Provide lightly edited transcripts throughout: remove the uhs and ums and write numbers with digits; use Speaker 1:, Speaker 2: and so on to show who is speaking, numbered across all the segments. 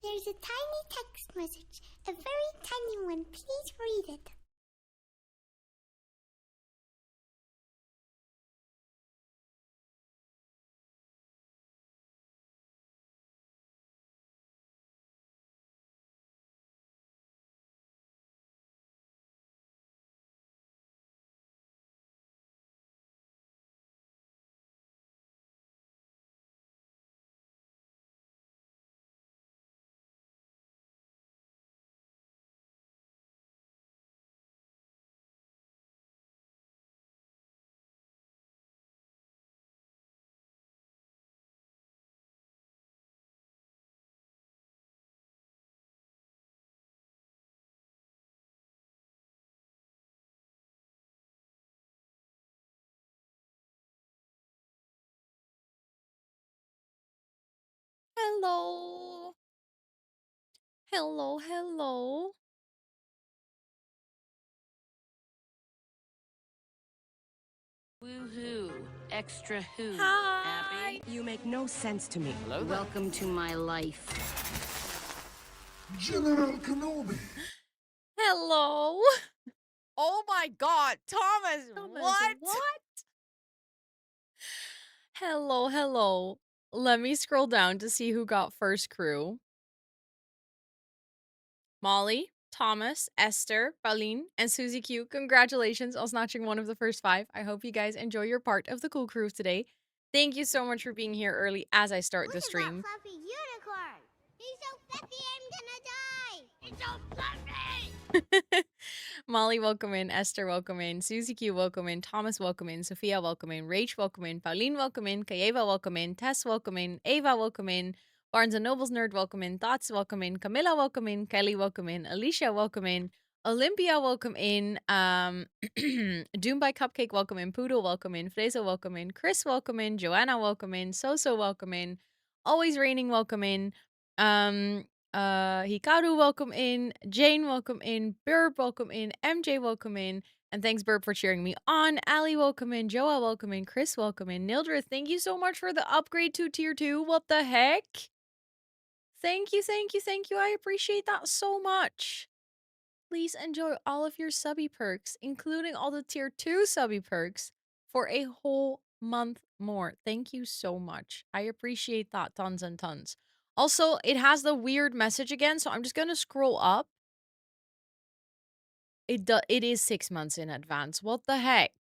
Speaker 1: There's a tiny text message, a very tiny one. Please read it.
Speaker 2: Hello. Hello, hello.
Speaker 3: Woohoo. Extra who?
Speaker 2: Hi.
Speaker 3: Happy?
Speaker 4: You make no sense to me.
Speaker 3: Hello there. Welcome to my life.
Speaker 5: General Kenobi.
Speaker 2: Hello.
Speaker 4: Oh my god, Thomas, what?
Speaker 2: Hello, hello. Let me scroll down to see who got first crew. Molly, Thomas, Esther, Pauline, and Susie Q. Congratulations on snatching one of the first 5. I hope you guys enjoy your part of the cool crew today. Thank you so much for being here early as I start the stream.
Speaker 1: Look at that fluffy unicorn. He's so fluffy, I'm gonna die. He's so fluffy.
Speaker 2: Molly, welcome in. Esther, welcome in. Susie Q, welcome in. Thomas, welcome in. Sophia, welcome in. Rach, welcome in. Pauline, welcome in. Kayeva, welcome in. Tess, welcome in. Ava, welcome in. Barnes and Nobles Nerd, welcome in. Thoughts, welcome in. Camilla, welcome in. Kelly, welcome in. Alicia, welcome in. Olympia, welcome in. Doom by Cupcake, welcome in. Poodle, welcome in. Freza, welcome in. Chris, welcome in. Joanna, welcome in. So, welcome in. Always Raining, welcome in. Hikaru, welcome in. Jane, welcome in. Burb, welcome in. MJ, welcome in. And thanks, Burb, for cheering me on. Ali, welcome in. Joa, welcome in. Chris, welcome in. Nildrith, thank you so much for the upgrade to tier 2. What the heck? Thank you, thank you, thank you. I appreciate that so much. Please enjoy all of your subby perks, including all the tier 2 subby perks, for a whole month more. Thank you so much. I appreciate that tons and tons. Also, it has the weird message again, so I'm just gonna scroll up. It is 6 months in advance. What the heck?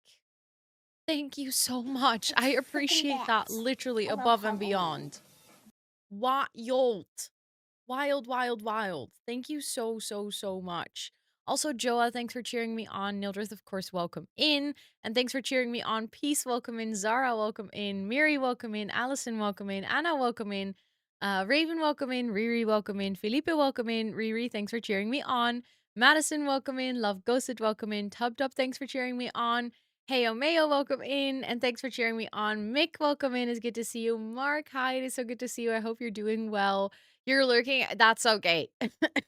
Speaker 2: Thank you so much. I appreciate that literally above and beyond. Wild. Wild, wild, wild. Thank you so, so, so much. Also, Joa, thanks for cheering me on. Nildrith, of course, welcome in. And thanks for cheering me on. Peace, welcome in. Zara, welcome in. Miri, welcome in. Allison, welcome in. Anna, welcome in. Raven, welcome in. Riri, welcome in. Felipe, welcome in. Riri, thanks for cheering me on. Madison, welcome in. Love Ghosted, welcome in. Tubbed Up, thanks for cheering me on. Heyo Mayo, welcome in. And thanks for cheering me on. Mick, welcome in. It's good to see you. Mark, hi, it is so good to see you. I hope you're doing well. You're lurking. That's okay.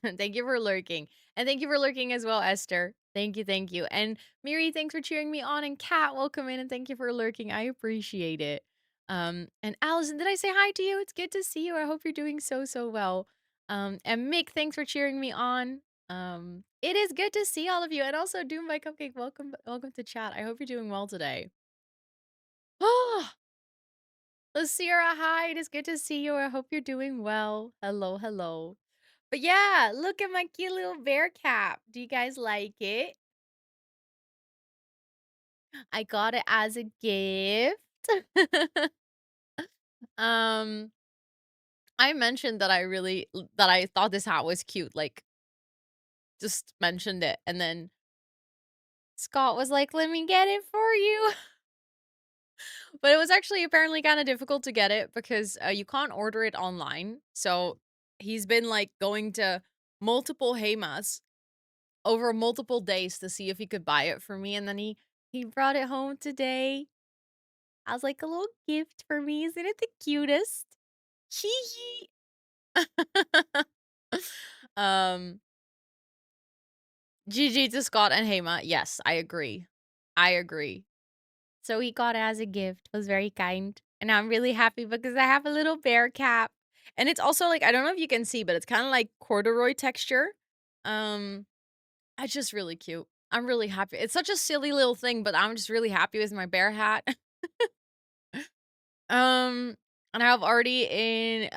Speaker 2: Thank you for lurking. And thank you for lurking as well, Esther. Thank you, thank you. And Miri, thanks for cheering me on. And Kat, welcome in and thank you for lurking. I appreciate it. And Allison, did I say hi to you? It's good to see you. I hope you're doing so, so well. And Mick, thanks for cheering me on. It is good to see all of you. And also Doom by Cupcake, welcome to chat. I hope you're doing well today. Oh, Lucira, hi. It is good to see you. I hope you're doing well. Hello, hello. But yeah, look at my cute little bear cap. Do you guys like it? I got it as a gift. um, I mentioned that I thought this hat was cute. Like, just mentioned it, and then Scott was like, "Let me get it for you." But it was actually apparently kind of difficult to get it because you can't order it online. So he's been like going to multiple Haymas over multiple days to see if he could buy it for me, and then he brought it home today. I was like, a little gift for me. Isn't it the cutest? Hee hee. um GG to Scott and Hema. Yes, I agree. I agree. So he got it as a gift. It was very kind. And I'm really happy because I have a little bear cap. And it's also like, I don't know if you can see, but it's kind of like corduroy texture. Um, it's just really cute. I'm really happy. It's such a silly little thing, but I'm just really happy with my bear hat. Um, and I have already a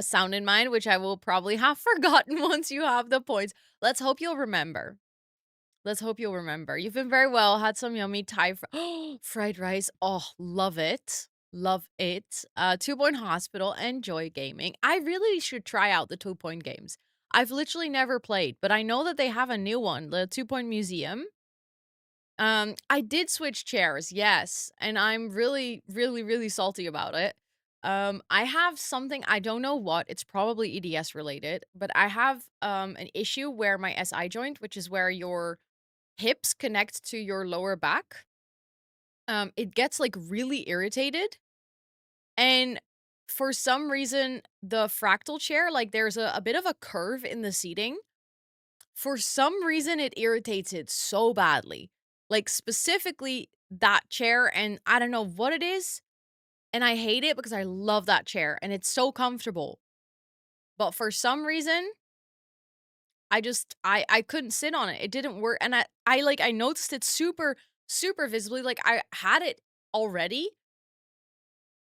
Speaker 2: sound in mind, which I will probably have forgotten once you have the points. Let's hope you'll remember. Let's hope you'll remember. You've been very well. Had some yummy Thai fried rice. Oh, love it. Love it. 2 Point Hospital and Joy Gaming. I really should try out the 2 Point games. I've literally never played, but I know that they have a new one, the 2 Point Museum. I did switch chairs, yes, and I'm really, really, really salty about it. I have something, I don't know what, it's probably EDS related, but I have an issue where my SI joint, which is where your hips connect to your lower back, it gets like really irritated. And for some reason, the fractal chair, like there's a bit of a curve in the seating. For some reason, it irritates it so badly. Like, specifically that chair, and I don't know what it is, and I hate it because I love that chair, and it's so comfortable. But for some reason, I couldn't sit on it. It didn't work, and I noticed it super, super visibly, like, I had it already,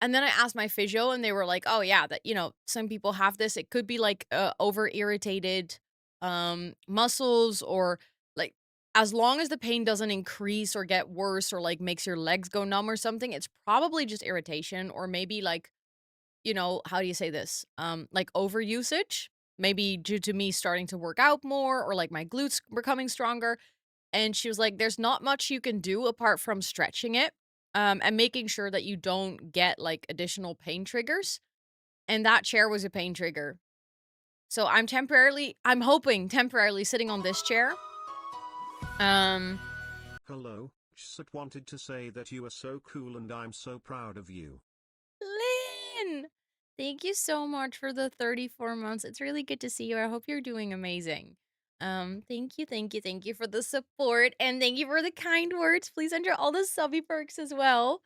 Speaker 2: and then I asked my physio, and they were like, "Oh, yeah, that, some people have this. It could be, like, over irritated, muscles or, like, as long as the pain doesn't increase or get worse or, like, makes your legs go numb or something, it's probably just irritation or maybe, like, how do you say this? Like, overusage, maybe due to me starting to work out more or, like, my glutes becoming stronger." And she was like, "There's not much you can do apart from stretching it, and making sure that you don't get, like, additional pain triggers." And that chair was a pain trigger. So I'm hoping temporarily sitting on this chair. Um,
Speaker 5: Hello, just wanted to say that you are so cool and I'm so proud of you.
Speaker 2: Lynn! Thank you so much for the 34 months. It's really good to see you. I hope you're doing amazing. Thank you, thank you, thank you for the support, and thank you for the kind words. Please enter all the subby perks as well.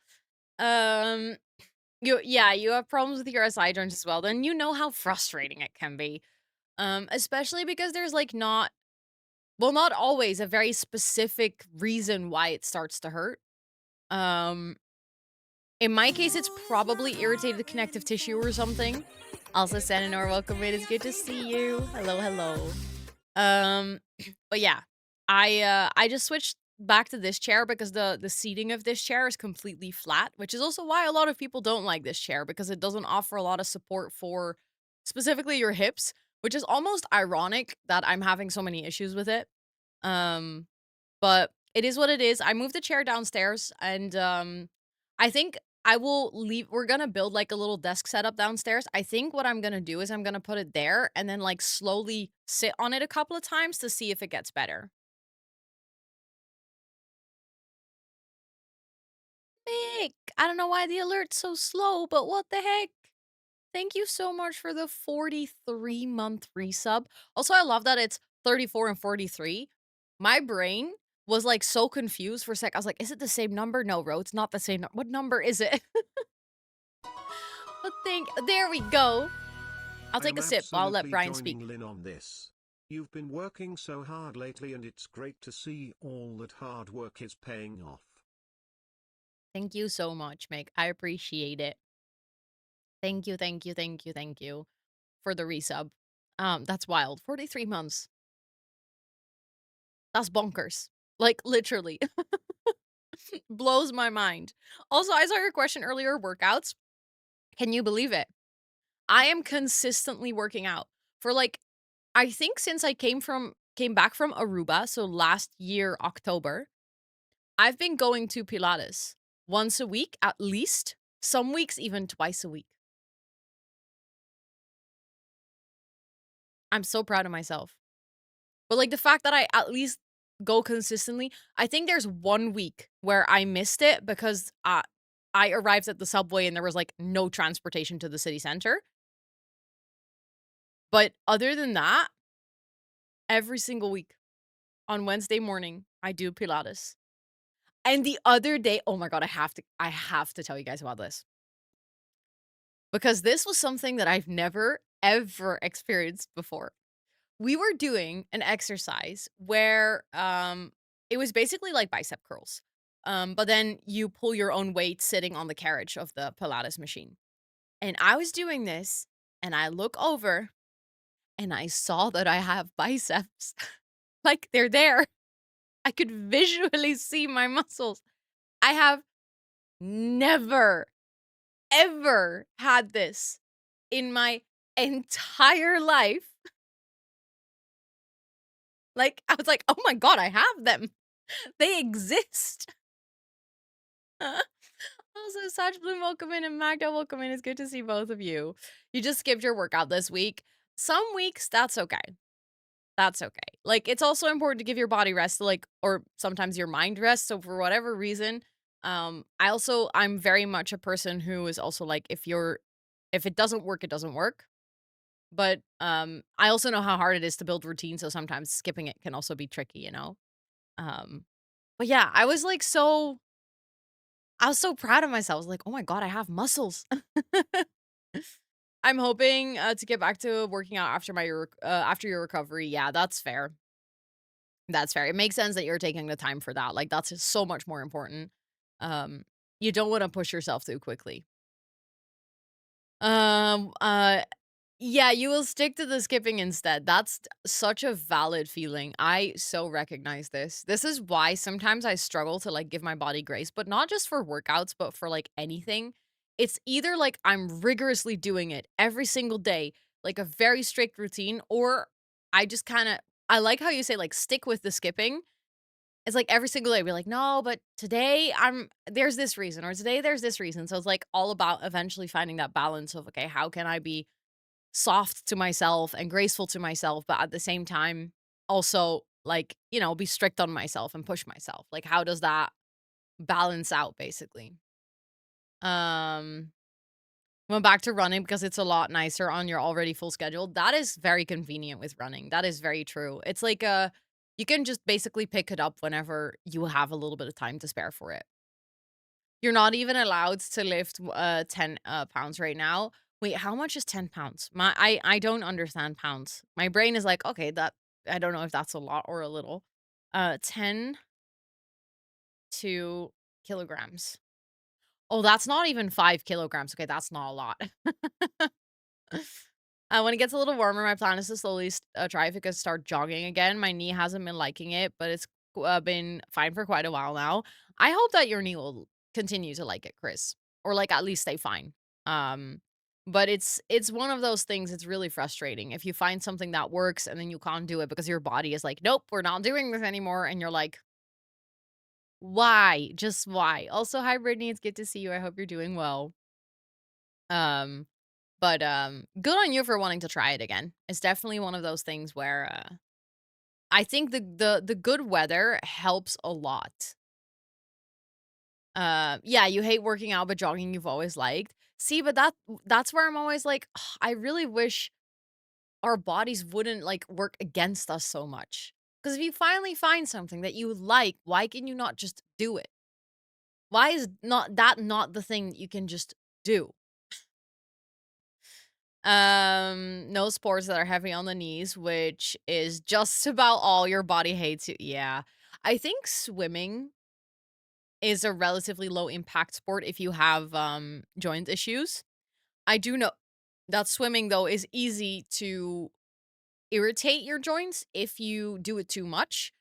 Speaker 2: Um, you have problems with your SI joints as well, then you know how frustrating it can be. Especially because there's like not always a very specific reason why it starts to hurt. Um, in my case, it's probably irritated connective tissue or something. Also, Senanor, welcome in. It's good to see you. Hello, hello. Um, but yeah, I just switched back to this chair because the seating of this chair is completely flat, which is also why a lot of people don't like this chair because it doesn't offer a lot of support for specifically your hips, which is almost ironic that I'm having so many issues with it. Um, but it is what it is. I moved the chair downstairs and I think I will leave we're gonna build like a little desk setup downstairs. I think what I'm gonna do is I'm gonna put it there and then like slowly sit on it a couple of times to see if it gets better. Mick, I don't know why the alert's so slow, but what the heck? Thank you so much for the 43-month resub. Also, I love that it's 34 and 43. My brain was like so confused for a sec. I was like, is it the same number? No, Ro, it's not the same. What number is it? But there we go. I'll
Speaker 5: I
Speaker 2: take
Speaker 5: am
Speaker 2: a sip. I'll let
Speaker 5: absolutely
Speaker 2: Brian speak.
Speaker 5: joining Lynn on this. You've been working so hard lately and it's great to see all that hard work is paying off.
Speaker 2: Thank you so much, Mick. I appreciate it. Thank you, thank you, thank you, thank you for the resub. That's wild. 43 months. That's bonkers. Like, literally. Blows my mind. Also, I saw your question earlier, workouts. Can you believe it? I am consistently working out for like, I think since I came back from Aruba, so last year, October, I've been going to Pilates once a week at least, some weeks even twice a week. I'm so proud of myself. But like the fact that I at least go consistently, I think there's 1 week where I missed it because I arrived at the subway and there was like no transportation to the city center. But other than that, every single week on Wednesday morning, I do Pilates. And the other day, oh my god, I have to tell you guys about this. because this was something that I've never, ever experienced before. We were doing an exercise where it was basically like bicep curls. But then you pull your own weight sitting on the carriage of the Pilates machine. And I was doing this and I look over and I saw that I have biceps. Like they're there. I could visually see my muscles. I have never, ever had this in my entire life. Like, I was like, oh my God, I have them. They exist. Also, Saj Bloom, welcome in, and Magda, welcome in. It's good to see both of you. You just skipped your workout this week. Some weeks, that's okay. That's okay. Like, it's also important to give your body rest, like, or sometimes your mind rest. So for whatever reason, I'm very much a person who is also like, if it doesn't work, it doesn't work. But I also know how hard it is to build routine, so sometimes skipping it can also be tricky, you know? But yeah, I was so proud of myself. I was like, oh my God, I have muscles. I'm hoping to get back to working out after your recovery. Yeah, that's fair. That's fair. It makes sense that you're taking the time for that. Like, that's so much more important. Um, you don't want to push yourself too quickly. Um, uh, yeah, you will stick to the skipping instead. That's such a valid feeling. I so recognize this. This is why sometimes I struggle to like give my body grace, but not just for workouts, but for like anything. It's either like I'm rigorously doing it every single day, like a very strict routine, or I just kind of I like how you say like stick with the skipping. It's like every single day, be like, no, but today there's this reason, or today there's this reason. So it's like all about eventually finding that balance of, okay, how can I be soft to myself and graceful to myself, but at the same time, also like, be strict on myself and push myself. Like, how does that balance out basically? Um, Went back to running because it's a lot nicer on your already full schedule. That is very convenient with running. That is very true. It's like you can just basically pick it up whenever you have a little bit of time to spare for it. You're not even allowed to lift 10 pounds right now. Wait, how much is 10 pounds? I don't understand pounds. My brain is like, okay, that I don't know if that's a lot or a little. 10 to kilograms. Oh, that's not even 5 kilograms. Okay, that's not a lot. When it gets a little warmer, my plan is to slowly try if it could start jogging again. My knee hasn't been liking it, but it's been fine for quite a while now. I hope that your knee will continue to like it, Chris, or like at least stay fine. Um, but it's one of those things. It's really frustrating if you find something that works and then you can't do it because your body is like, nope, we're not doing this anymore, and you're like, why? Just why? Also, hi Brittany, it's good to see you. I hope you're doing well. Um, but good on you for wanting to try it again. It's definitely one of those things where I think the good weather helps a lot. Yeah, you hate working out, but jogging you've always liked. See, but that's where I'm always like, "Ugh, I really wish our bodies wouldn't like work against us so much. Because if you finally find something that you like, why can you not just do it? Why is not the thing that you can just do? No sports that are heavy on the knees, which is just about all your body hates you. Yeah. I think swimming is a relatively low impact sport if you have joint issues. I do know that swimming though is easy to irritate your joints if you do it too much.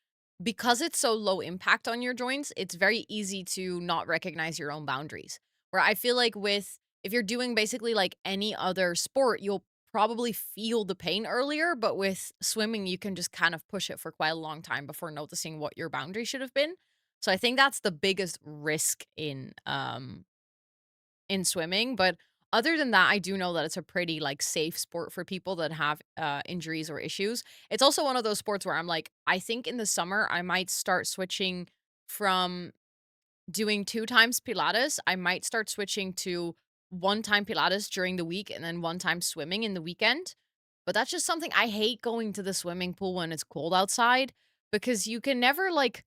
Speaker 2: Because it's so low impact on your joints, it's very easy to not recognize your own boundaries. Where I feel like if you're doing basically like any other sport, you'll probably feel the pain earlier, but with swimming, you can just kind of push it for quite a long time before noticing what your boundary should have been. So I think that's the biggest risk in swimming, but other than that, I do know that it's a pretty like safe sport for people that have injuries or issues. It's also one of those sports where I'm like, I think in the summer I might start switching from doing 2 times Pilates. I might start switching to 1 time Pilates during the week and then 1 time swimming in the weekend. But that's just something I hate going to the swimming pool when it's cold outside because you can never like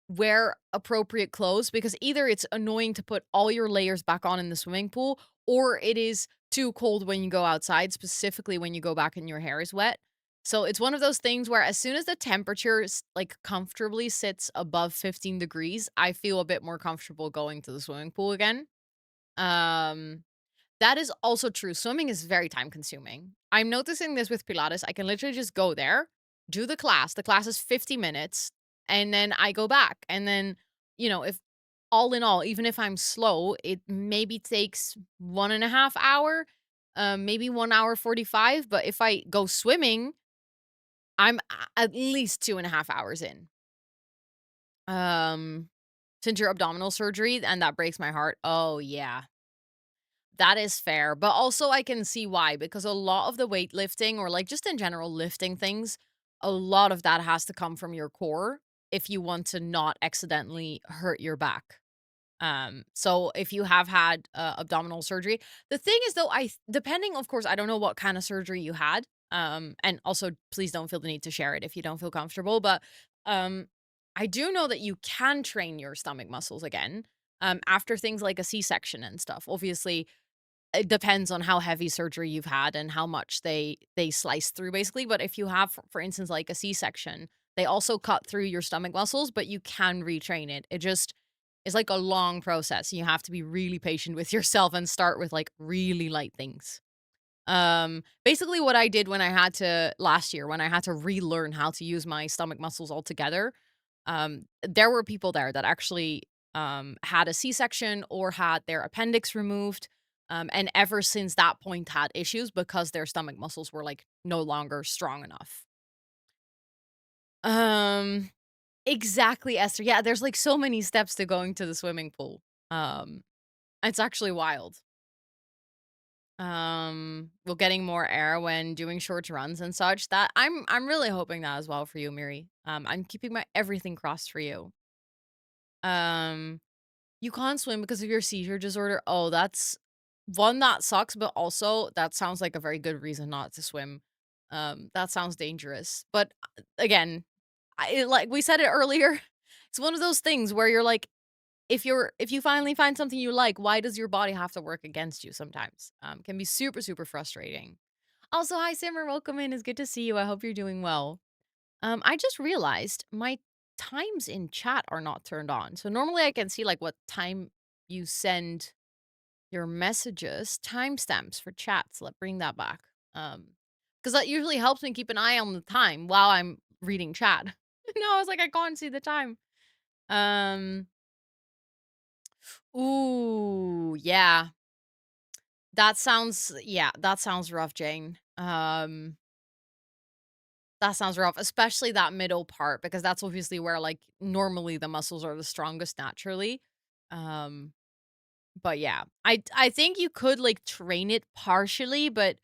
Speaker 2: wear appropriate clothes because either it's annoying to put all your layers back on in the swimming pool or it is too cold when you go outside, specifically when you go back and your hair is wet. So it's one of those things where as soon as the temperature like comfortably sits above 15 degrees, I feel a bit more comfortable going to the swimming pool again. Um that is also true. Swimming is very time consuming. I'm noticing this with Pilates. I can literally just go there, do the class. The class is 50 minutes, and then I go back. And then, if all in all, even if I'm slow, it maybe takes 1.5 hour, maybe 1 hour 45. But if I go swimming, I'm at least 2.5 hours in. Um, since your abdominal surgery, and that breaks my heart. Oh, yeah. That is fair, but also I can see why, because a lot of the weightlifting or like just in general lifting things, a lot of that has to come from your core if you want to not accidentally hurt your back. So if you have had abdominal surgery, the thing is though, depending, of course, I don't know what kind of surgery you had. And also please don't feel the need to share it if you don't feel comfortable, but um I do know that you can train your stomach muscles again after things like a C-section and stuff. Obviously, it depends on how heavy surgery you've had and how much they slice through basically, but if you have, for instance, like a C-section, they also cut through your stomach muscles, but you can retrain it. It just is like a long process. You have to be really patient with yourself and start with like really light things. Basically what I did when I had to last year, when I had to relearn how to use my stomach muscles altogether, there were people there that actually had a C-section or had their appendix removed. And ever since that point had issues because their stomach muscles were like no longer strong enough. Um exactly, Esther. Yeah, there's like so many steps to going to the swimming pool. Um it's actually wild. Well, getting more air when doing short runs and such. That I'm really hoping that as well for you, Miri. I'm keeping my everything crossed for you. Um you can't swim because of your seizure disorder. Oh, that's one that sucks, but also that sounds like a very good reason not to swim. That sounds dangerous. But again, like we said it earlier, it's one of those things where you're like, if you finally find something you like, why does your body have to work against you sometimes? Can be super, super frustrating. Also, hi Simmer, welcome in. It's good to see you. I hope you're doing well. I just realized my times in chat are not turned on. So normally I can see like what time you send your messages, timestamps for chats. Let's bring that back. Because that usually helps me keep an eye on the time while I'm reading chat. No, I was like, I can't see the time. Um, ooh, yeah. That sounds rough, Jane. That sounds rough, especially that middle part, because that's obviously where like normally the muscles are the strongest naturally. Um, but yeah, I think you could like train it partially, but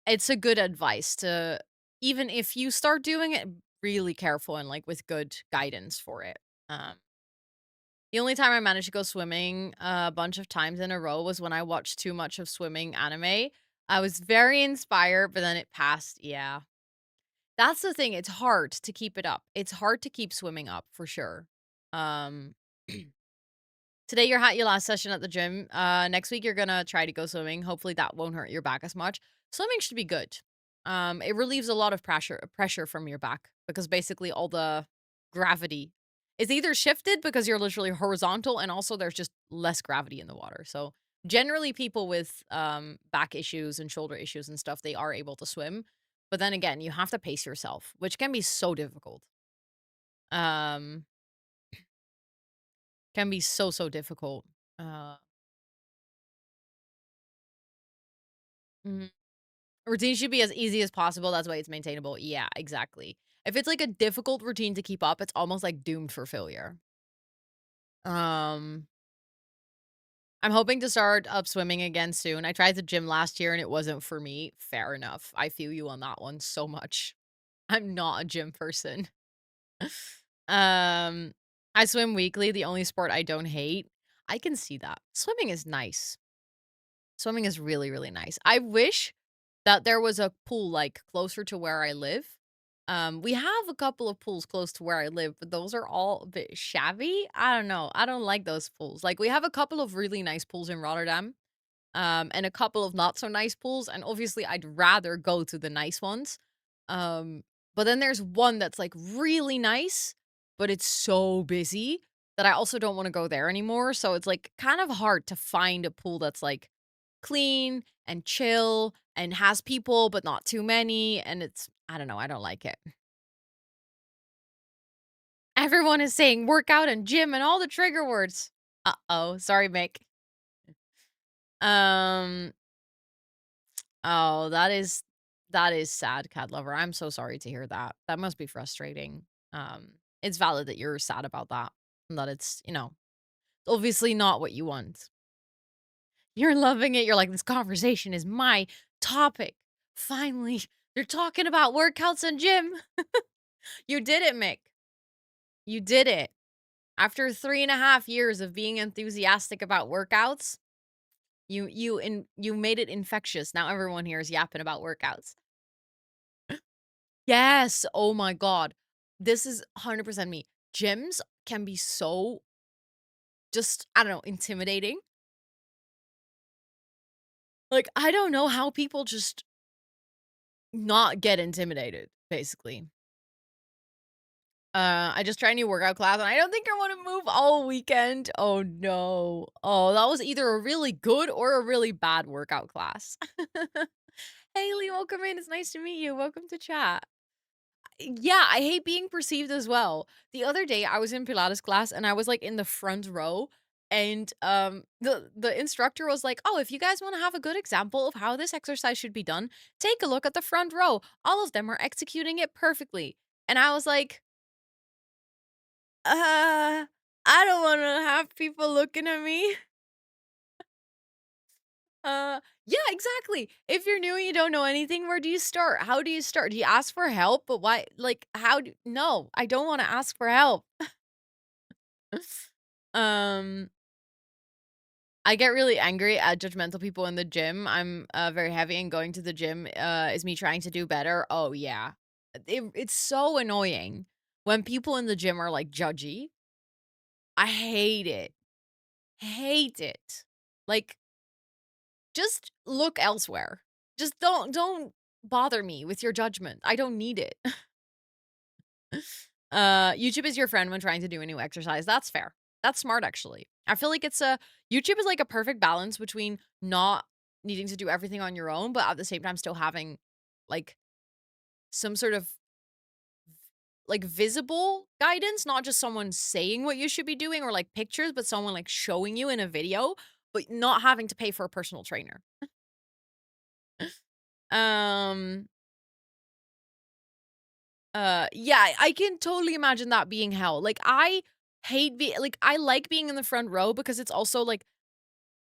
Speaker 2: it's a good advice to, even if you start doing it, really careful and like with good guidance for it. Um, the only time I managed to go swimming a bunch of times in a row was when I watched too much of swimming anime. I was very inspired, but then it passed. Yeah. That's the thing, it's hard to keep it up. It's hard to keep swimming up for sure. Um, today you're at your last session at the gym. Next week you're gonna try to go swimming. Hopefully that won't hurt your back as much. Swimming should be good. It relieves a lot of pressure from your back because basically all the gravity is either shifted because you're literally horizontal and also there's just less gravity in the water. So generally people with back issues and shoulder issues and stuff, they are able to swim. But then again, you have to pace yourself, which can be so difficult. Um, can be so, so difficult. Uh, mhm. Routine should be as easy as possible. That's why it's maintainable. Yeah, exactly. If it's like a difficult routine to keep up, it's almost like doomed for failure. Um, I'm hoping to start up swimming again soon. I tried the gym last year and it wasn't for me. Fair enough. I feel you on that one so much. I'm not a gym person. Um, I swim weekly, the only sport I don't hate. I can see that. Swimming is nice. Swimming is really, really nice. I wish that there was a pool, like, closer to where I live. We have a couple of pools close to where I live, but those are all a bit shabby. I don't know. I don't like those pools. Like, we have a couple of really nice pools in Rotterdam. and a couple of not so nice pools. And obviously, I'd rather go to the nice ones. But then there's one that's like really nice, but it's so busy that I also don't want to go there anymore. So it's like kind of hard to find a pool that's like clean and chill and has people, but not too many. And it's, I don't know, I don't like it. Everyone is saying workout and gym and all the trigger words. Uh-oh. Sorry, Mick. Um, oh, that is sad, cat lover. I'm so sorry to hear that. That must be frustrating. It's valid that you're sad about that. And that it's, obviously not what you want. You're loving it. You're like, this conversation is my topic. Finally, you're talking about workouts and gym. You did it, Mick. You did it. After 3.5 years of being enthusiastic about workouts, you made it infectious. Now everyone here is yapping about workouts. Yes. Oh my god. This is 100% me. Gyms can be so just, I don't know, intimidating. Like, I don't know how people just not get intimidated, basically. I just tried a new workout class, and I don't think I want to move all weekend. Oh, no. Oh, that was either a really good or a really bad workout class. Haley, welcome in. It's nice to meet you. Welcome to chat. Yeah, I hate being perceived as well. The other day, I was in Pilates class, and I was, like, in the front row, and, the instructor was like, "Oh, if you guys wanna have a good example of how this exercise should be done, take a look at the front row. All of them are executing it perfectly." And I was like, I don't wanna have people looking at me." Yeah, exactly. If you're new and you don't know anything, where do you start? How do you start? Do you ask for help? But why, like, no, I don't wanna ask for help. Um, I get really angry at judgmental people in the gym. I'm, very heavy, and going to the gym, is me trying to do better. Oh, yeah. It's so annoying when people in the gym are, like, judgy. I hate it. Hate it. Like, just look elsewhere. Just don't bother me with your judgment. I don't need it. YouTube is your friend when trying to do a new exercise. That's fair. That's smart, actually. I feel like YouTube is like a perfect balance between not needing to do everything on your own, but at the same time still having like some sort of like visible guidance, not just someone saying what you should be doing or like pictures, but someone like showing you in a video, but not having to pay for a personal trainer. Um, yeah, I can totally imagine that being hell. Like, I hate like, I like being in the front row because it's also, like,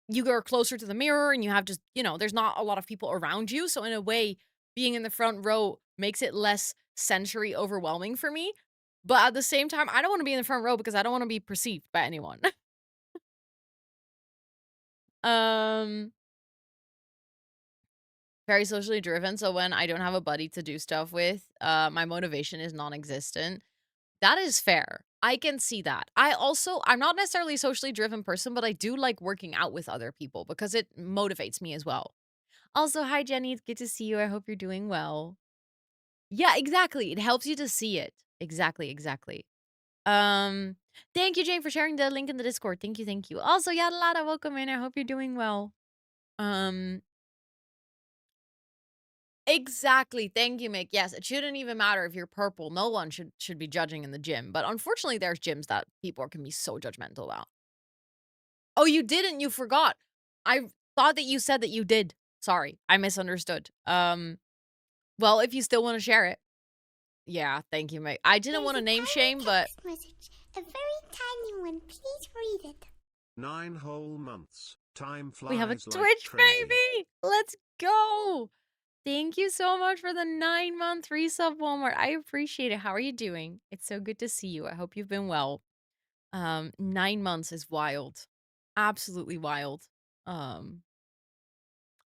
Speaker 2: you are closer to the mirror and you have just, there's not a lot of people around you. So in a way, being in the front row makes it less sensory overwhelming for me. But at the same time, I don't want to be in the front row because I don't want to be perceived by anyone. Um, very socially driven. So when I don't have a buddy to do stuff with, my motivation is non-existent. That is fair. I can see that. I'm not necessarily a socially driven person, but I do like working out with other people because it motivates me as well. Also, hi Jenny, it's good to see you. I hope you're doing well. Yeah, exactly. It helps you to see it. Exactly, exactly. Um, Thank you, Jane, for sharing the link in the Discord. Thank you, thank you. Also, Yadalada, welcome in. I hope you're doing well. Um, Exactly. Thank you, Mick. Yes, it shouldn't even matter if you're purple. No one should be judging in the gym. But unfortunately, there's gyms that people can be so judgmental about. Oh, you didn't. You forgot. I thought that you said that you did. Sorry, I misunderstood. Well, if you still want to share it. Yeah, thank you, Mick. I didn't want to name shame, but
Speaker 1: Message. A very tiny one. Please read it.
Speaker 5: 9 whole months. Time flies
Speaker 2: we have a
Speaker 5: like
Speaker 2: Twitch
Speaker 5: crazy.
Speaker 2: baby. Let's go. Thank you so much for the 9-month resub, Walmart. I appreciate it. How are you doing? It's so good to see you. I hope you've been well. 9 months is wild. Absolutely wild. I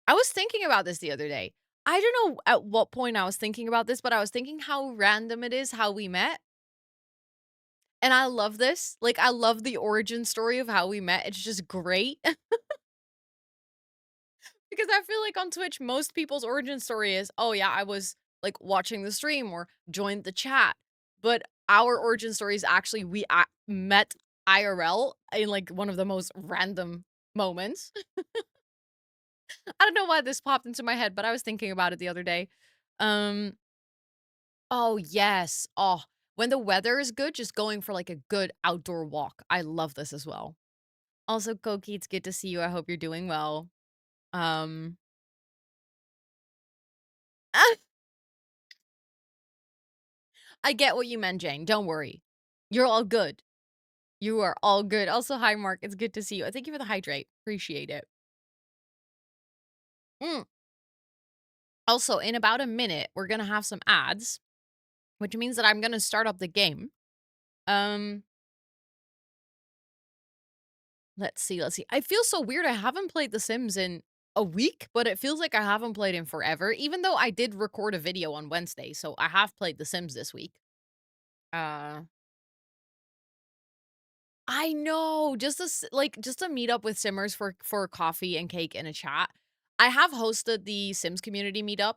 Speaker 2: was thinking about this the other day. I don't know at what point I was thinking about this, but I was thinking how random it is how we met. And I love this. Like, I love the origin story of how we met. It's just great. Because I feel like on Twitch, most people's origin story is, oh yeah, I was like watching the stream or joined the chat. But our origin story is actually we met IRL in like one of the most random moments. I don't know why this popped into my head, but I was thinking about it the other day. Um, oh yes. Oh, when the weather is good, just going for like a good outdoor walk. I love this as well. Also, Koki, it's good to see you. I hope you're doing well. Um, I get what you meant, Jane. Don't worry. You're all good. You are all good. Also, hi, Mark. It's good to see you. Thank you for the hydrate. Appreciate it. Mm. Also, in about a minute, we're gonna have some ads, which means that I'm gonna start up the game. Um, let's see. I feel so weird. I haven't played The Sims in a week, but it feels like I haven't played in forever, even though I did record a video on Wednesday, so I have played The Sims this week. Uh, I know, just to meet up with Simmers for coffee and cake and a chat. I have hosted the Sims community meetup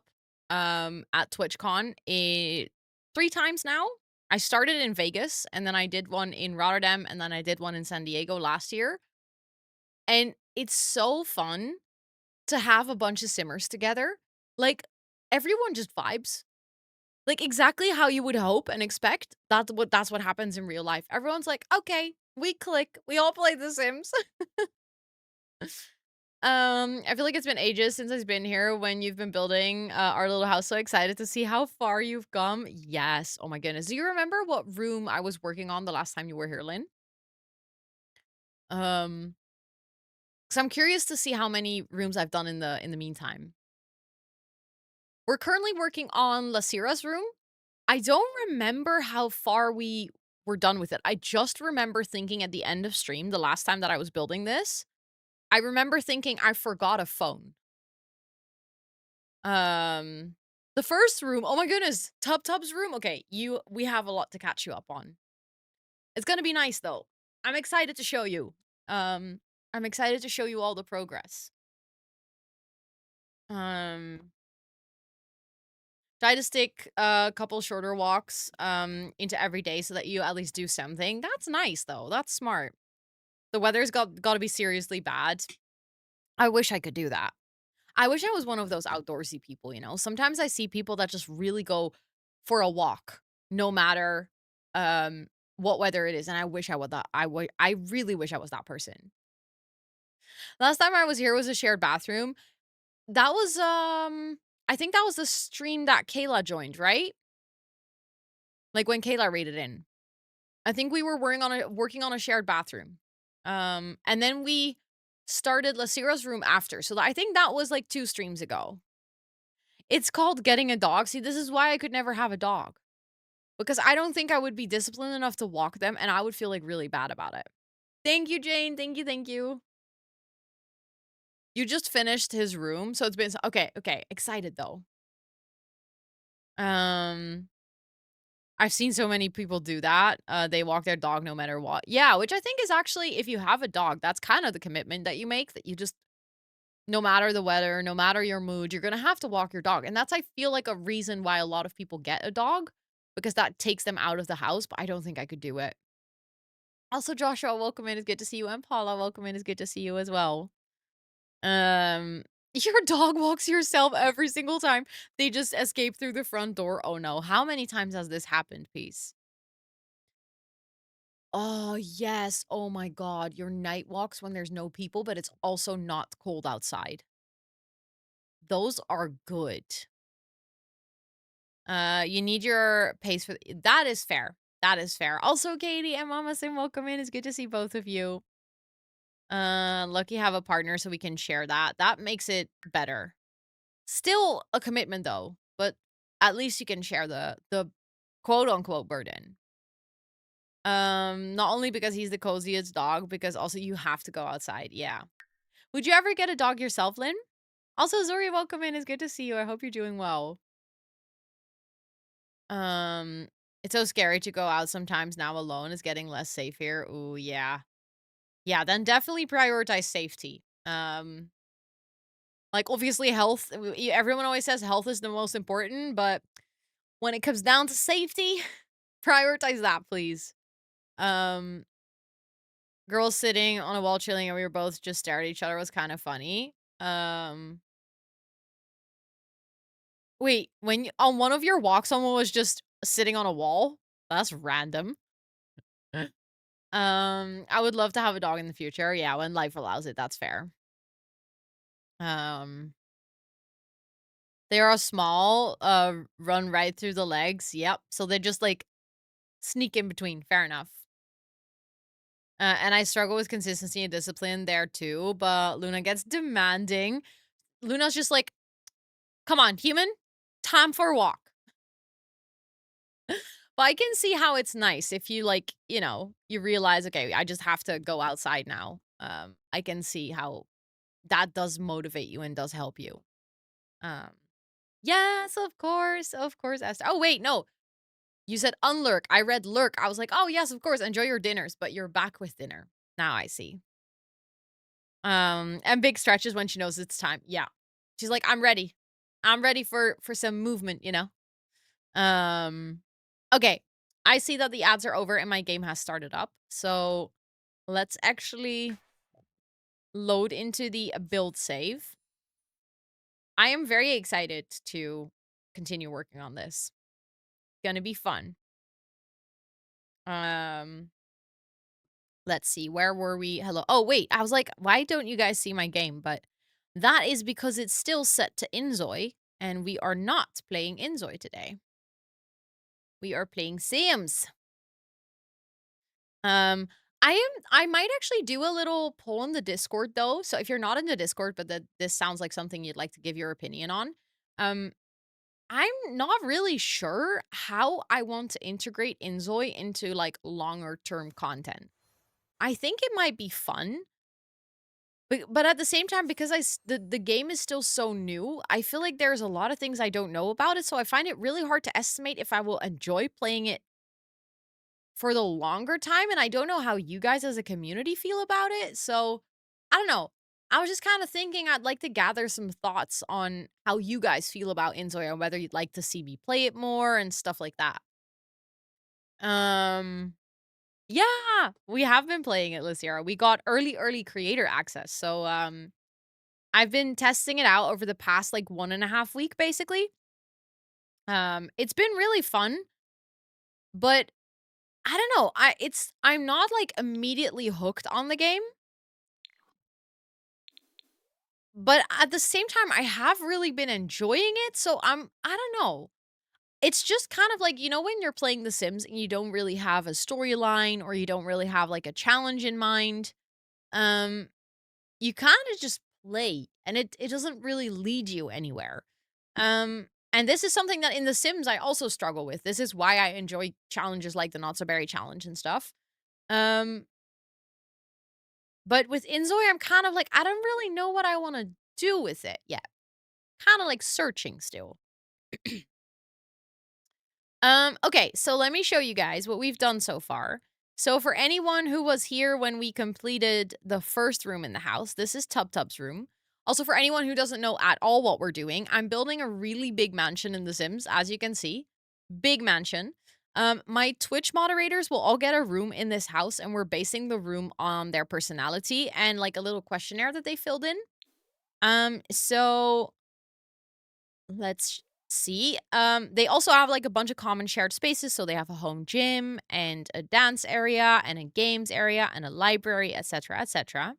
Speaker 2: at TwitchCon 3 times now. I started in Vegas and then I did one in Rotterdam and then I did one in San Diego last year. And it's so fun to have a bunch of Simmers together. Like everyone just vibes. Like, exactly how you would hope and expect. That's what happens in real life. Everyone's like, "Okay, we click. We all play The Sims." I feel like it's been ages since I've been here when you've been building, our little house. So excited to see how far you've come. Yes. Oh my goodness. Do you remember what room I was working on the last time you were here, Lynn? Um, because I'm curious to see how many rooms I've done in the meantime. We're currently working on Lasira's room. I don't remember how far we were done with it. I just remember thinking at the end of stream, the last time that I was building this, I remember thinking I forgot a phone. Um, the first room, oh my goodness, Tub's room. Okay, we have a lot to catch you up on. It's gonna be nice though. I'm excited to show you. Um, I'm excited to show you all the progress. Um, Try to stick a couple shorter walks into every day so that you at least do something. That's nice though. That's smart. The weather's got to be seriously bad. I wish I could do that. I wish I was one of those outdoorsy people, you know? Sometimes I see people that just really go for a walk no matter um what weather it is, and I wish I was that I really wish I was that person. Last time I was here was a shared bathroom. That was I think that was the stream that Kayla joined, right? Like when Kayla raided in. I think we were working on a shared bathroom. And then we started Lasira's room after. So I think that was like 2 streams ago. It's called getting a dog. See, this is why I could never have a dog. Because I don't think I would be disciplined enough to walk them and I would feel like really bad about it. Thank you, Jane. Thank you, thank you. You just finished his room, so it's been okay, excited though. I've seen so many people do that. They walk their dog no matter what. Yeah, which I think is actually, if you have a dog, that's kind of the commitment that you make, that you just, no matter the weather, no matter your mood, you're going to have to walk your dog. And that's, I feel like, a reason why a lot of people get a dog, because that takes them out of the house, but I don't think I could do it. Also, Joshua, welcome in. It's good to see you. And Paula, welcome in. It's good to see you as well. Your dog walks yourself every single time. They just escape through the front door. Oh no. How many times has this happened, Peace? Oh, yes. Oh my God. Your night walks when there's no people, but it's also not cold outside. Those are good. You need your pace for that is fair. That is fair. Also, Katie and Mama Sim, welcome in. It's good to see both of you. Lucky have a partner so we can share that. That makes it better. Still a commitment though, but at least you can share the quote unquote burden. Not only because he's the coziest dog, because also you have to go outside. Yeah. Would you ever get a dog yourself, Lynn? Also, Zori, welcome in. It's good to see you. I hope you're doing well. It's so scary to go out sometimes now alone. It's getting less safe here. Ooh, yeah. Yeah, then definitely prioritize safety. Like, obviously, health, everyone always says health is the most important, but when it comes down to safety, prioritize that, please. Um, Girls sitting on a wall chilling and we were both just staring at each other was kind of funny. Wait, on one of your walks, someone was just sitting on a wall? That's random. I would love to have a dog in the future. Yeah, when life allows it, that's fair. Um, they are small, run right through the legs. Yep. So they just like sneak in between. Fair enough. And I struggle with consistency and discipline there too, but Luna gets demanding. Luna's just like, come on, human, time for a walk. But I can see how it's nice if you like, you realize, okay, I just have to go outside now. I can see how that does motivate you and does help you. Um, yes, of course, Esther. Oh wait, no, you said unlurk. I read lurk. I was like, oh yes, of course, enjoy your dinners, but you're back with dinner. Now I see. And big stretches when she knows it's time. Yeah, she's like, I'm ready. I'm ready for some movement. Okay. I see that the ads are over and my game has started up. So let's actually load into the build save. I am very excited to continue working on this. Gonna be fun. Let's see. Where were we? Hello. Oh, wait. I was like, why don't you guys see my game? But that is because it's still set to Inzoi and we are not playing Inzoi today. We are playing Sims. I might actually do a little poll in the Discord though. So if you're not in the Discord, but that this sounds like something you'd like to give your opinion on, I'm not really sure how I want to integrate Inzoi into like longer term content. I think it might be fun, but at the same time, because the game is still so new, I feel like there's a lot of things I don't know about it. So I find it really hard to estimate if I will enjoy playing it for the longer time, and I don't know how you guys as a community feel about it, so I don't know. I was just kind of thinking I'd like to gather some thoughts on how you guys feel about Inzoi and whether you'd like to see me play it more and stuff like that. Yeah, we have been playing it, Luciera. We got early creator access, so I've been testing it out over the past like 1.5 week, basically. It's been really fun, but I don't know. I'm not like immediately hooked on the game. But at the same time, I have really been enjoying it, so I don't know. It's just kind of like, when you're playing The Sims and you don't really have a storyline or you don't really have like a challenge in mind, um, you kind of just play and it doesn't really lead you anywhere. And this is something that in The Sims I also struggle with. This is why I enjoy challenges like the Not So Berry challenge and stuff. But with Inzoi, I'm kind of like, I don't really know what I want to do with it yet. Kind of like searching still. Okay, so let me show you guys what we've done so far. So for anyone who was here when we completed the first room in the house, this is Tub's room. Also, for anyone who doesn't know at all what we're doing, I'm building a really big mansion in The Sims, as you can see. Big mansion. My Twitch moderators will all get a room in this house, and we're basing the room on their personality and like a little questionnaire that they filled in. So let's see. They also have like a bunch of common shared spaces. So they have a home gym and a dance area and a games area and a library, etc., etc.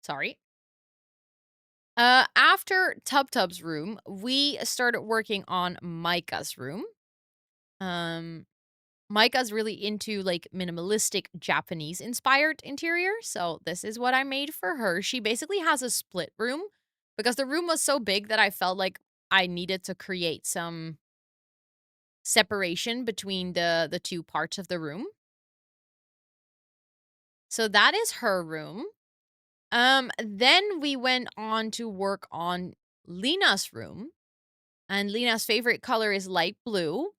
Speaker 2: Sorry. After Tub's room, we started working on Micah's room. Micah's really into like minimalistic Japanese inspired interior. So this is what I made for her. She basically has a split room because the room was so big that I felt like I needed to create some separation between the two parts of the room. So that is her room. Then we went on to work on Lena's room. And Lena's favorite color is light blue.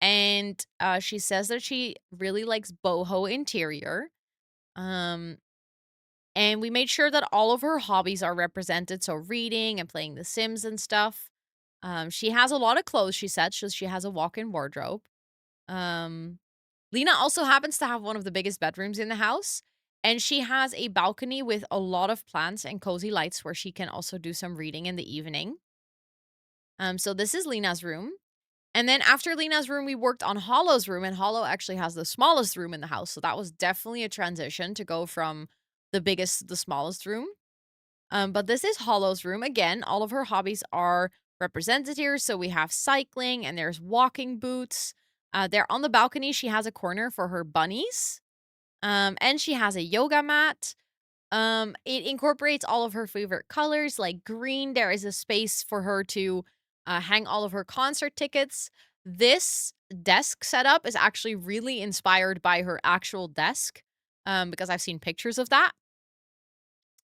Speaker 2: And she says that she really likes boho interior. And And we made sure that all of her hobbies are represented. So reading and playing The Sims and stuff. She has a lot of clothes, she said. So she has a walk-in wardrobe. Lena also happens to have one of the biggest bedrooms in the house. And she has a balcony with a lot of plants and cozy lights where she can also do some reading in the evening. So this is Lena's room. And then after Lena's room, we worked on Hollow's room, and Hollow actually has the smallest room in the house. So that was definitely a transition to go from the biggest to the smallest room. But this is Hollow's room. Again, all of her hobbies are represented here. So we have cycling and there's walking boots. There on the balcony, she has a corner for her bunnies. And she has a yoga mat. It incorporates all of her favorite colors, like green. There is a space for her to hang all of her concert tickets. This desk setup is actually really inspired by her actual desk, because I've seen pictures of that.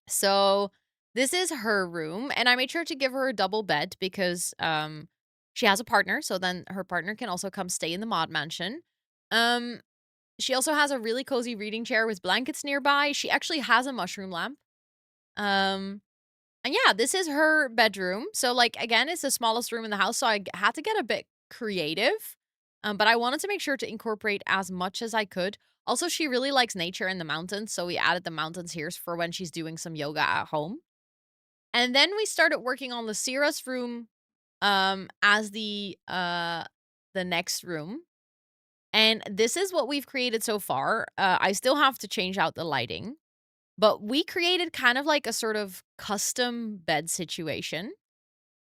Speaker 2: So this is her room, and I made sure to give her a double bed because she has a partner, so then her partner can also come stay in the mod mansion. Um, she also has a really cozy reading chair with blankets nearby. She actually has a mushroom lamp. Um, and yeah, this is her bedroom. So like again, it's the smallest room in the house, so I had to get a bit creative. But I wanted to make sure to incorporate as much as I could. Also, she really likes nature and the mountains, so we added the mountains here for when she's doing some yoga at home. And then we started working on Lucira's room as the next room. And this is what we've created so far. I still have to change out the lighting. But we created kind of like a sort of custom bed situation.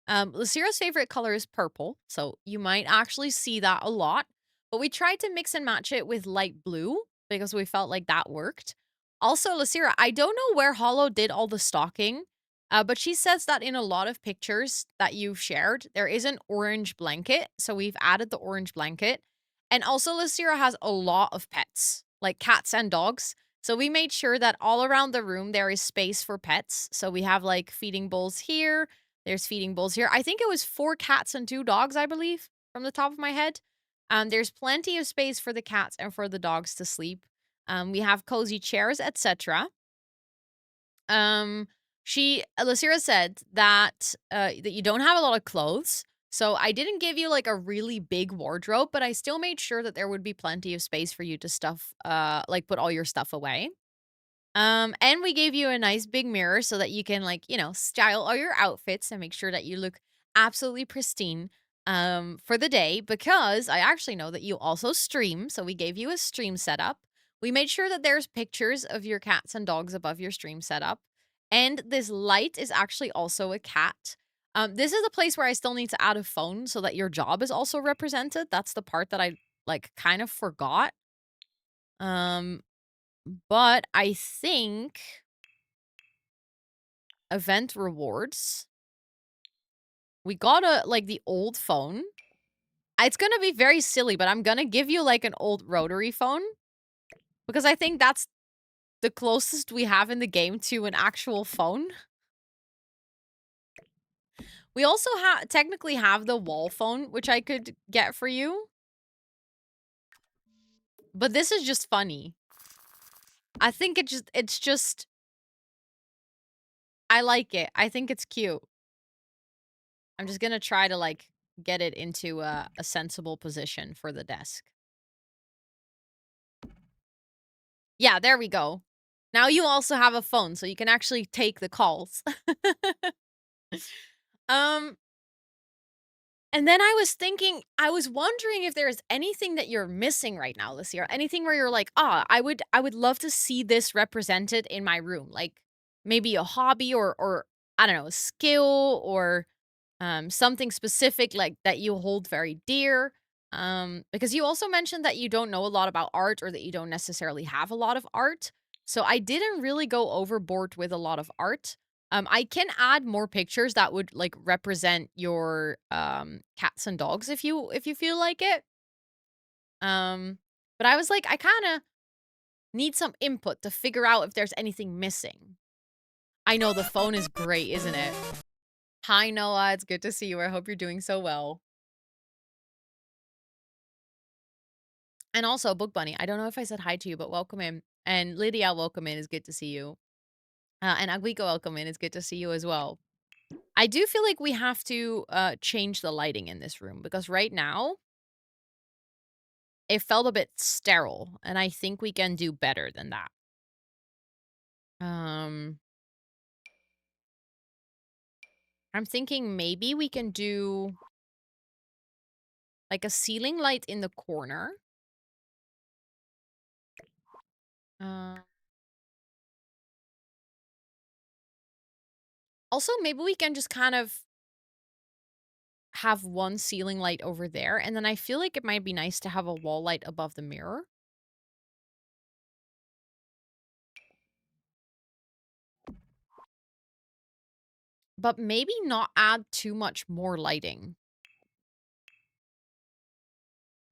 Speaker 2: Lucira's favorite color is purple, so you might actually see that a lot. But we tried to mix and match it with light blue because we felt like that worked. Also, Lucira, I don't know where Hollow did all the stocking, but she says that in a lot of pictures that you've shared, there is an orange blanket. So we've added the orange blanket. And also, Lucira has a lot of pets, like cats and dogs. So we made sure that all around the room there is space for pets. So we have like feeding bowls here. There's feeding bowls here. I think it was 4 cats and 2 dogs, I believe, from the top of my head. There's plenty of space for the cats and for the dogs to sleep. We have cozy chairs, etc. Lucira said that that you don't have a lot of clothes. So I didn't give you like a really big wardrobe, but I still made sure that there would be plenty of space for you to stuff like put all your stuff away. And we gave you a nice big mirror so that you can like, style all your outfits and make sure that you look absolutely pristine for the day, because I actually know that you also stream, so we gave you a stream setup. We made sure that there's pictures of your cats and dogs above your stream setup. And this light is actually also a cat. This is a place where I still need to add a phone so that your job is also represented. That's the part that I like kind of forgot. But I think event rewards. We got the old phone. It's gonna be very silly, but I'm gonna give you like an old rotary phone because I think that's the closest we have in the game to an actual phone. We also technically have the wall phone, which I could get for you. But this is just funny. I think it's just I like it. I think it's cute. I'm just gonna try to like get it into a sensible position for the desk. Yeah, there we go. Now you also have a phone, so you can actually take the calls. um, and then I was wondering if there is anything that you're missing right now this year. Anything where you're like, I would love to see this represented in my room. Like maybe a hobby or I don't know, a skill or something specific like that you hold very dear. Because you also mentioned that you don't know a lot about art or that you don't necessarily have a lot of art. So I didn't really go overboard with a lot of art. I can add more pictures that would like represent your cats and dogs if you feel like it. But I was like, I kind of need some input to figure out if there's anything missing. I know the phone is great, isn't it? Hi, Noah. It's good to see you. I hope you're doing so well. And also, Book Bunny, I don't know if I said hi to you, but welcome in. And Lydia, welcome in. It's good to see you. And Aguico, welcome in. It's good to see you as well. I do feel like we have to change the lighting in this room because right now it felt a bit sterile, and I think we can do better than that. I'm thinking maybe we can do like a ceiling light in the corner. Also, maybe we can just kind of have one ceiling light over there, and then I feel like it might be nice to have a wall light above the mirror. But maybe not add too much more lighting.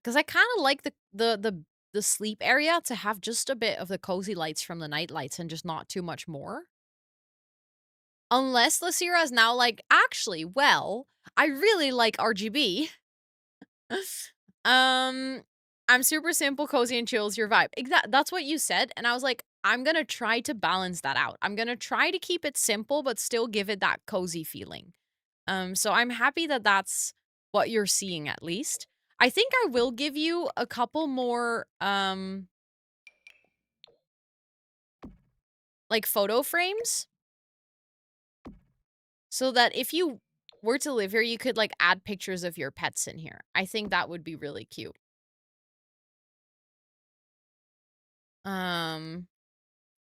Speaker 2: Because I kind of like the sleep area to have just a bit of the cozy lights from the night lights and just not too much more. Unless Lysira is now like, actually, well, I really like RGB. I'm super simple, cozy, and chill is your vibe. That's what you said. And I was like, I'm going to try to balance that out. I'm going to try to keep it simple, but still give it that cozy feeling. So I'm happy that that's what you're seeing at least. I think I will give you a couple more, like photo frames. So that if you were to live here, you could like add pictures of your pets in here. I think that would be really cute.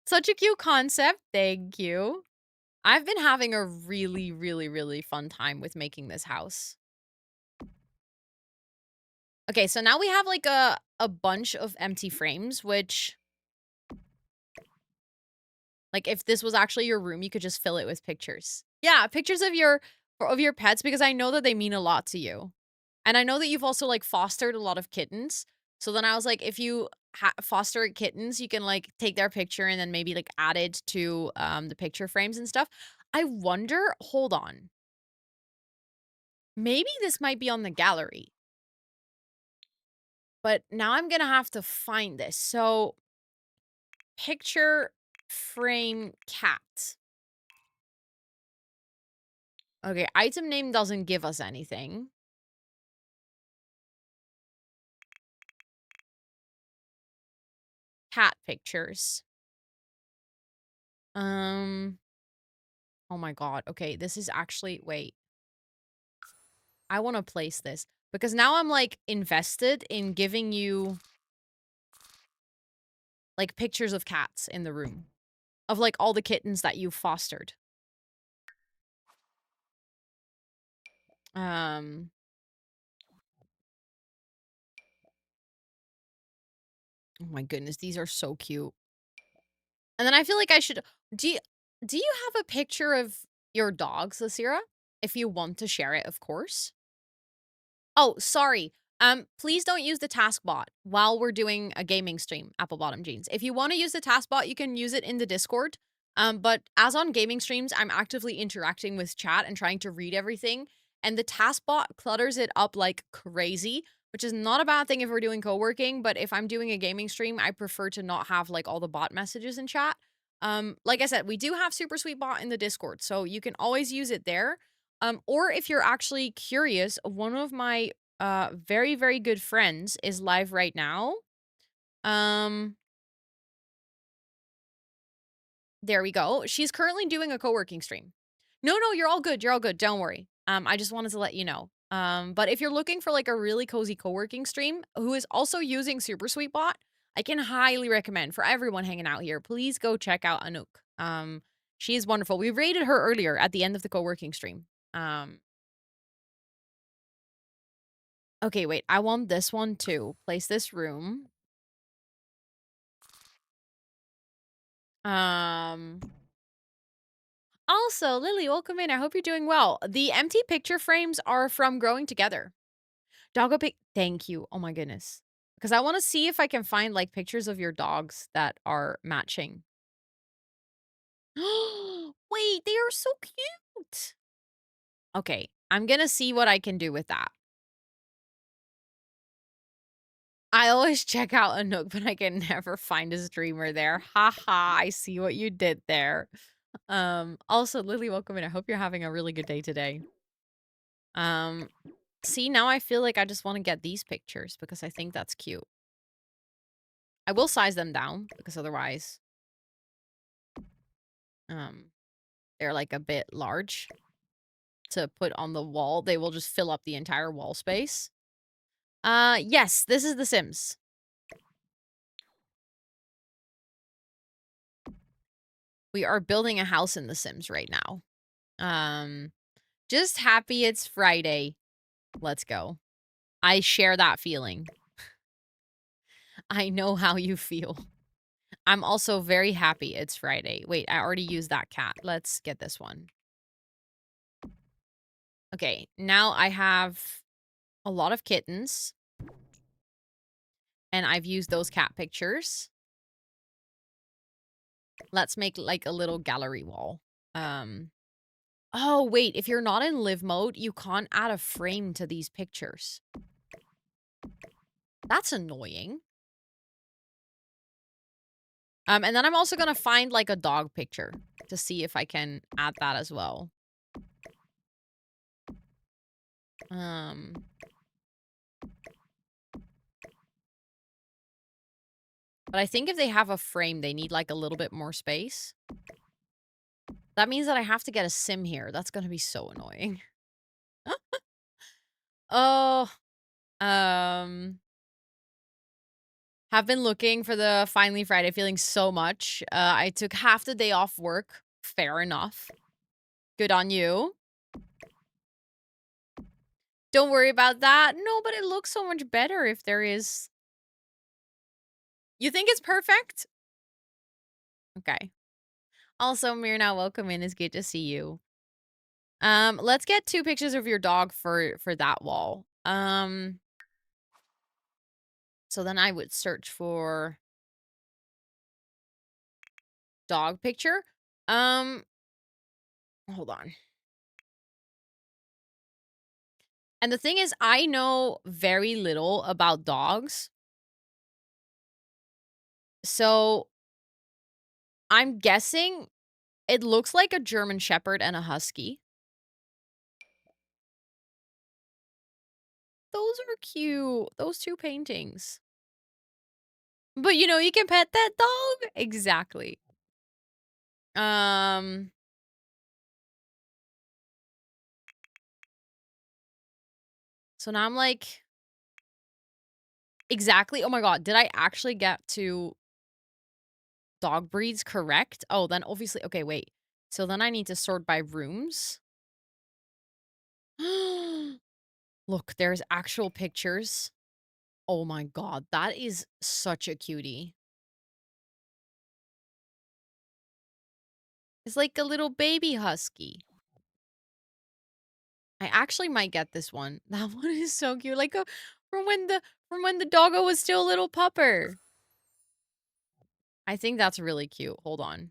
Speaker 2: Such a cute concept. Thank you. I've been having a really, really, really fun time with making this house. Okay, so now we have like a bunch of empty frames, which, like, if this was actually your room, you could just fill it with pictures. Yeah, pictures of your pets, because I know that they mean a lot to you. And I know that you've also like fostered a lot of kittens. So then I was like, if you foster kittens, you can like take their picture and then maybe like add it to the picture frames and stuff. I wonder, hold on. Maybe this might be on the gallery. But now I'm going to have to find this. So picture frame cat. Okay, item name doesn't give us anything. Cat pictures. Oh my god. Okay, this is actually, wait. I want to place this because now I'm like invested in giving you like pictures of cats in the room of like all the kittens that you've fostered. Oh my goodness, these are so cute. And then I feel like I should, do you have a picture of your dogs, Lysira? If you want to share it, of course. Oh, sorry. Please don't use the taskbot while we're doing a gaming stream, Apple Bottom Jeans. If you want to use the taskbot, you can use it in the Discord. But as on gaming streams, I'm actively interacting with chat and trying to read everything. And the taskbot clutters it up like crazy, which is not a bad thing if we're doing co-working. But if I'm doing a gaming stream, I prefer to not have like all the bot messages in chat. Like I said, we do have Super Sweet Bot in the Discord, so you can always use it there. Or if you're actually curious, one of my very, very good friends is live right now. There we go. She's currently doing a co-working stream. No, you're all good. You're all good. Don't worry. I just wanted to let you know. But if you're looking for like a really cozy co-working stream who is also using Super Sweet Bot, I can highly recommend for everyone hanging out here. Please go check out Anouk. She is wonderful. We rated her earlier at the end of the co-working stream. Okay, wait. I want this one too. Place this room. Also, Lily, welcome in. I hope you're doing well. The empty picture frames are from Growing Together. Doggo pic. Thank you. Oh my goodness. Because I want to see if I can find like pictures of your dogs that are matching. Wait, they are so cute. Okay, I'm going to see what I can do with that. I always check out Anouk, but I can never find a streamer there. Haha, I see what you did there. Also, Lily, welcome in. I hope you're having a really good day today. See, now I feel like I just want to get these pictures because I think that's cute. I will size them down because otherwise, they're like a bit large to put on the wall. They will just fill up the entire wall space. Yes, this is The Sims. We are building a house in The Sims right now. Just happy it's Friday. Let's go. I share that feeling. I know how you feel. I'm also very happy it's Friday. Wait, I already used that cat. Let's get this one. Okay, now I have a lot of kittens. And I've used those cat pictures. Let's make like a little gallery wall. Oh, wait, if you're not in live mode, you can't add a frame to these pictures. That's annoying. And then I'm also gonna find like a dog picture to see if I can add that as well. But I think if they have a frame, they need like a little bit more space. That means that I have to get a sim here. That's gonna be so annoying. Oh, have been looking for the Finally Friday feeling so much. I took half the day off work. Fair enough. Good on you. Don't worry about that. No, but it looks so much better if there is... You think it's perfect? Okay. Also, Mirna, welcome in. It's good to see you. Let's get 2 pictures of your dog for that wall. So then I would search for dog picture. Hold on. And the thing is, I know very little about dogs. So I'm guessing it looks like a German Shepherd and a Husky. Those are cute. Those 2 paintings. But you know, you can pet that dog. Exactly. So now I'm like, exactly. Oh my God. Did I actually get to dog breeds correct? Oh, then obviously. Okay, wait. So then I need to sort by rooms. Look, there's actual pictures. Oh my God. That is such a cutie. It's like a little baby husky. I actually might get this one. That one is so cute. Like from when the doggo was still a little pupper. I think that's really cute. Hold on.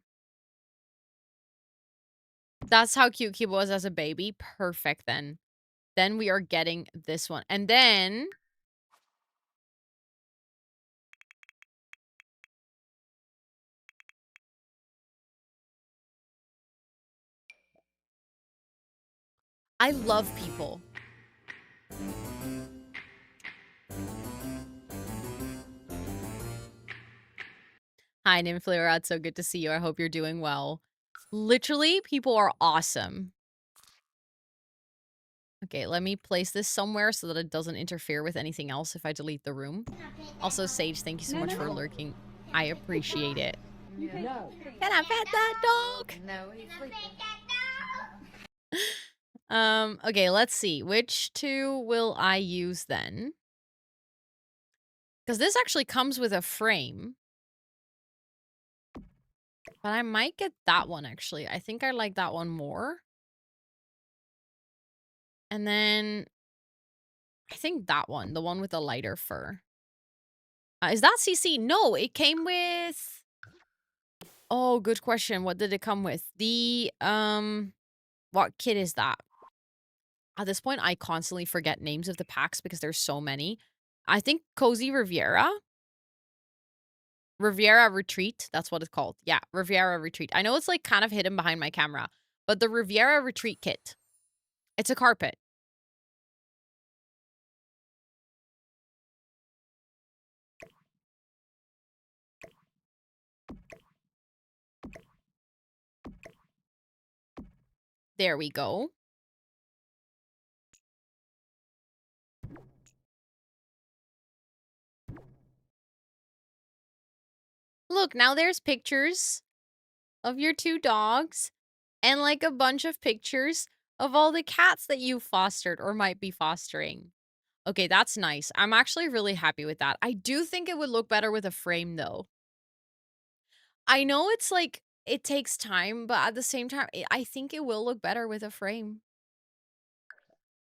Speaker 2: That's how cute Kiba was as a baby. Perfect then. Then we are getting this one. And then I love people. Hi, Nymphlerat. So good to see you. I hope you're doing well. Literally, people are awesome. Okay, let me place this somewhere so that it doesn't interfere with anything else if I delete the room. Also, Sage, thank you so much for lurking. I appreciate it.
Speaker 6: No.
Speaker 2: Can I pet that dog?
Speaker 6: No, he's sleeping.
Speaker 2: Okay, let's see. Which 2 will I use then? Because this actually comes with a frame. But I might get that one, actually. I think I like that one more. And then I think that one, the one with the lighter fur. Is that CC? No, it came with... Oh, good question. What did it come with? The, what kit is that? At this point, I constantly forget names of the packs because there's so many. I think Cozy Riviera. Riviera Retreat. That's what it's called. Yeah, Riviera Retreat. I know it's like kind of hidden behind my camera, but the Riviera Retreat kit. It's a carpet. There we go. Look, now there's pictures of your 2 dogs and like a bunch of pictures of all the cats that you fostered or might be fostering. Okay, that's nice. I'm actually really happy with that. I do think it would look better with a frame though. I know it's like it takes time, but at the same time, I think it will look better with a frame.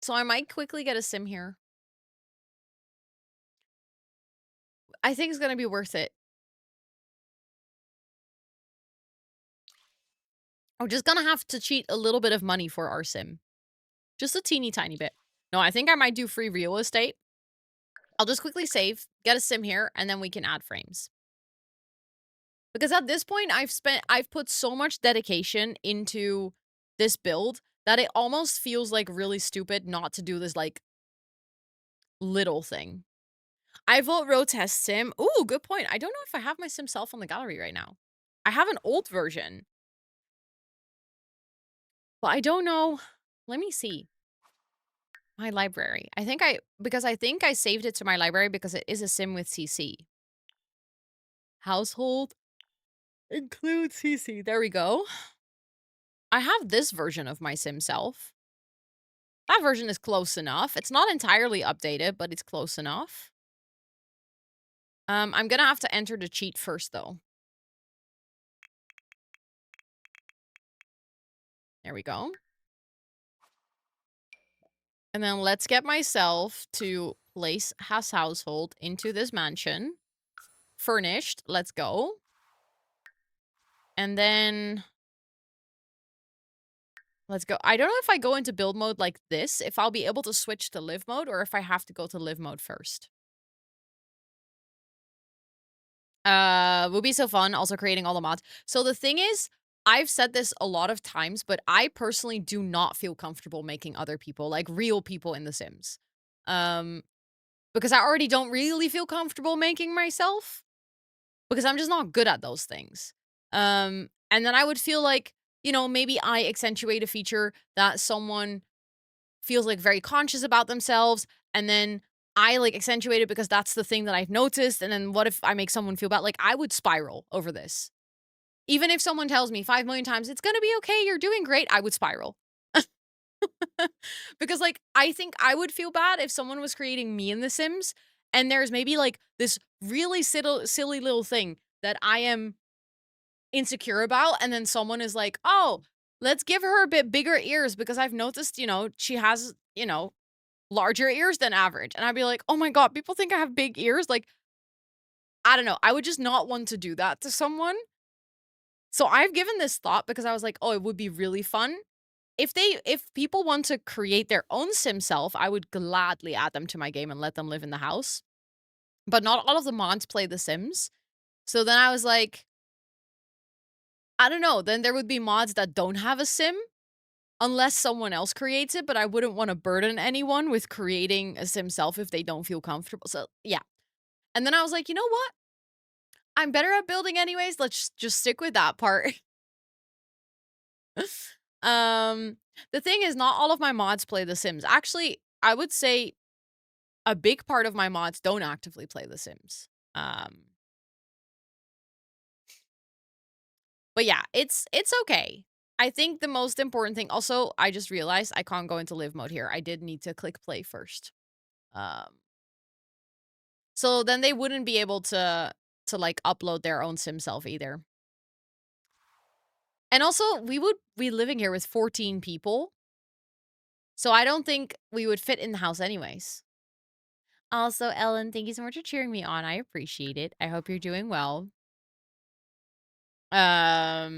Speaker 2: So I might quickly get a sim here. I think it's going to be worth it. I'm just going to have to cheat a little bit of money for our sim. Just a teeny tiny bit. No, I think I might do free real estate. I'll just quickly save, get a sim here, and then we can add frames. Because at this point, I've put so much dedication into this build that it almost feels like really stupid not to do this like little thing. I vote row test sim. Ooh, good point. I don't know if I have my sim self on the gallery right now. I have an old version. But I don't know. Let me see. My library. I think I saved it to my library because it is a sim with CC. Household include CC. There we go. I have this version of my sim self. That version is close enough. It's not entirely updated, but it's close enough. I'm gonna have to enter the cheat first, though. There we go. And then let's get myself to place household into this mansion. Furnished. Let's go. And then let's go. I don't know if I go into build mode like this, if I'll be able to switch to live mode or if I have to go to live mode first. Would be so fun. Also creating all the mods. So the thing is, I've said this a lot of times, but I personally do not feel comfortable making other people, like real people in The Sims. Because I already don't really feel comfortable making myself. Because I'm just not good at those things. And then I would feel like, you know, maybe I accentuate a feature that someone feels like very conscious about themselves, and then I like accentuate it because that's the thing that I've noticed, and then what if I make someone feel bad? Like, I would spiral over this. Even if someone tells me 5 million times, it's gonna be okay, you're doing great, I would spiral. Because, like, I think I would feel bad if someone was creating me in The Sims, and there's maybe, like, this really silly little thing that I am insecure about, and then someone is like, oh, let's give her a bit bigger ears because I've noticed, you know, she has, you know, larger ears than average. And I'd be like, oh my God, people think I have big ears. Like, I don't know. I would just not want to do that to someone. So I've given this thought because I was like, oh, it would be really fun. If people want to create their own sim self, I would gladly add them to my game and let them live in the house. But not all of the mods play The Sims. So then I was like, I don't know. Then there would be mods that don't have a sim unless someone else creates it, but I wouldn't want to burden anyone with creating a sim self if they don't feel comfortable. So, yeah. And then I was like, you know what? I'm better at building anyways. Let's just stick with that part. The thing is, not all of my mods play The Sims. Actually, I would say a big part of my mods don't actively play The Sims. But yeah, it's okay. I think the most important thing, also, I just realized I can't go into live mode here. I did need to click play first. So then they wouldn't be able to like upload their own sim self either. And also, we would be living here with 14 people. So I don't think we would fit in the house anyways. Also, Ellen, thank you so much for cheering me on. I appreciate it. I hope you're doing well. I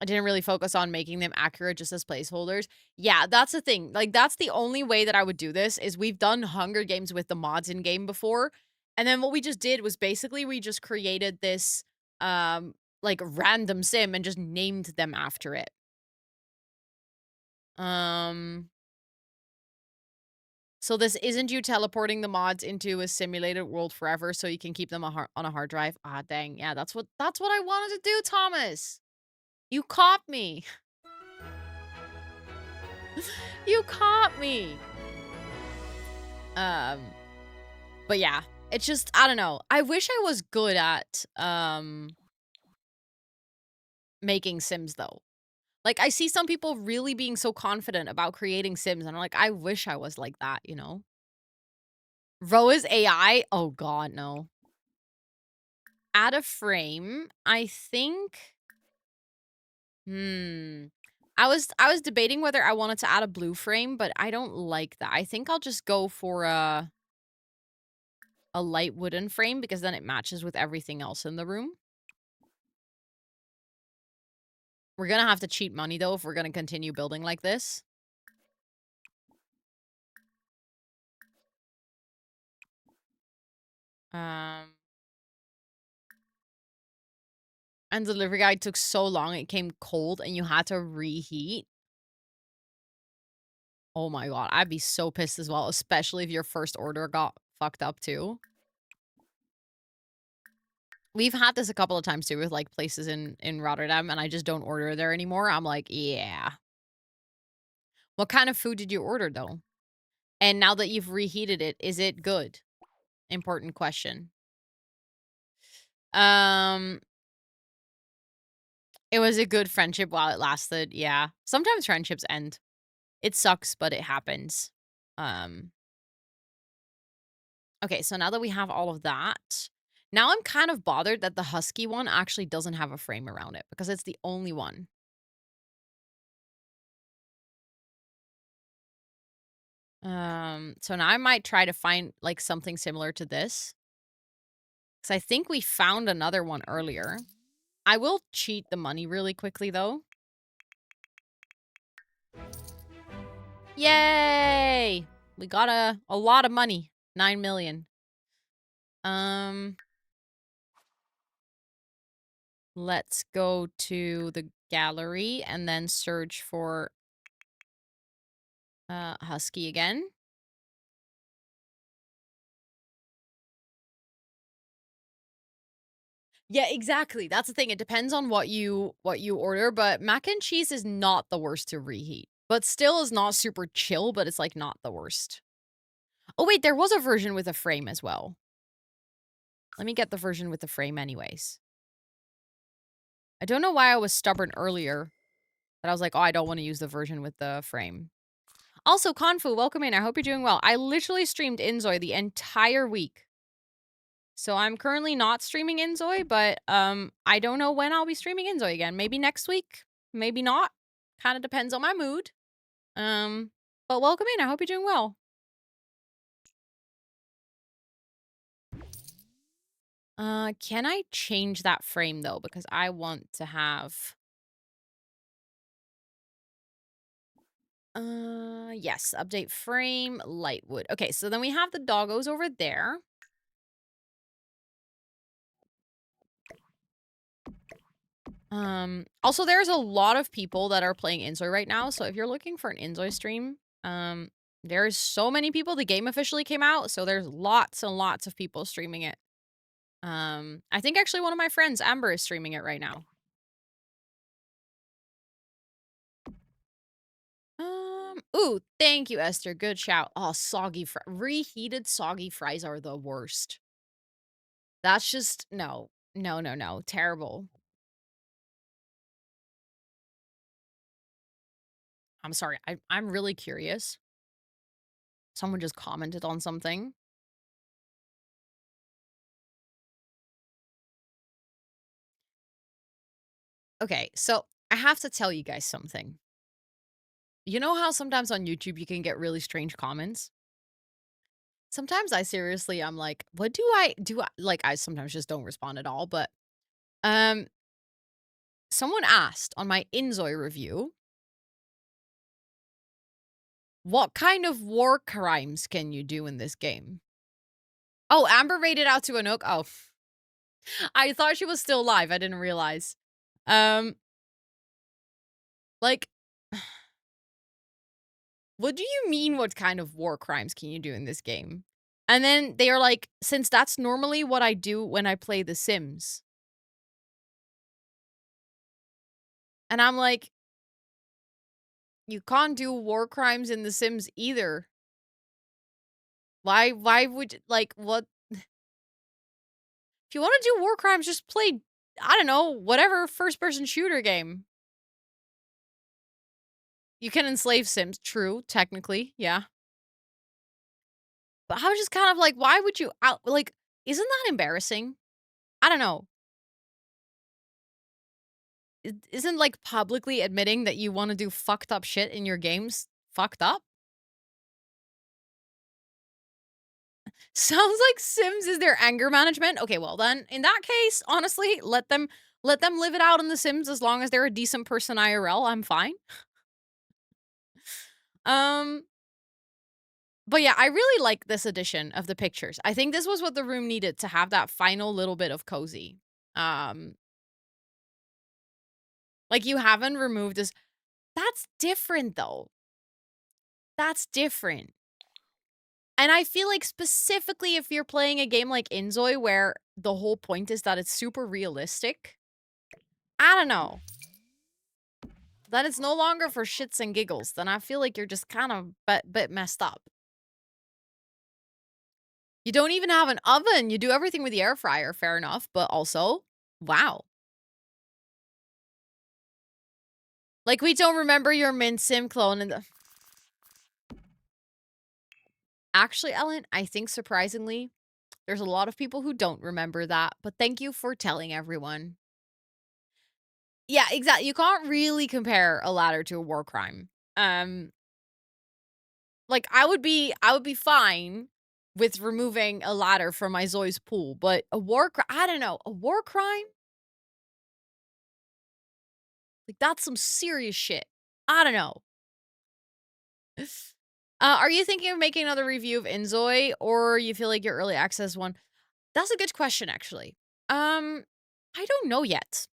Speaker 2: didn't really focus on making them accurate just as placeholders. Yeah, that's the thing. Like, that's the only way that I would do this is we've done Hunger Games with the mods in game before. And then what we just did was basically we just created this, like, random sim and just named them after it. So this isn't you teleporting the mods into a simulated world forever so you can keep them on a hard drive. Ah, dang. Yeah, that's what I wanted to do, Thomas. You caught me. You caught me. But yeah, it's just, I don't know. I wish I was good at, making sims, though. Like, I see some people really being so confident about creating sims, and I'm like, I wish I was like that, you know? Ro is AI? Oh god, no. Add a frame, I think. I was debating whether I wanted to add a blue frame, but I don't like that. I think I'll just go for a light wooden frame because then it matches with everything else in the room. We're gonna have to cheat money, though, if we're gonna continue building like this. And the delivery guy took so long, it came cold, and you had to reheat. Oh my god, I'd be so pissed as well, especially if your first order got fucked up, too. We've had this a couple of times, too, with, like, places in Rotterdam, and I just don't order there anymore. I'm like, yeah. What kind of food did you order, though? And now that you've reheated it, is it good? Important question. It was a good friendship while it lasted, yeah. Sometimes friendships end. It sucks, but it happens. Okay, so now that we have all of that, now I'm kind of bothered that the husky one actually doesn't have a frame around it because it's the only one. So now I might try to find, like, something similar to this. Because I think we found another one earlier. I will cheat the money really quickly, though. Yay! We got a lot of money. 9 million. Let's go to the gallery and then search for husky again. Yeah, exactly. That's the thing. It depends on what you order, but mac and cheese is not the worst to reheat. But still is not super chill, but it's like not the worst. Oh wait, there was a version with a frame as well. Let me get the version with the frame anyways. I don't know why I was stubborn earlier. But I was like, oh, I don't want to use the version with the frame. Also, Confu, welcome in. I hope you're doing well. I literally streamed Inzoi the entire week. So I'm currently not streaming Inzoi, but I don't know when I'll be streaming Inzoi again. Maybe next week, maybe not. Kind of depends on my mood. But welcome in. I hope you're doing well. Can I change that frame though? Because I want to have yes, update frame, lightwood. Okay, so then we have the doggos over there. Also there's a lot of people that are playing Inzoi right now, so if you're looking for an Inzoi stream, there's so many people. The game officially came out, so there's lots and lots of people streaming it. I think actually one of my friends, Amber, is streaming it right now. Ooh, thank you, Esther. Good shout. Oh, reheated soggy fries are the worst. That's just, no. No, no, no. Terrible. I'm sorry. I'm really curious. Someone just commented on something. Okay, so I have to tell you guys something. You know how sometimes on YouTube you can get really strange comments? Sometimes I'm like, what do I do? Like, I sometimes just don't respond at all, but someone asked on my Inzoi review, what kind of war crimes can you do in this game? Oh, Amber raided out to Anouk? Oh. I thought she was still alive. I didn't realize. Like, what do you mean what kind of war crimes can you do in this game? And then they are like, since that's normally what I do when I play The Sims. And I'm like, you can't do war crimes in The Sims either. Why would, like, what? If you want to do war crimes, just play, I don't know, whatever first-person shooter game. You can enslave Sims. True, technically, yeah. But I was just kind of like, why would you like, isn't that embarrassing? I don't know. Isn't, like, publicly admitting that you want to do fucked up shit in your games fucked up? Sounds like Sims is their anger management. Okay, well then, in that case, honestly, let them live it out in The Sims as long as they're a decent person IRL. I'm fine. But yeah, I really like this edition of the pictures. I think this was what the room needed to have that final little bit of cozy. Like, you haven't removed this. That's different though. That's different. And I feel like specifically if you're playing a game like Inzoi where the whole point is that it's super realistic, I don't know. That it's no longer for shits and giggles, then I feel like you're just kind of bit messed up. You don't even have an oven. You do everything with the air fryer, fair enough, but also, wow. Like, we don't remember your Mint Sim clone in the... Actually, Ellen, I think surprisingly, there's a lot of people who don't remember that, but thank you for telling everyone. Yeah, exactly. You can't really compare a ladder to a war crime. Like, I would be fine with removing a ladder from my Zoe's pool, but a war crime, I don't know, a war crime? Like, that's some serious shit. I don't know. Are you thinking of making another review of Inzoi, or you feel like your early access one? That's a good question, actually. I don't know yet.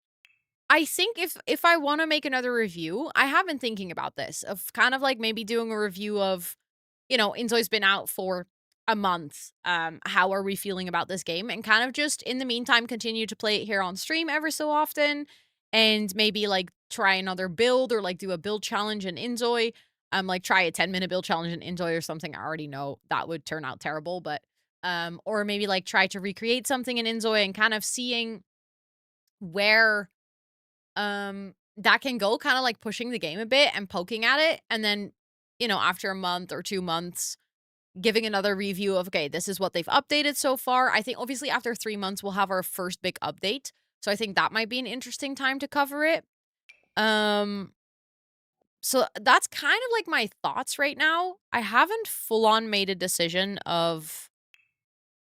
Speaker 2: I think if I want to make another review, I have been thinking about this, of kind of like maybe doing a review of, you know, Inzoi's been out for a month. How are we feeling about this game? And kind of just in the meantime, continue to play it here on stream ever so often. And maybe like try another build or like do a build challenge in Inzoi. Like try a 10-minute build challenge in Inzoi or something. I already know that would turn out terrible, but or maybe like try to recreate something in Inzoi and kind of seeing where that can go, kind of like pushing the game a bit and poking at it. And then, you know, after a month or 2 months, giving another review of, okay, this is what they've updated so far. I think obviously after 3 months, we'll have our first big update. So I think that might be an interesting time to cover it. So that's kind of like my thoughts right now. I haven't full on made a decision of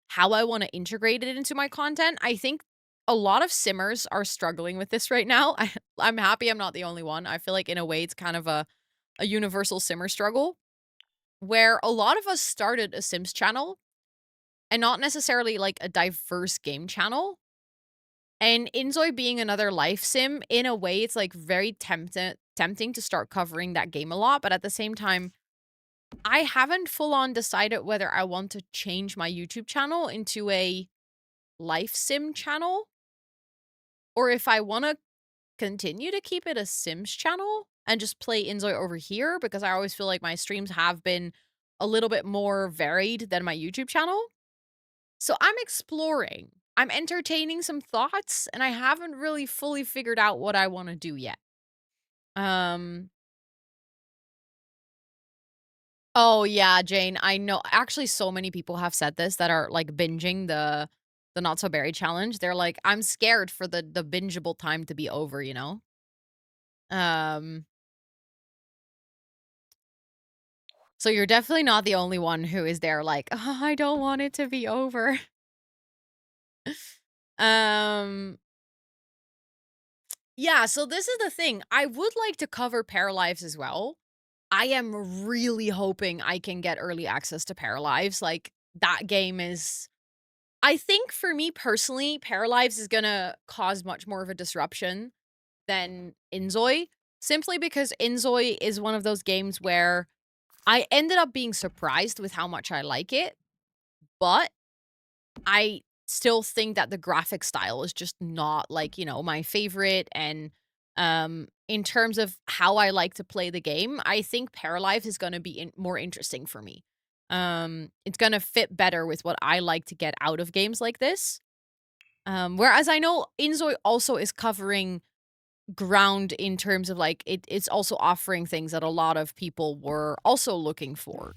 Speaker 2: how I want to integrate it into my content. I think a lot of simmers are struggling with this right now. I'm happy I'm not the only one. I feel like in a way it's kind of a universal simmer struggle where a lot of us started a Sims channel and not necessarily like a diverse game channel. And Inzoi being another life sim, in a way, it's like very tempting to start covering that game a lot. But at the same time, I haven't full on decided whether I want to change my YouTube channel into a life sim channel or if I want to continue to keep it a Sims channel and just play Inzoi over here, because I always feel like my streams have been a little bit more varied than my YouTube channel. So I'm exploring. I'm entertaining some thoughts, and I haven't really fully figured out what I want to do yet. Oh yeah, Jane, I know. Actually, so many people have said this that are like binging the Not So Berry challenge. They're like, I'm scared for the bingeable time to be over, you know? So you're definitely not the only one who is there like, oh, I don't want it to be over. Yeah, so this is the thing. I would like to cover Paralives as well. I am really hoping I can get early access to Paralives. Like, that game is I think for me personally, Paralives is gonna cause much more of a disruption than Inzoi, simply because Inzoi is one of those games where I ended up being surprised with how much I like it, but I still think that the graphic style is just not, like, you know, my favorite, and, in terms of how I like to play the game, I think Paralives is gonna be more interesting for me. It's gonna fit better with what I like to get out of games like this. Whereas I know Inzoi also is covering ground in terms of, like, it's also offering things that a lot of people were also looking for.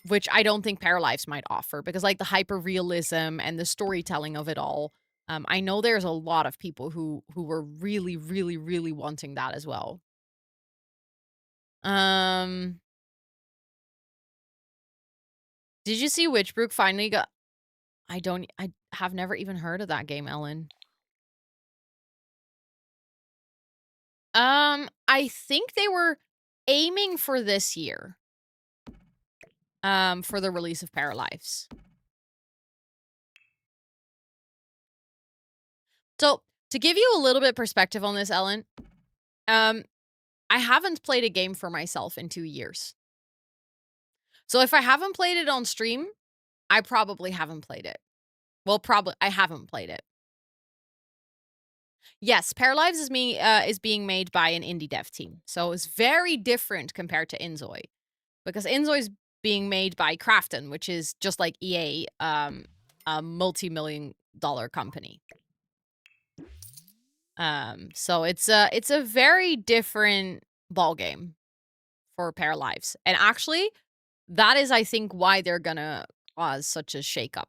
Speaker 2: Which I don't think Paralives might offer, because, like, the hyper-realism and the storytelling of it all, I know there's a lot of people who were really, really, really wanting that as well. Um, did you see Witchbrook finally got... I have never even heard of that game, Ellen. I think they were aiming for this year, for the release of Paralives. So, to give you a little bit of perspective on this, Ellen, I haven't played a game for myself in 2 years. So if I haven't played it on stream, I probably haven't played it. Well, I haven't played it. Yes, Paralives is being made by an indie dev team. So it's very different compared to Inzoi. Because Inzoi is being made by Krafton, which is just like EA, a multi-million-dollar company. So it's a very different ballgame for Paralives. And actually, that is, I think, why they're gonna cause such a shakeup.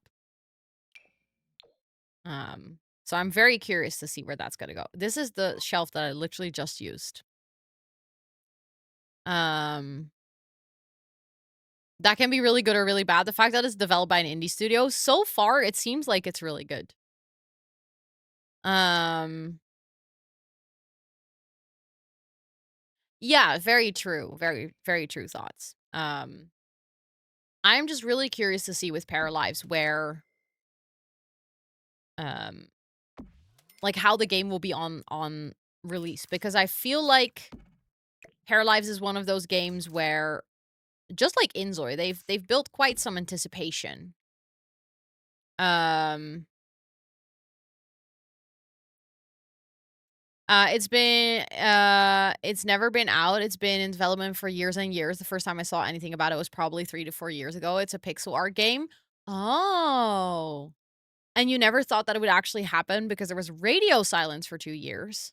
Speaker 2: So I'm very curious to see where that's gonna go. This is the shelf that I literally just used. That can be really good or really bad. The fact that it's developed by an indie studio, so far, it seems like it's really good. Yeah, very true. Very, very true thoughts. I'm just really curious to see with Paralives where, like, how the game will be on release, because I feel like Paralives is one of those games where, just like Inzoi, they've built quite some anticipation. It's never been out. It's been in development for years and years. The first time I saw anything about it was probably 3 to 4 years ago. It's a pixel art game. Oh. And you never thought that it would actually happen because there was radio silence for 2 years.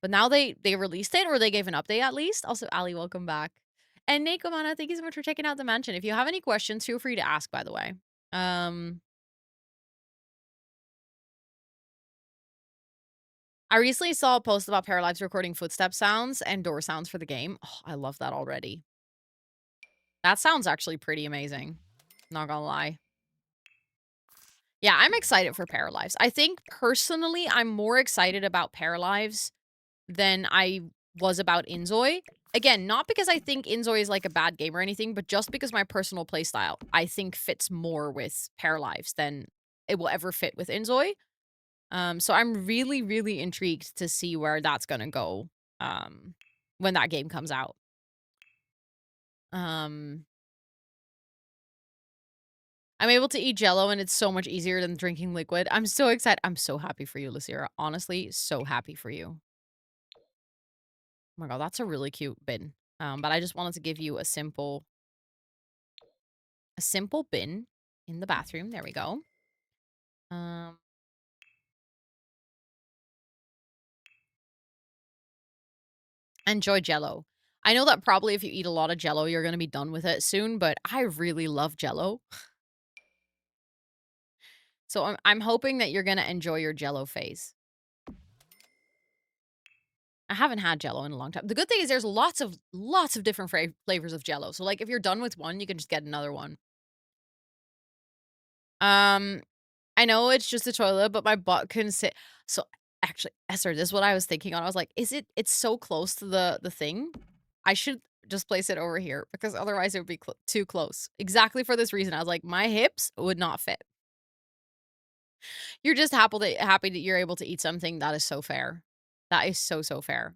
Speaker 2: But now they released it, or they gave an update at least. Also, Ali, welcome back. And Nakomana, thank you so much for checking out the mansion. If you have any questions, feel free to ask, by the way. I recently saw a post about Paralives recording footstep sounds and door sounds for the game. Oh, I love that already. That sounds actually pretty amazing. Not gonna lie. Yeah, I'm excited for Paralives. I think, personally, I'm more excited about Paralives than I was about Inzoi. Again, not because I think Inzoi is, like, a bad game or anything, but just because my personal playstyle, I think, fits more with Paralives than it will ever fit with Inzoi. So I'm really, really intrigued to see where that's gonna go, when that game comes out. I'm able to eat Jello, and it's so much easier than drinking liquid. I'm so excited. I'm so happy for you, Lucira. Honestly, so happy for you. Oh my god, that's a really cute bin. But I just wanted to give you a simple bin in the bathroom. There we go. Enjoy Jello. I know that probably if you eat a lot of Jello, you're gonna be done with it soon, but I really love Jello. So I'm hoping that you're gonna enjoy your Jello phase. I haven't had Jello in a long time. The good thing is there's lots of different flavors of Jello. So, like, if you're done with one, you can just get another one. I know it's just a toilet, but my butt couldn't sit. So, actually, Esther, this is what I was thinking on. I was like, it's so close to the thing. I should just place it over here because otherwise it would be too close. Exactly for this reason. I was like, my hips would not fit. You're just happy that you're able to eat something. That is so fair. That is so fair.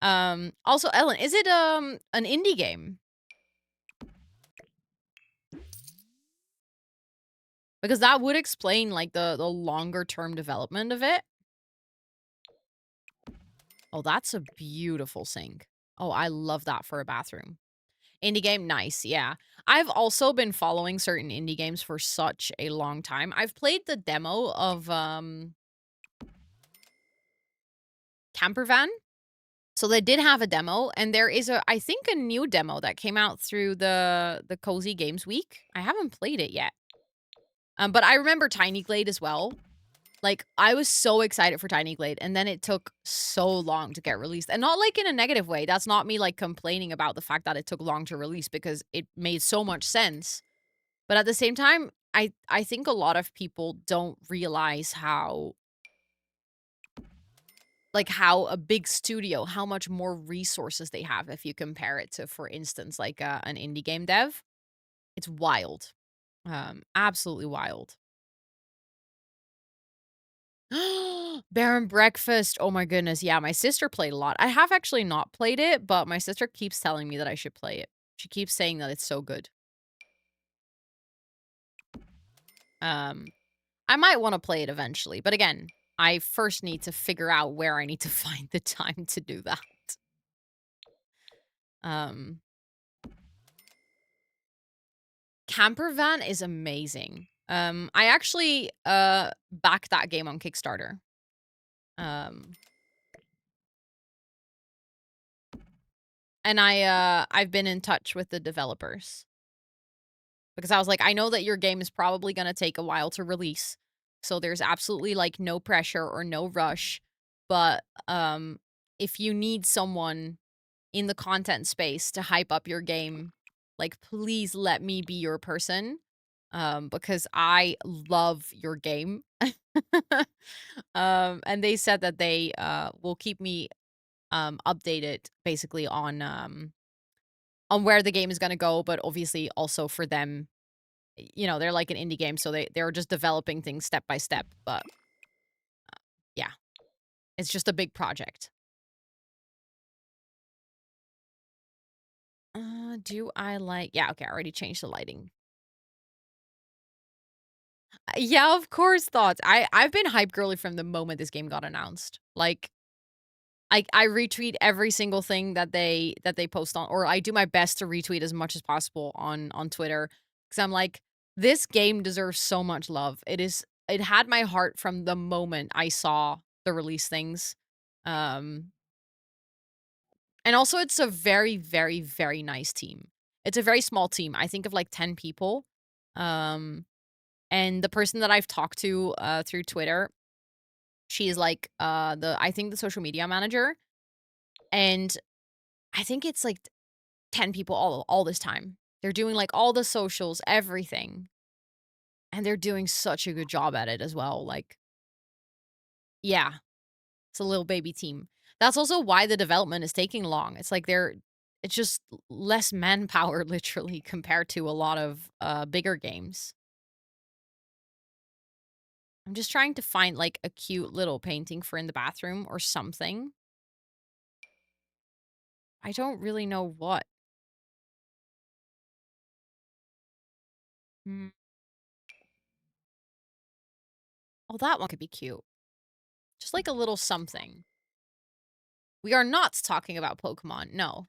Speaker 2: Also, Ellen, is it an indie game? Because that would explain like the longer term development of it. Oh, that's a beautiful sink. Oh, I love that for a bathroom. Indie game, nice, yeah. I've also been following certain indie games for such a long time. I've played the demo of Campervan. So they did have a demo, and there is I think a new demo that came out through the Cozy Games Week. I haven't played it yet. But I remember Tiny Glade as well. Like, I was so excited for Tiny Glade, and then it took so long to get released. And not, like, in a negative way. That's not me, like, complaining about the fact that it took long to release because it made so much sense. But at the same time, I think a lot of people don't realize how a big studio, how much more resources they have if you compare it to, for instance, like, an indie game dev. It's wild. Absolutely wild. Bear and Breakfast. Oh my goodness. Yeah, my sister played a lot. I have actually not played it, but my sister keeps telling me that I should play it. She keeps saying that it's so good. I might want to play it eventually, but again, I first need to figure out where I need to find the time to do that. Campervan is amazing. I actually backed that game on Kickstarter. And I've been in touch with the developers. Because I was like, I know that your game is probably going to take a while to release. So there's absolutely like no pressure or no rush. But if you need someone in the content space to hype up your game, like please let me be your person. Because I love your game. And they said that they will keep me updated basically on where the game is going to go, but obviously also for them, you know, they're like an indie game, so they're just developing things step by step, but yeah. It's just a big project. Do I like... Yeah, okay, I already changed the lighting. Yeah, of course, thoughts. I've been hype girly from the moment this game got announced. Like, I retweet every single thing that they post on, or I do my best to retweet as much as possible on Twitter, because I'm like, this game deserves so much love. It had my heart from the moment I saw the release things. And also it's a very, very, very nice team. It's a very small team. I think of like 10 people. And the person that I've talked to through Twitter, she's like I think the social media manager. And I think it's like 10 people all this time. They're doing like all the socials, everything. And they're doing such a good job at it as well. Like, yeah, it's a little baby team. That's also why the development is taking long. It's like it's just less manpower literally compared to a lot of bigger games. I'm just trying to find like a cute little painting for in the bathroom or something. I don't really know what. Hmm. Oh, that one could be cute. Just like a little something. We are not talking about Pokemon, no.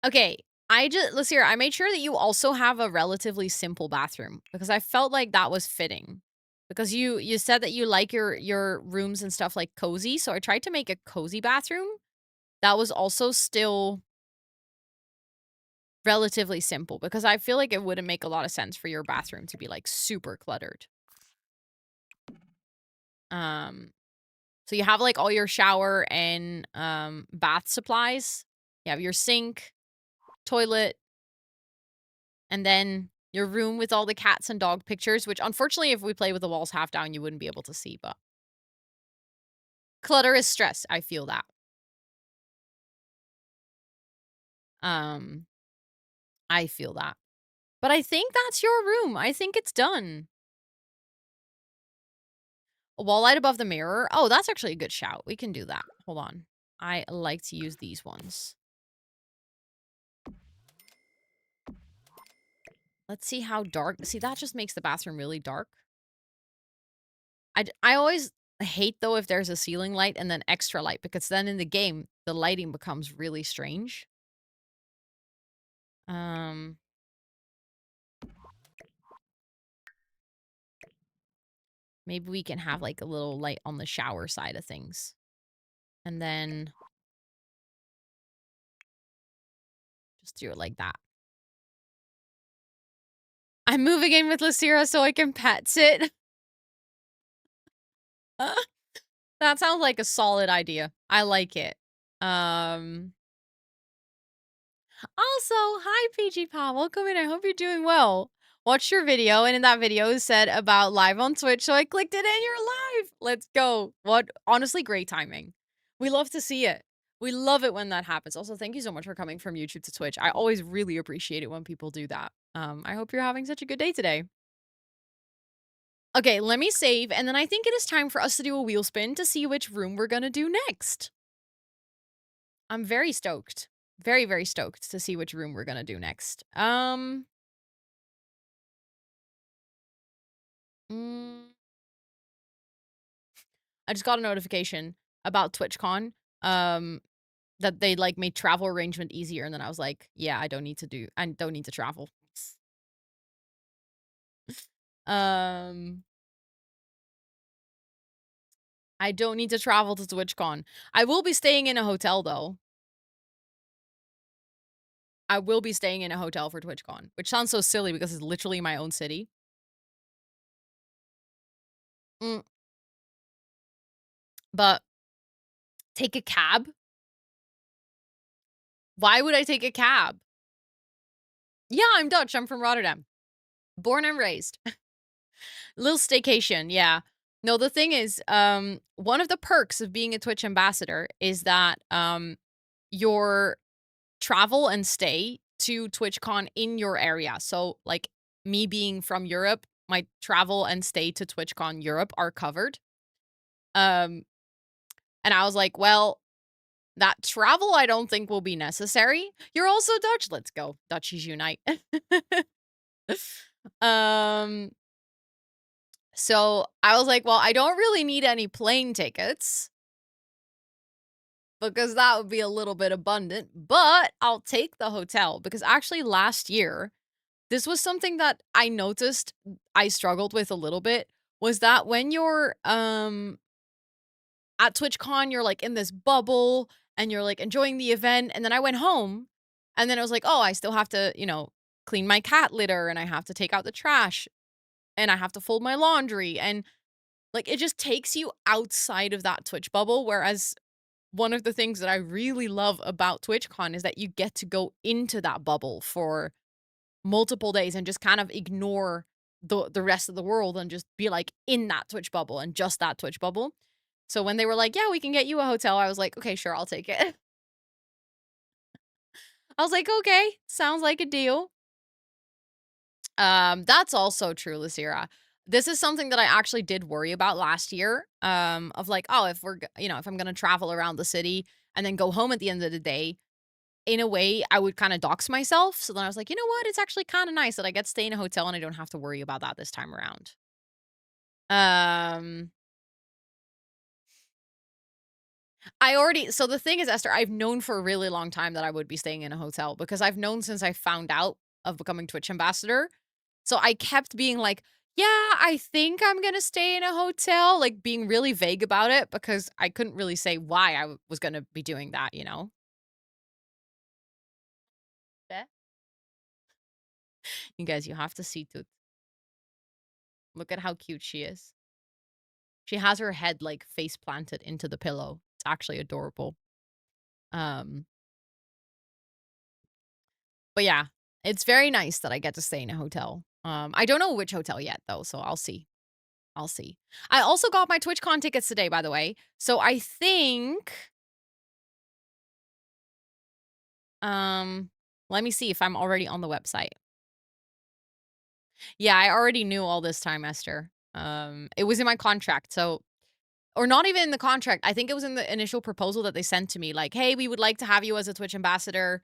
Speaker 2: Okay, let's hear. I made sure that you also have a relatively simple bathroom because I felt like that was fitting. Because you said that you like your rooms and stuff like cozy, so I tried to make a cozy bathroom that was also still relatively simple because I feel like it wouldn't make a lot of sense for your bathroom to be like super cluttered. So you have like all your shower and bath supplies. You have your sink, toilet, and then your room with all the cats and dog pictures, which unfortunately if we play with the walls half down you wouldn't be able to see, but clutter is stress. I feel that. I feel that. But I think that's your room. I think it's done. A wall light above the mirror. Oh, that's actually a good shout. We can do that. Hold on. I like to use these ones. Let's see how dark. See, that just makes the bathroom really dark. I always hate, though, if there's a ceiling light and then extra light, because then in the game, the lighting becomes really strange. Maybe we can have, like, a little light on the shower side of things. And then just do it like that. I'm moving in with Lysira so I can pet sit. That sounds like a solid idea. I like it. Also, hi PG Pal, welcome in. I hope you're doing well. Watched your video, and in that video it said about live on Twitch, so I clicked it and you're live. Let's go. What honestly great timing. We love to see it. We love it when that happens. Also, thank you so much for coming from YouTube to Twitch. I always really appreciate it when people do that. I hope you're having such a good day today. Okay, let me save, and then I think it is time for us to do a wheel spin to see which room we're gonna do next. I'm very stoked. Very, very stoked to see which room we're gonna do next. Mm, I just got a notification about TwitchCon, that they, like, made travel arrangement easier, and then I was like, yeah, I don't need to travel. I don't need to travel to TwitchCon. I will be staying in a hotel, though. I will be staying in a hotel for TwitchCon, which sounds so silly because it's literally my own city. But take a cab? Why would I take a cab? Yeah, I'm Dutch. I'm from Rotterdam. Born and raised. Little staycation, yeah. No, the thing is, one of the perks of being a Twitch ambassador is that your travel and stay to TwitchCon in your area. So, like, me being from Europe, my travel and stay to TwitchCon Europe are covered. And I was like, well, that travel I don't think will be necessary. You're also Dutch. Let's go. Dutchies unite. So I was like, well, I don't really need any plane tickets because that would be a little bit abundant, but I'll take the hotel because actually last year, this was something that I noticed I struggled with a little bit, was that when you're at TwitchCon, you're like in this bubble and you're like enjoying the event. And then I went home and then I was like, oh, I still have to, clean my cat litter and I have to take out the trash and I have to fold my laundry. And like, it just takes you outside of that Twitch bubble. Whereas one of the things that I really love about TwitchCon is that you get to go into that bubble for multiple days and just kind of ignore the rest of the world and just be like in that Twitch bubble and just that Twitch bubble. So when they were like, yeah, we can get you a hotel, I was like, okay, sure, I'll take it. I was like, okay, sounds like a deal. That's also true, Lysira. This is something that I actually did worry about last year. Of like, oh, if I'm gonna travel around the city and then go home at the end of the day, in a way, I would kind of dox myself. So then I was like, you know what? It's actually kind of nice that I get to stay in a hotel and I don't have to worry about that this time around. So the thing is, Esther, I've known for a really long time that I would be staying in a hotel because I've known since I found out of becoming Twitch ambassador. So I kept being like, yeah, I think I'm going to stay in a hotel, like being really vague about it because I couldn't really say why I was going to be doing that, you know? Yeah. You guys, you have to see Toot. Look at how cute she is. She has her head like face planted into the pillow. It's actually adorable. But yeah, it's very nice that I get to stay in a hotel. I don't know which hotel yet though, so I'll see. I'll see. I also got my TwitchCon tickets today, by the way. So I think Let me see if I'm already on the website. Yeah, I already knew all this time, Esther. It was in my contract, so or not even in the contract. I think it was in the initial proposal that they sent to me, like, "Hey, we would like to have you as a Twitch ambassador.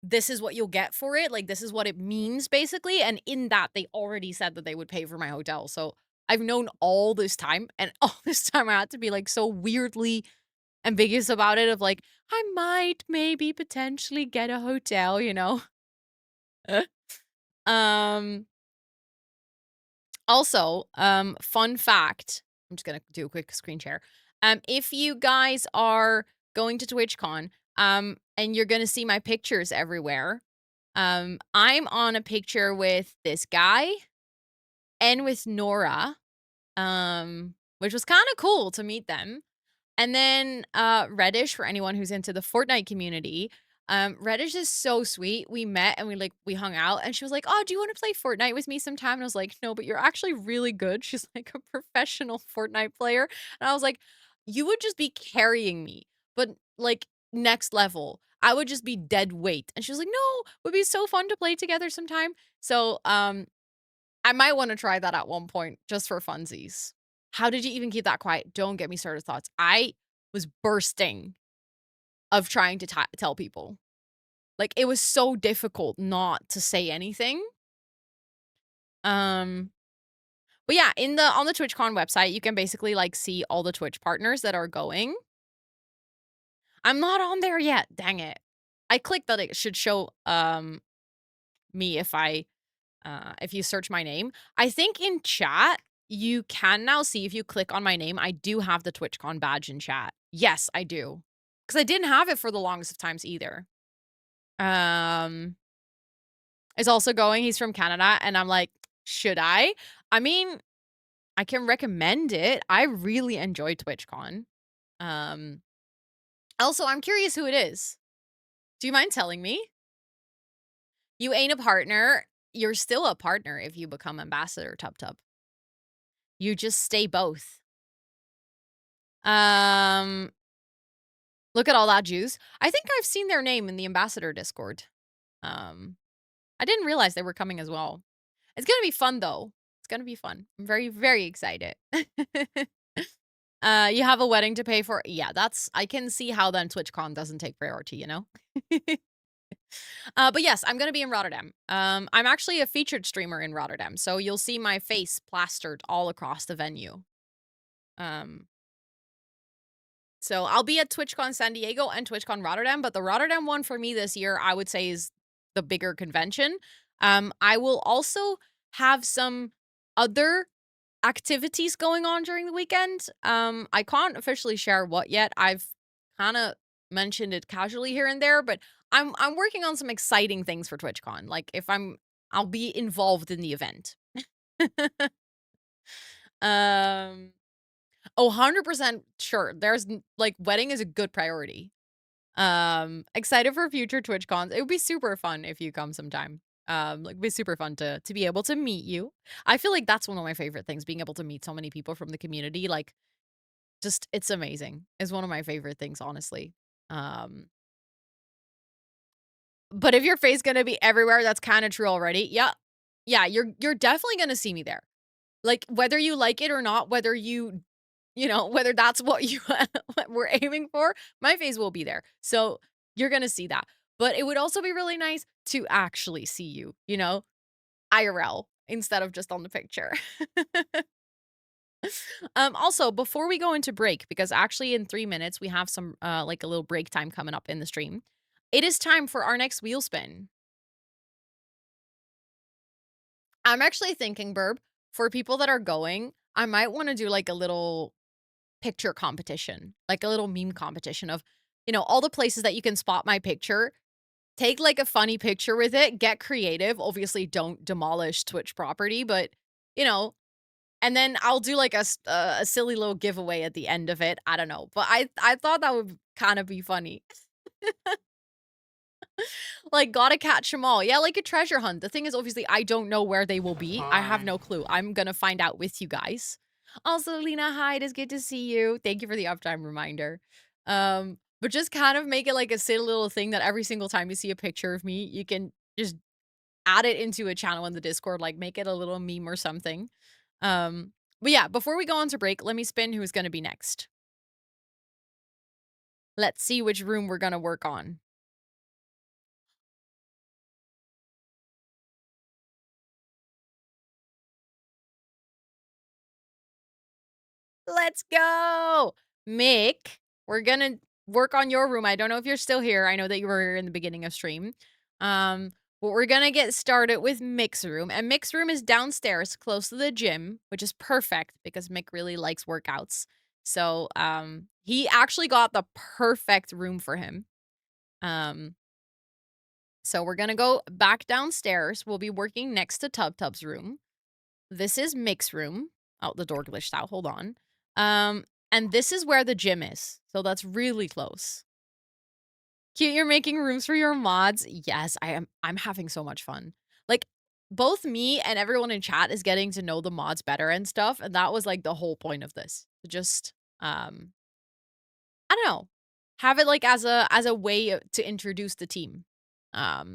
Speaker 2: This is what you'll get for it. Like, this is what it means, basically." And in that, they already said that they would pay for my hotel. So I've known all this time, and all this time I had to be like so weirdly ambiguous about it. Of like, I might, maybe, potentially get a hotel, you know. um. Also, fun fact. I'm just gonna do a quick screen share. If you guys are going to TwitchCon, and you're gonna see my pictures everywhere, I'm on a picture with this guy and with Nora, which was kind of cool to meet them. And then Reddish, for anyone who's into the Fortnite community. Reddish is so sweet. We met and we hung out, and she was like, "Oh, do you want to play Fortnite with me sometime?" And I was like, "No, but you're actually really good." She's like a professional Fortnite player. And I was like, "You would just be carrying me, but like next level. I would just be dead weight." And she was like, "No, it would be so fun to play together sometime." So I might want to try that at one point just for funsies. How did you even keep that quiet? Don't get me started thoughts. I was bursting of trying to tell people. Like, it was so difficult not to say anything. But yeah, on the TwitchCon website, you can basically like see all the Twitch partners that are going. I'm not on there yet. Dang it. I clicked that it should show me if you search my name. I think in chat you can now see, if you click on my name, I do have the TwitchCon badge in chat. Yes, I do. Because I didn't have it for the longest of times either. Is also going. He's from Canada, and I'm like, should I? I mean, I can recommend it. I really enjoy TwitchCon. Also, I'm curious who it is. Do you mind telling me? You ain't a partner. You're still a partner if you become ambassador, Tub Tub. You just stay both. Look at all that juice. I think I've seen their name in the ambassador Discord. I didn't realize they were coming as well. It's gonna be fun though. It's gonna be fun. I'm very, very excited. You have a wedding to pay for. Yeah, I can see how then TwitchCon doesn't take priority, you know? But yes, I'm gonna be in Rotterdam. I'm actually a featured streamer in Rotterdam, so you'll see my face plastered all across the venue. So I'll be at TwitchCon San Diego and TwitchCon Rotterdam, but the Rotterdam one for me this year, I would say, is the bigger convention. I will also have some other activities going on during the weekend. I can't officially share what yet. I've kind of mentioned it casually here and there, but I'm working on some exciting things for TwitchCon. Like I'll be involved in the event. 100% sure. There's like wedding is a good priority. Excited for future TwitchCons. It would be super fun if you come sometime. Like it'd be super fun to be able to meet you. I feel like that's one of my favorite things, being able to meet so many people from the community. Like just it's amazing. It's one of my favorite things, honestly. But if your face gonna be everywhere, that's kind of true already. Yeah. Yeah, you're definitely gonna see me there. Like whether you like it or not, whether whether that's what you what we're aiming for, my face will be there. So you're going to see that. But it would also be really nice to actually see you, IRL instead of just on the picture. Also, before we go into break, because actually in 3 minutes we have some like a little break time coming up in the stream. It is time for our next wheel spin. I'm actually thinking, Burb, for people that are going, I might want to do like a little picture competition, like a little meme competition of, all the places that you can spot my picture. Take like a funny picture with it, get creative. Obviously, don't demolish Twitch property, but and then I'll do like a silly little giveaway at the end of it. I don't know, but I thought that would kind of be funny. Like, gotta catch them all. Yeah, like a treasure hunt. The thing is, obviously, I don't know where they will be. I have no clue. I'm gonna find out with you guys. Also, Lena, hi, it is good to see you. Thank you for the uptime reminder. But just kind of make it like a silly little thing that every single time you see a picture of me, you can just add it into a channel in the Discord, like make it a little meme or something. But yeah, before we go on to break, let me spin who's going to be next. Let's see which room we're going to work on. Let's go. Mick, we're going to work on your room. I don't know if you're still here. I know that you were here in the beginning of stream. But we're going to get started with Mick's room. And Mick's room is downstairs close to the gym, which is perfect because Mick really likes workouts. So, he actually got the perfect room for him. So we're going to go back downstairs. We'll be working next to Tub Tub's room. This is Mick's room. Oh, the door glitched out. Hold on. And this is where the gym is. So that's really close. Cute, you're making rooms for your mods. Yes, I am. I'm having so much fun. Like, both me and everyone in chat is getting to know the mods better and stuff. And that was like the whole point of this. Just, I don't know. Have it like as a way to introduce the team. I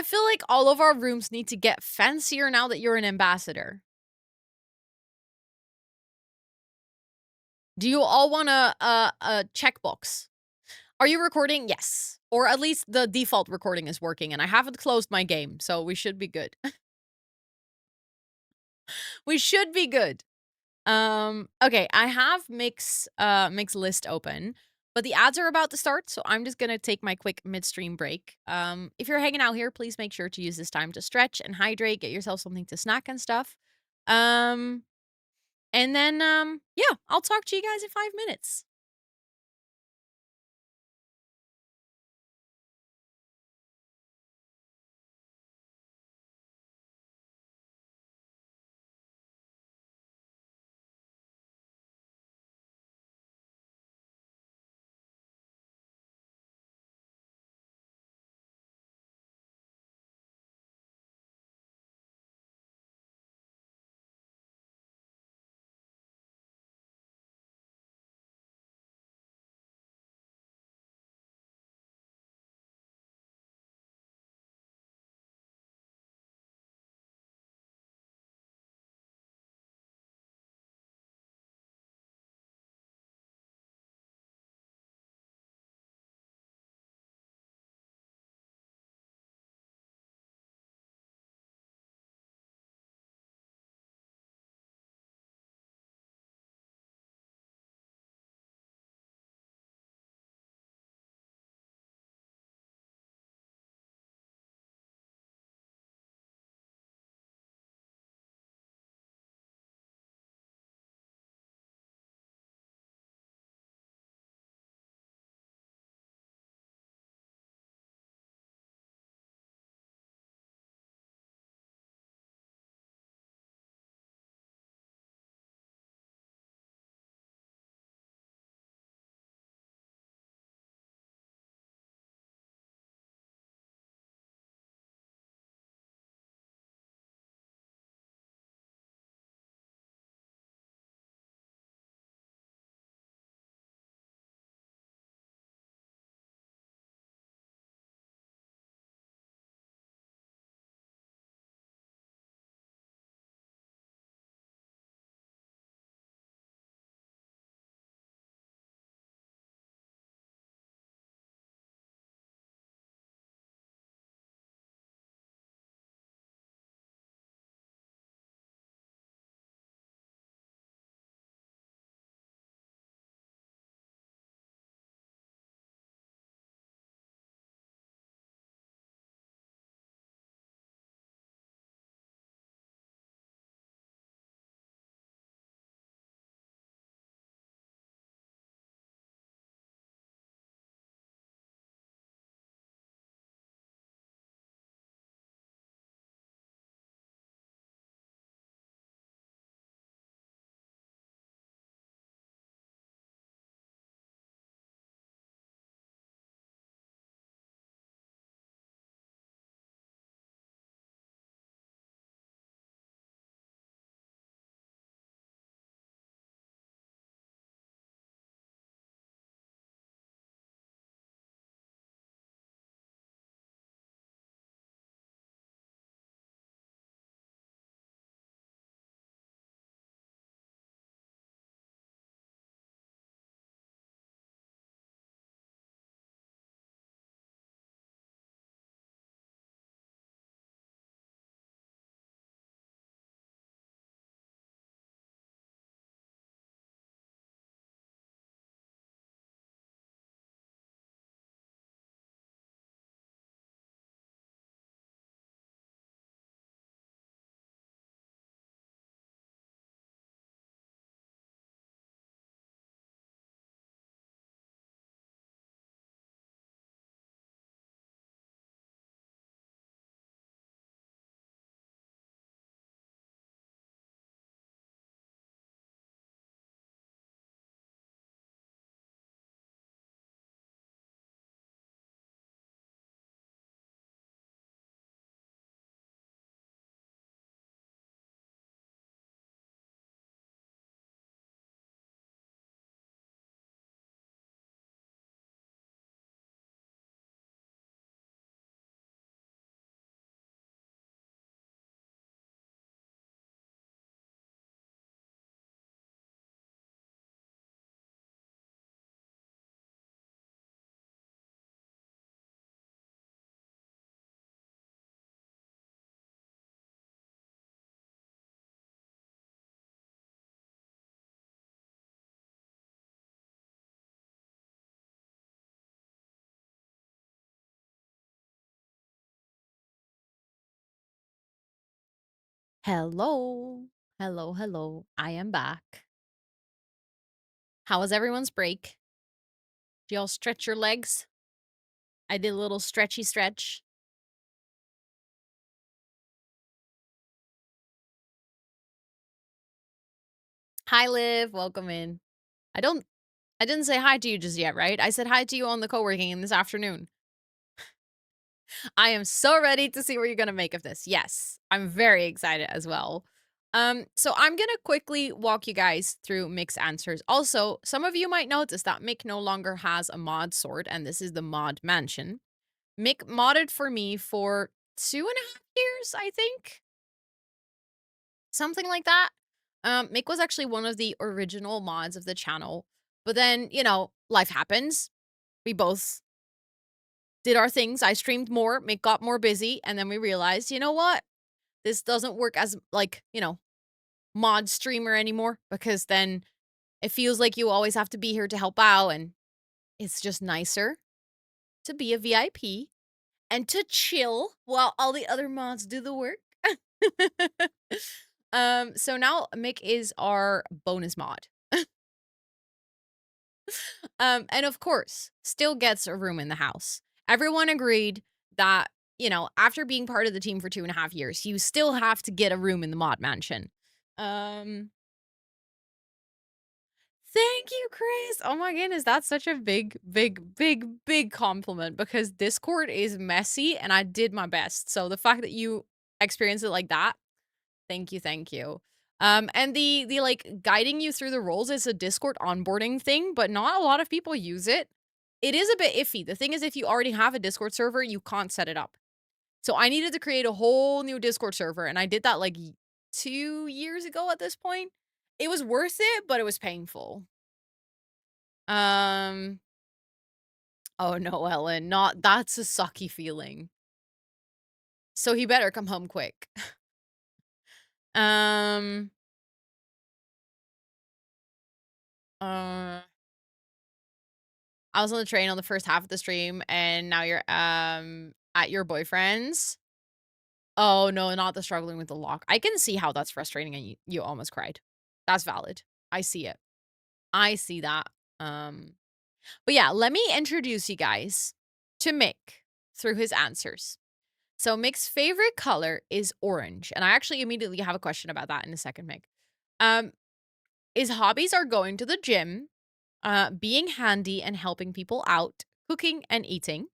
Speaker 2: feel like all of our rooms need to get fancier now that you're an ambassador. Do you all want a checkbox? Are you recording? Yes. Or at least the default recording is working, and I haven't closed my game, so we should be good. We should be good. Okay, I have Mick's list open, but the ads are about to start, so I'm just gonna take my quick midstream break. If you're hanging out here, please make sure to use this time to stretch and hydrate, get yourself something to snack and stuff. And then yeah, I'll talk to you guys in 5 minutes. Hello. Hello, hello. I am back. How was everyone's break? Do y'all stretch your legs? I did a little stretchy stretch. Hi, Liv. Welcome in. I didn't say hi to you just yet, right? I said hi to you on the co-working in this afternoon. I am so ready to see what you're going to make of this. Yes, I'm very excited as well. So I'm going to quickly walk you guys through Mick's answers. Also, some of you might notice that Mick no longer has a mod sword, and this is the mod mansion. Mick modded for me for 2.5 years, I think. Something like that. Mick was actually one of the original mods of the channel. But then, you know, life happens. We both did our things. I streamed more. Mick got more busy. And then we realized, you know what? This doesn't work as, like, you know, mod streamer anymore. Because then it feels like you always have to be here to help out. And it's just nicer to be a VIP and to chill while all the other mods do the work. So now Mick is our bonus mod. And of course, still gets a room in the house. Everyone agreed that, you know, after being part of the team for 2.5 years, you still have to get a room in the mod mansion. Thank you, Chris. Oh my goodness, that's such a big, big, big, big compliment because Discord is messy and I did my best. So the fact that you experienced it like that, thank you, thank you. And the like guiding you through the roles is a Discord onboarding thing, but not a lot of people use it. It is a bit iffy. The thing is, if you already have a Discord server, you can't set it up. So I needed to create a whole new Discord server, and I did that like 2 years ago at this point. It was worth it, but it was painful. Oh no, Ellen, not that's a sucky feeling. So he better come home quick. Uh, I was on the train on the first half of the stream, and now you're at your boyfriend's. Oh no, not the struggling with the lock. I can see how that's frustrating, and you almost cried. That's valid. I see it. I see that. But yeah, let me introduce you guys to Mick through his answers. So Mick's favorite color is orange, and I actually immediately have a question about that in a second, Mick. His hobbies are going to the gym, being handy and helping people out, cooking and eating.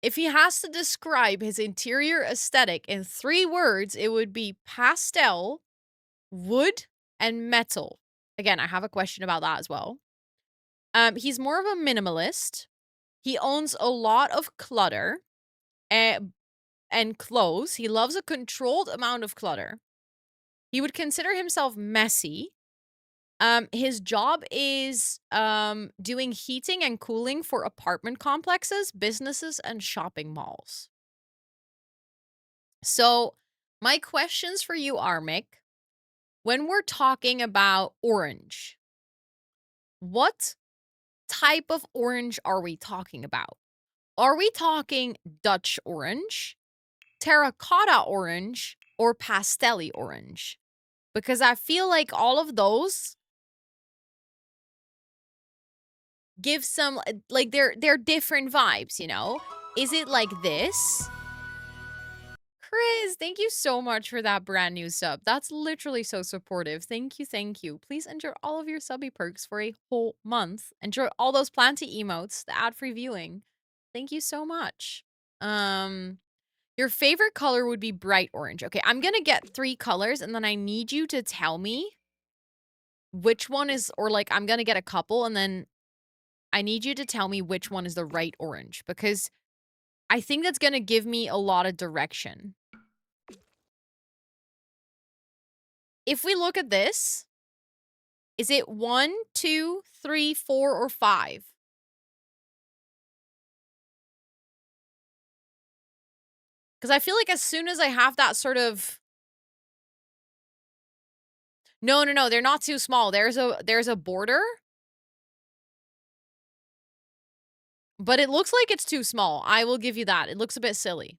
Speaker 2: If he has to describe his interior aesthetic in 3 words, it would be pastel, wood, and metal. Again, I have a question about that as well. He's more of a minimalist. He owns a lot of clutter and clothes. He loves a controlled amount of clutter. He would consider himself messy. His job is doing heating and cooling for apartment complexes, businesses, and shopping malls. So, my questions for you are, Mick, when we're talking about orange, what type of orange are we talking about? Are we talking Dutch orange, terracotta orange, or pastelly orange? Because I feel like all of those give some, like, they're different vibes, you know? Is it like this? Chris, thank you so much for that brand new sub. That's literally so supportive. Thank you, thank you. Please enjoy all of your subby perks for a whole month. Enjoy all those planty emotes, the ad-free viewing. Thank you so much. Your favorite color would be bright orange. Okay, I'm gonna get 3 colors, and then I need you to tell me which one is, or like, I'm gonna get a couple, and then I need you to tell me which one is the right orange, because I think that's gonna give me a lot of direction. If we look at this, is it 1, 2, 3, 4, or 5? Because I feel like as soon as I have that sort of... No, they're not too small. There's a border. But it looks like it's too small. I will give you that. It looks a bit silly.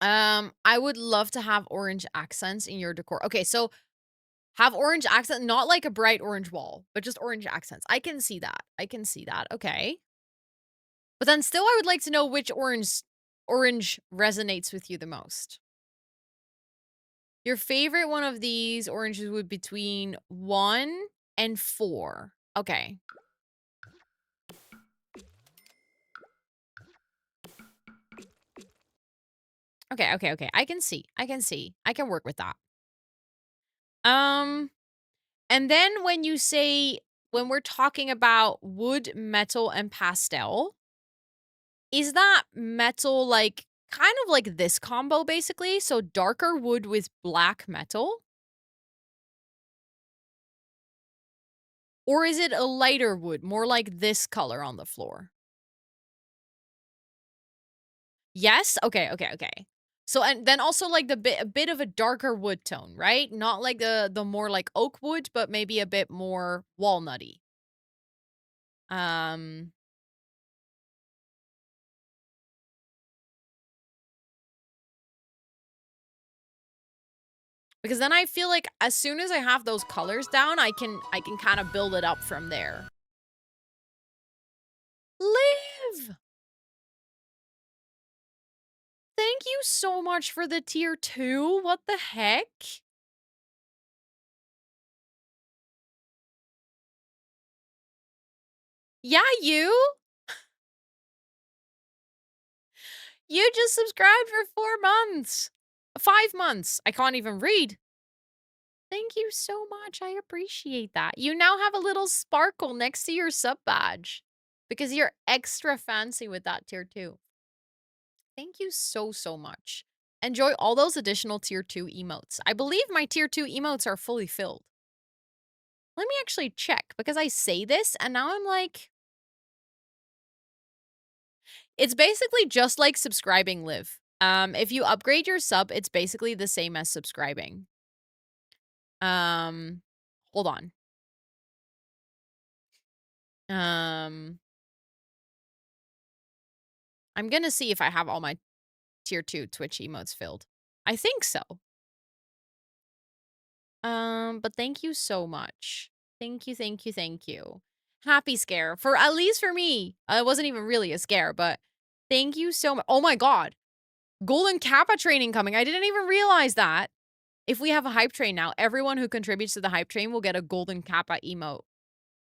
Speaker 2: I would love to have orange accents in your decor. Okay, so have orange accent, not like a bright orange wall, but just orange accents. I can see that. I can see that. Okay. But then still I would like to know which orange resonates with you the most. Your favorite one of these oranges would be between 1 and 4. Okay. Okay. I can see. I can see. I can work with that. And then when you say, when we're talking about wood, metal, and pastel, is that metal like kind of like this combo basically? So darker wood with black metal? Or is it a lighter wood, more like this color on the floor? Yes? Okay. So and then also like a bit of a darker wood tone, right? Not like the more like oak wood, but maybe a bit more walnutty. Um Because then I feel like as soon as I have those colors down, I can kind of build it up from there. Live! Thank you so much for the tier 2. What the heck? Yeah, you? You just subscribed for 4 months. 5 months. I can't even read. Thank you so much. I appreciate that. You now have a little sparkle next to your sub badge because you're extra fancy with that tier 2. Thank you so much. Enjoy all those additional tier 2 emotes. I believe my tier 2 emotes are fully filled. Let me actually check because I say this and now I'm like, it's basically just like subscribing Live. If you upgrade your sub, it's basically the same as subscribing. Hold on. I'm gonna see if I have all my tier 2 Twitch emotes filled. I think so. But thank you so much. Thank you. Happy scare. For at least for me. It wasn't even really a scare, but thank you so much. Oh my god. Golden Kappa training coming. I didn't even realize that. If we have a hype train now, everyone who contributes to the hype train will get a Golden Kappa emote.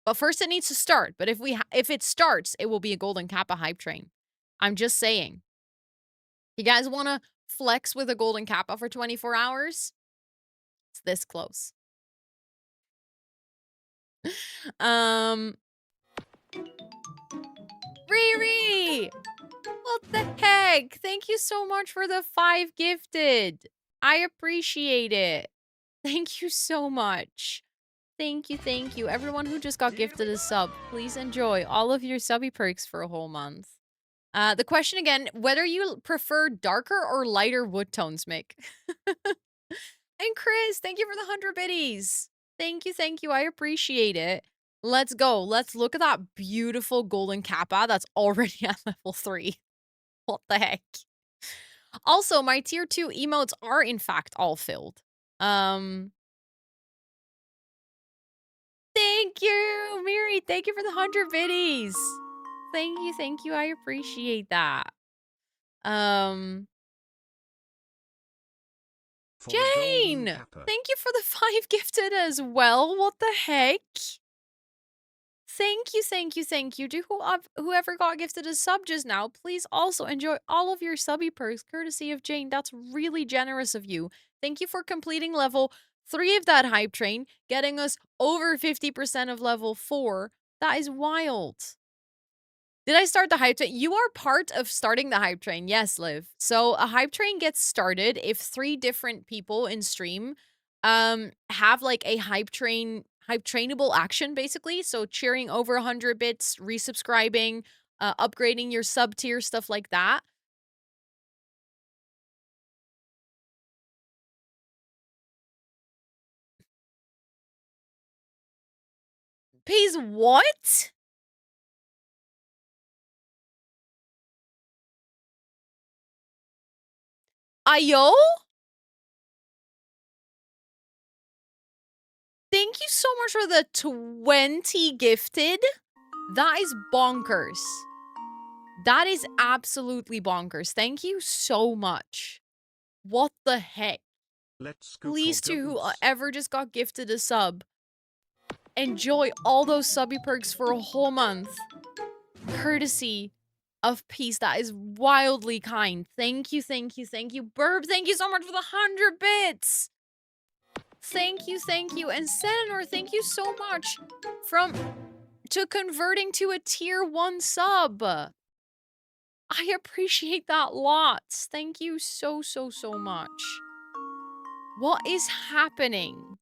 Speaker 2: But first it needs to start. But if it starts, it will be a Golden Kappa hype train. I'm just saying. You guys want to flex with a Golden Kappa for 24 hours? It's this close. Riri! What the heck? Thank you so much for the 5 gifted. I appreciate it. Thank you so much. Thank you. Everyone who just got gifted a sub, please enjoy all of your subby perks for a whole month. The question again, whether you prefer darker or lighter wood tones, Mick. And Chris, thank you for the 100 biddies. Thank you. I appreciate it. Let's go. Let's look at that beautiful golden kappa that's already at level 3. What the heck? Also, my tier 2 emotes are in fact all filled. Thank you, Miri. Thank you for the 100 biddies. Thank you. I appreciate that.
Speaker 5: For the golden
Speaker 2: Jane!
Speaker 5: kappa.
Speaker 2: Thank you for the 5 gifted as well. What the heck? Thank you. To whoever got gifted a sub just now, please also enjoy all of your subby perks courtesy of Jane. That's really generous of you. Thank you for completing level 3 of that hype train, getting us over 50% of level 4. That is wild. Did I start the hype train? You are part of starting the hype train. Yes, Liv. So a hype train gets started if 3 different people in stream have like a hype trainable action basically. So cheering over 100 bits, resubscribing, upgrading your sub tier, stuff like that. Pays what? Ayo? Thank you so much for the 20 gifted. That is bonkers. That is absolutely bonkers. Thank you so much. What the heck?
Speaker 5: Let's go.
Speaker 2: Please to
Speaker 5: Cobblers.
Speaker 2: whoever just got gifted a sub. Enjoy all those subby perks for a whole month. Courtesy of Peace. That is wildly kind. Thank you, thank you, thank you. Burb, thank you so much for the 100 bits. Thank you, thank you. And Senor, thank you so much to converting to a tier 1 sub. I appreciate that lots. Thank you so, so, so much. What is happening?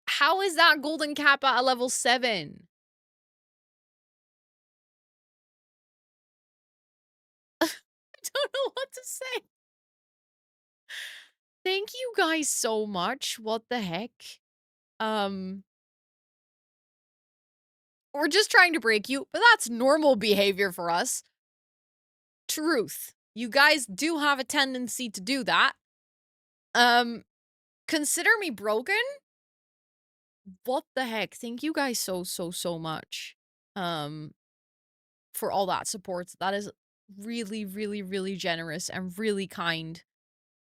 Speaker 2: How is that golden kappa at level 7? I don't know what to say. Thank you guys so much. What the heck? We're just trying to break you, but that's normal behavior for us. Truth. You guys do have a tendency to do that. Consider me broken? What the heck? Thank you guys so, so, so much. For all that support. That is really, really, really generous and really kind.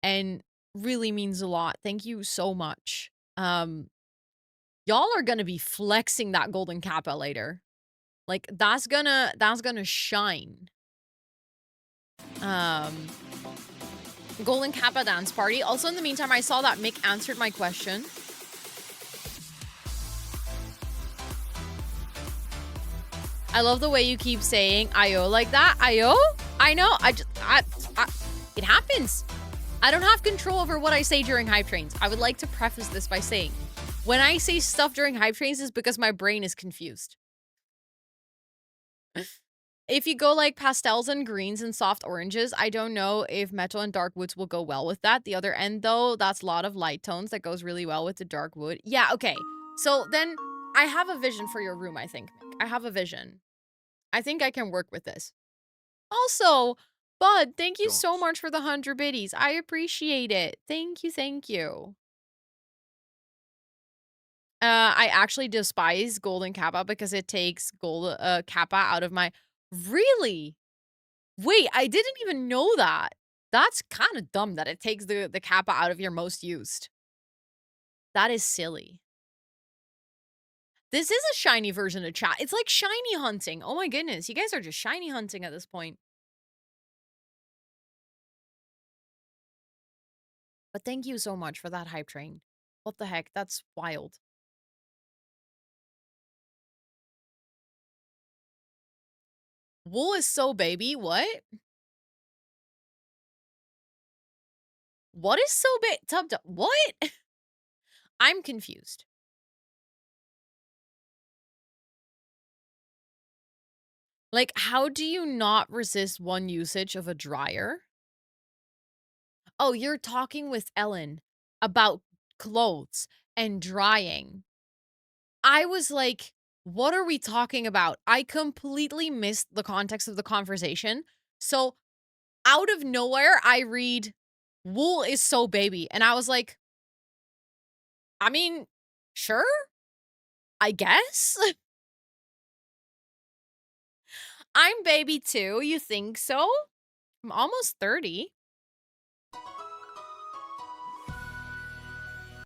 Speaker 2: And really means a lot. Thank you so much. Y'all are gonna be flexing that golden kappa later. Like, that's gonna shine. Golden kappa dance party. Also, in the meantime, I saw that Mick answered my question. I love the way you keep saying Ayo like that. Ayo? I know. It happens. I don't have control over what I say during hype trains. I would like to preface this by saying, when I say stuff during hype trains is because my brain is confused. If you go like pastels and greens and soft oranges, I don't know if metal and dark woods will go well with that. The other end though, that's a lot of light tones that goes really well with the dark wood. Yeah, okay. So then I have a vision for your room, I think, Mick. I have a vision. I think I can work with this. Also, Bud, thank you so much for the 100 biddies. I appreciate it. Thank you, thank you. I actually despise golden kappa because it takes gold kappa out of my... Really? Wait, I didn't even know that. That's kind of dumb that it takes the kappa out of your most used. That is silly. This is a shiny version of chat. It's like shiny hunting. Oh my goodness. You guys are just shiny hunting at this point. But thank you so much for that hype train. What the heck? That's wild. Wool is so baby. What? What is so big? Tub. What? I'm confused. Like, how do you not resist one usage of a dryer? Oh, you're talking with Ellen about clothes and drying. I was like, what are we talking about? I completely missed the context of the conversation. So out of nowhere, I read, wool is so baby. And I was like, I mean, sure, I guess. I'm baby too. You think so? I'm almost 30.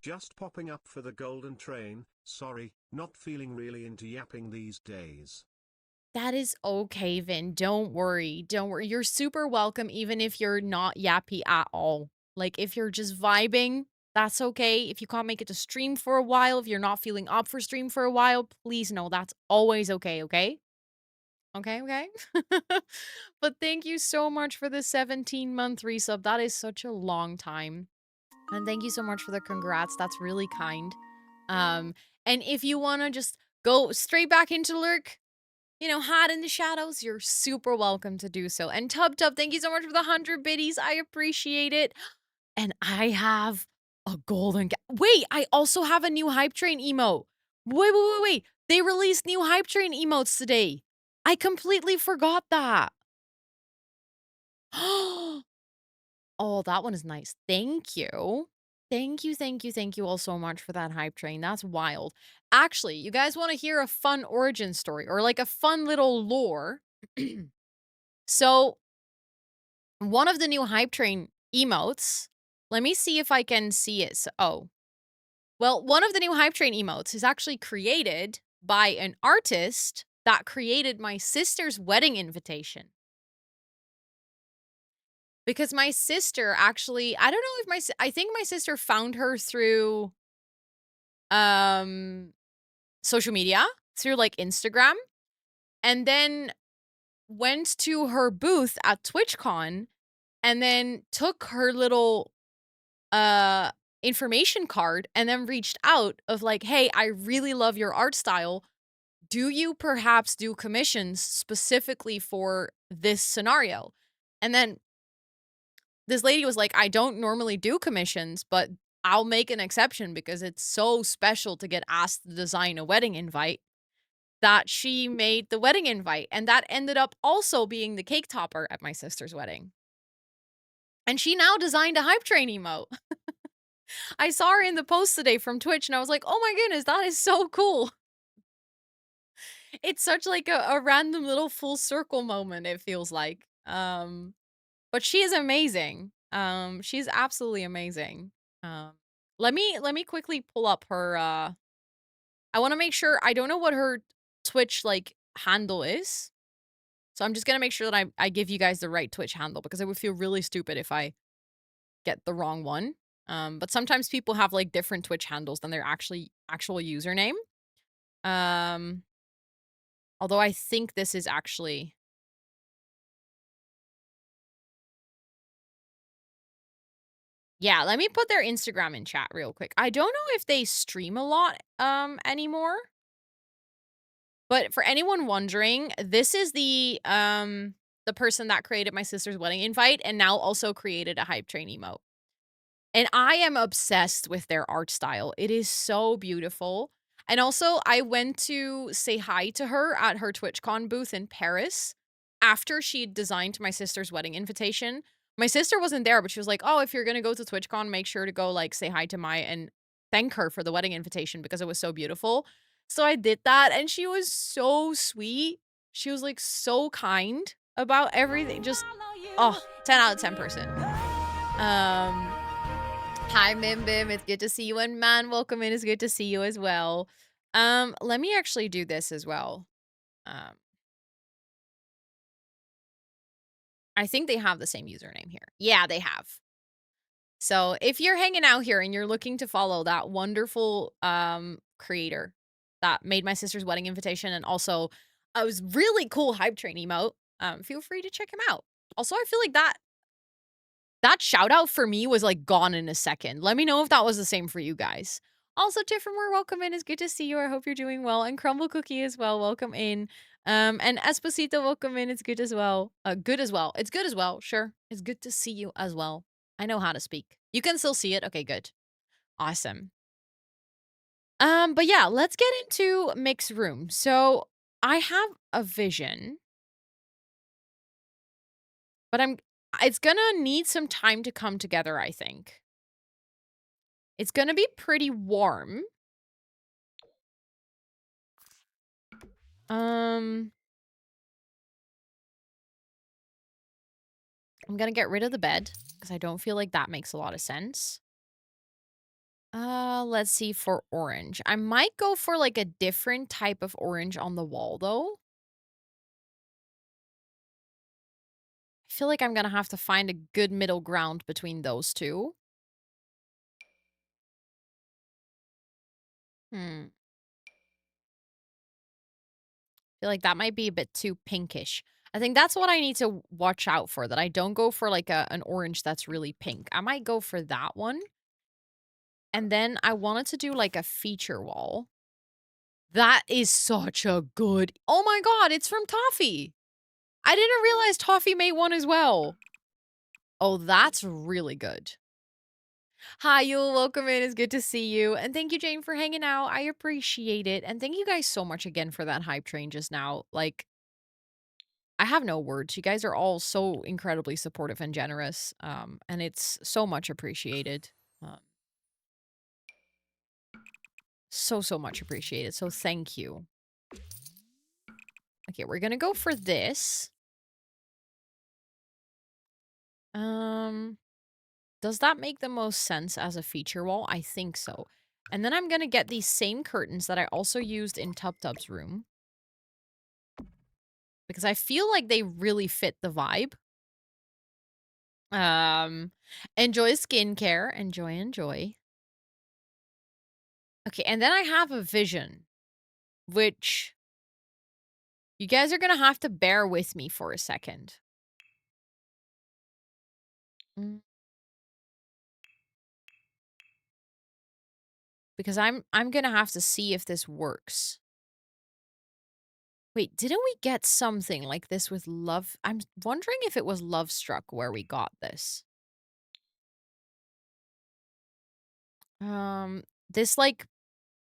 Speaker 5: Just popping up for the golden train. Sorry, not feeling really into yapping these days.
Speaker 2: That is okay, Vin. Don't worry. Don't worry. You're super welcome even if you're not yappy at all. Like, if you're just vibing, that's okay. If you can't make it to stream for a while, if you're not feeling up for stream for a while, please know that's always okay, okay? Okay, okay? But thank you so much for the 17-month resub. That is such a long time. And thank you so much for the congrats. That's really kind. And if you want to just go straight back into lurk, you know, hide in the shadows, you're super welcome to do so. And Tub, thank you so much for the 100 biddies. I appreciate it. And I have a golden... Wait, I also have a new Hype Train emote. Wait. They released new Hype Train emotes today. I completely forgot that. Oh, that one is nice. Thank you. Thank you all so much for that hype train. That's wild. Actually, you guys want to hear a fun origin story or like a fun little lore? So, one of the new hype train emotes, let me see if I can see it. Well, one of the new hype train emotes is actually created by an artist that created my sister's wedding invitation. Because my sister actually, I don't know if I think my sister found her through um social media, through like Instagram, and then went to her booth at TwitchCon and then took her little uh information card and then reached out of like, "Hey, I really love your art style. Do you perhaps do commissions specifically for this scenario?" And then this lady was like, "I don't normally do commissions, but I'll make an exception because it's so special to get asked to design a wedding invite," that she made the wedding invite. And that ended up also being the cake topper at my sister's wedding. And she now designed a hype train emote. I saw her in the post today from Twitch and I was like, oh my goodness, that is so cool. It's such like a random little full circle moment, it feels like. But she is amazing. She's absolutely amazing. Um, let me quickly pull up her I want to make sure, I don't know what her Twitch like handle is. So I'm just going to make sure that I give you guys the right Twitch handle because it would feel really stupid if I get the wrong one. But sometimes people have like different Twitch handles than their actual username. Although I think this is actually, yeah, let me put their Instagram in chat real quick. I don't know if they stream a lot anymore. But for anyone wondering, this is the person that created my sister's wedding invite and now also created a hype train emote. And I am obsessed with their art style. It is so beautiful. And also, I went to say hi to her at her TwitchCon booth in Paris after she designed my sister's wedding invitation. My sister wasn't there, but she was like, "Oh, if you're going to go to TwitchCon, make sure to go like say hi to Maya and thank her for the wedding invitation because it was so beautiful." So I did that and she was so sweet. She was like so kind about everything. Just 10 out of 10 person. Hi, Mim Bim. It's good to see you. And man, welcome in. It's good to see you as well. Let me actually do this as well. I think they have the same username here. Yeah, they have. So if you're hanging out here and you're looking to follow that wonderful creator that made my sister's wedding invitation and also a was really cool hype train emote, feel free to check him out. Also, I feel like that shout out for me was like gone in a second. Let me know if that was the same for you guys. Also, Tiffany, welcome in. It's good to see you. I hope you're doing well. And Crumble Cookie as well. Welcome in. And Esposito, welcome in. It's good as well. Good as well. It's good as well. Sure. It's good to see you as well. I know how to speak. You can still see it. Okay, good. Awesome. But yeah, let's get into Mix Room. So I have a vision, but it's gonna need some time to come together, I think. It's gonna be pretty warm. I'm gonna get rid of the bed because I don't feel like that makes a lot of sense. Let's see for orange. I might go for like a different type of orange on the wall though. I feel like I'm gonna have to find a good middle ground between those two. I feel like that might be a bit too pinkish. I think that's what I need to watch out for, that I don't go for like an orange that's really pink. I might go for that one. And then I wanted to do like a feature wall. That is such a good... Oh my god, it's from Toffee. I didn't realize Toffee made one as well. Oh, that's really good. Hi, Yule. Welcome in. It's good to see you. And thank you, Jane, for hanging out. I appreciate it. And thank you guys so much again for that hype train just now. Like, I have no words. You guys are all so incredibly supportive and generous. And it's so much appreciated. Um, so much appreciated. So thank you. Okay, we're gonna go for this. Does that make the most sense as a feature wall? I think so. And then I'm gonna get these same curtains that I also used in Tub's room. Because I feel like they really fit the vibe. Enjoy skincare. Enjoy. Okay, and then I have a vision. Which you guys are gonna have to bear with me for a second. Because I'm gonna have to see if this works. Wait, didn't we get something like this with love? I'm wondering if it was Love Struck where we got this. This like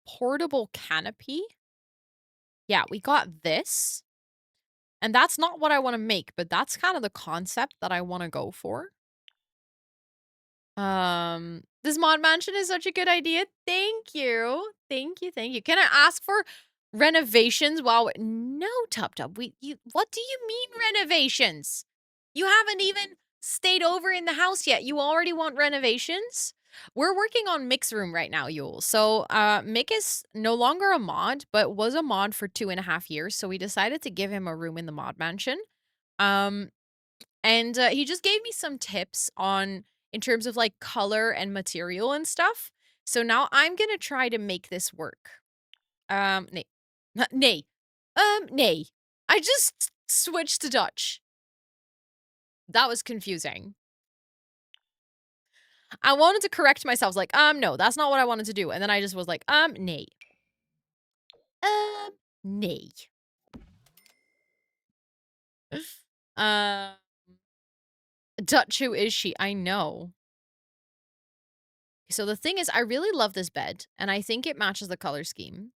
Speaker 2: portable canopy. Yeah, we got this. And that's not what I want to make, but that's kind of the concept that I want to go for. This mod mansion is such a good idea. Thank you. Thank you. Can I ask for renovations while no, Tub. What do you mean renovations? You haven't even stayed over in the house yet. You already want renovations? We're working on Mick's room right now, Yule. So, Mick is no longer a mod, but was a mod for 2.5 years. So we decided to give him a room in the mod mansion. And he just gave me some tips on in terms of like color and material and stuff. So now I'm gonna try to make this work. Nay. Nay. Nay. I just switched to Dutch. That was confusing. I wanted to correct myself, like, no, that's not what I wanted to do. And then I just was like, nay. Nay. Dutch, who is she? I know. So the thing is, I really love this bed, and I think it matches the color scheme.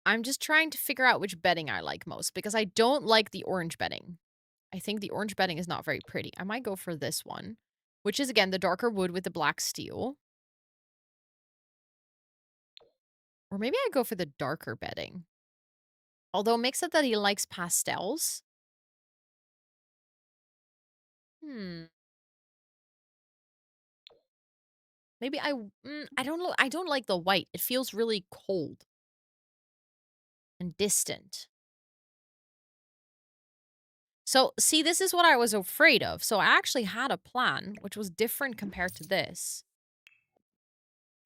Speaker 2: I'm just trying to figure out which bedding I like most, because I don't like the orange bedding. I think the orange bedding is not very pretty. I might go for this one, which is, again, the darker wood with the black steel. Or maybe I go for the darker bedding. Although Mick said that he likes pastels. Maybe I don't know. I don't like the white. It feels really cold and distant. So, see, this is what I was afraid of. So I actually had a plan, which was different compared to this.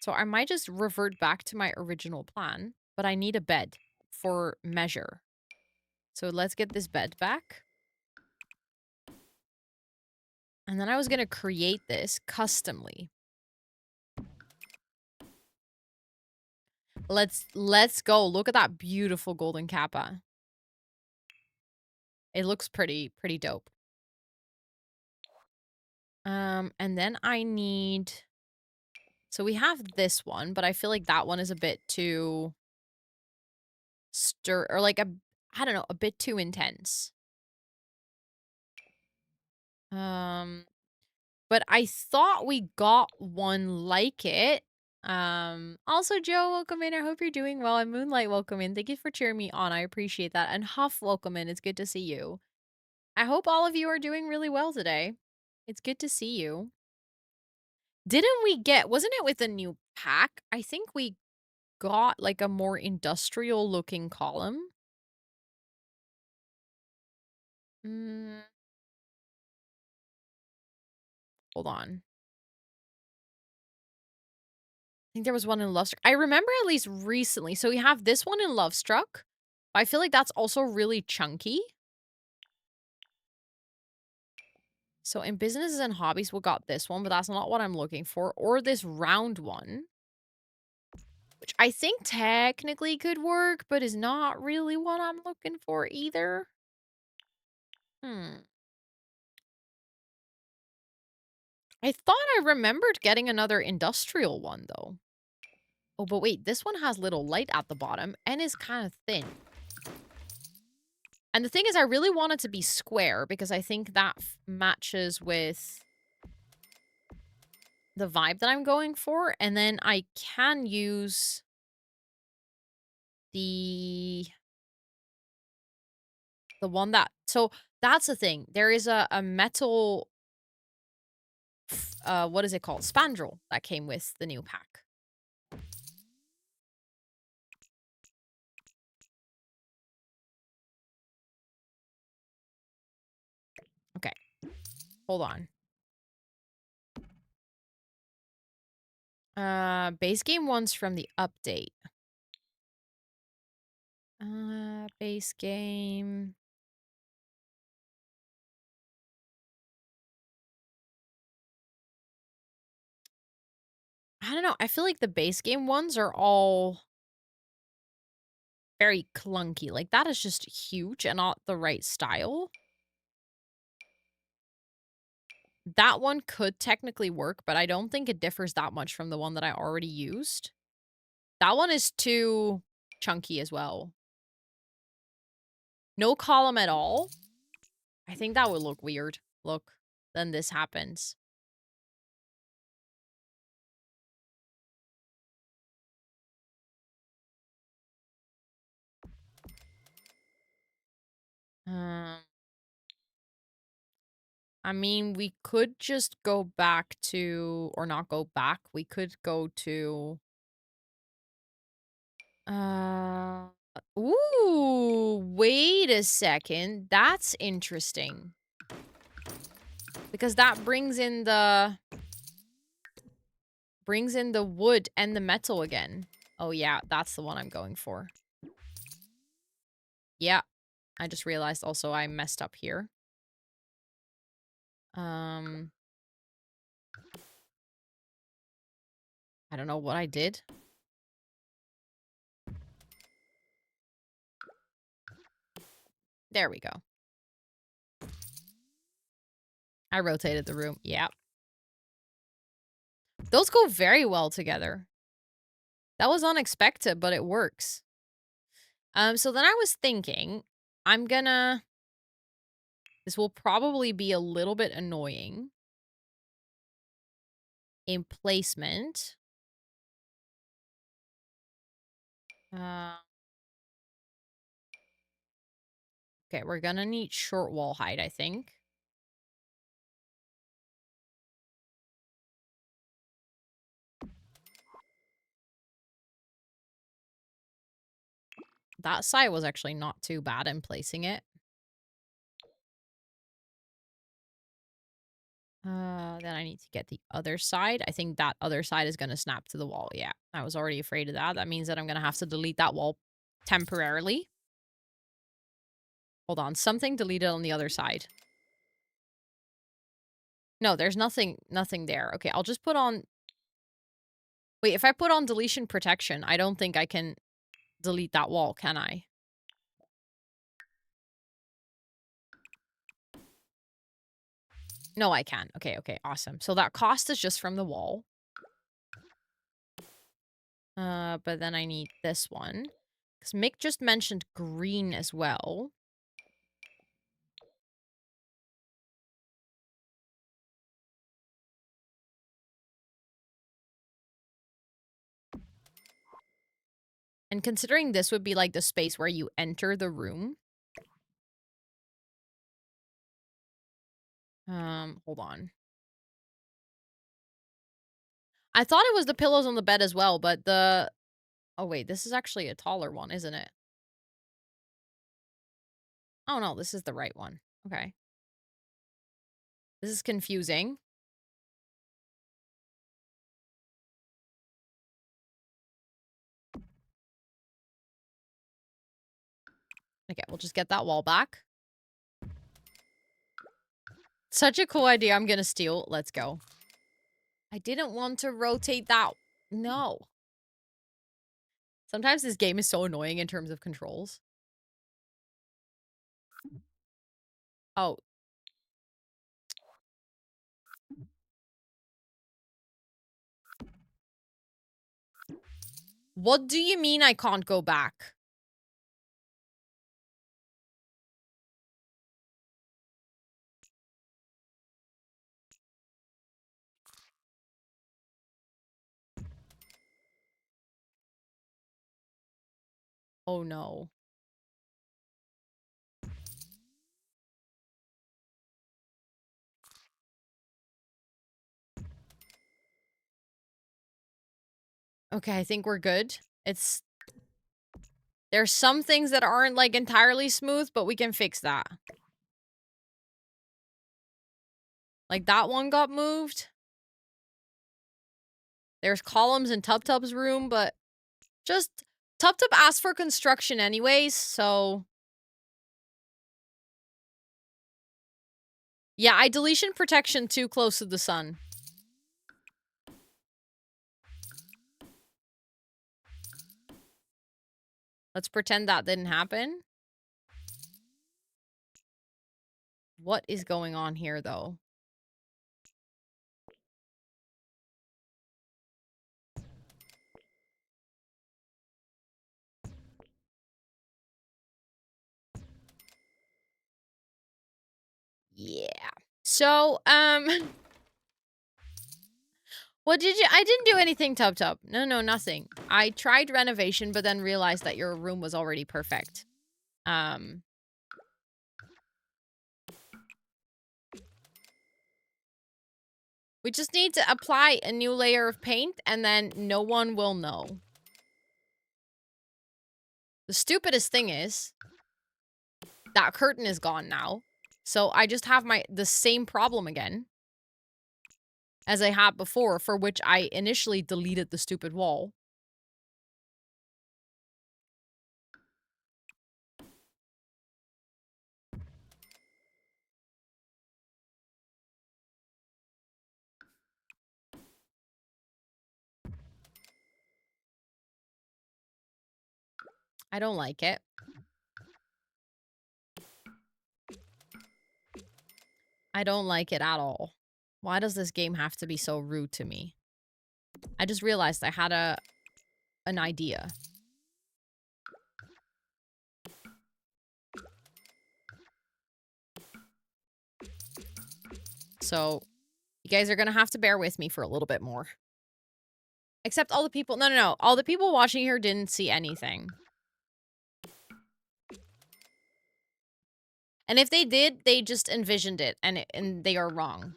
Speaker 2: So I might just revert back to my original plan, but I need a bed for measure. So let's get this bed back. And then I was going to create this customly. Let's go. Look at that beautiful golden kappa. It looks pretty dope. And then I need... So we have this one, but I feel like that one is a bit too... or like I don't know, a bit too intense. But I thought we got one like it. Also, Joe, welcome in. I hope you're doing well. And Moonlight, welcome in. Thank you for cheering me on. I appreciate that. And Huff, welcome in. It's good to see you. I hope all of you are doing really well today. It's good to see you. Didn't we get, wasn't it with a new pack? I think we got like a more industrial looking column. Hold on. I think there was one in Lovestruck. I remember at least recently. So we have this one in Lovestruck. I feel like that's also really chunky. So in businesses and hobbies, we got this one, but that's not what I'm looking for. Or this round one. Which I think technically could work, but is not really what I'm looking for either. I thought I remembered getting another industrial one, though. Oh, but wait, this one has little light at the bottom and is kind of thin. And the thing is, I really want it to be square because I think that matches with the vibe that I'm going for. And then I can use the one that... So that's the thing. There is a metal, what is it called? Spandrel that came with the new pack. Okay. Hold on. Base game 1's from the update. Base game. I don't know. I feel like the base game ones are all very clunky. Like, that is just huge and not the right style. That one could technically work, but I don't think it differs that much from the one that I already used. That one is too chunky as well. No column at all. I think that would look weird. Look, then this happens. I mean, we could just go back to... Or not go back. We could go to... Ooh, wait a second. That's interesting. Because that brings in the wood and the metal again. Oh yeah, that's the one I'm going for. Yeah. I just realized also I messed up here. I don't know what I did. There we go. I rotated the room. Yeah. Those go very well together. That was unexpected, but it works. So then I was thinking, I'm gonna... This will probably be a little bit annoying in placement. Okay, we're gonna need short wall height, I think. That side was actually not too bad in placing it. Then I need to get the other side. I think that other side is going to snap to the wall. Yeah, I was already afraid of that. That means that I'm going to have to delete that wall temporarily. Hold on. Something deleted on the other side. No, there's nothing there. Okay, I'll just put on... Wait, if I put on deletion protection, I don't think I can delete that wall, can I? No, I can. Okay, awesome. So that cost is just from the wall. But then I need this one. Because Mick just mentioned green as well. And considering this would be like the space where you enter the room. Hold on. I thought it was the pillows on the bed as well, but the... Oh, wait, this is actually a taller one, isn't it? Oh, no, this is the right one. Okay. This is confusing. Okay, we'll just get that wall back. Such a cool idea. I'm gonna steal. Let's go. I didn't want to rotate that. No. Sometimes this game is so annoying in terms of controls. Oh. What do you mean I can't go back? Oh no. Okay, I think we're good. There's some things that aren't, like, entirely smooth, but we can fix that. Like, that one got moved. There's columns in Tub Tub's room, but just... Tub Tub asked for construction anyways, so... Yeah, I deletion protection too close to the sun. Let's pretend that didn't happen. What is going on here, though? Yeah. So, what did you... I didn't do anything, Tub Tub. No, nothing. I tried renovation, but then realized that your room was already perfect. We just need to apply a new layer of paint, and then no one will know. The stupidest thing is... that curtain is gone now. So I just have the same problem again. As I had before, for which I initially deleted the stupid wall. I don't like it. I don't like it at all. Why does this game have to be so rude to me? I just realized I had an idea. So, you guys are gonna have to bear with me for a little bit more. Except all the people... No. All the people watching here didn't see anything. And if they did, they just envisioned it, and they are wrong.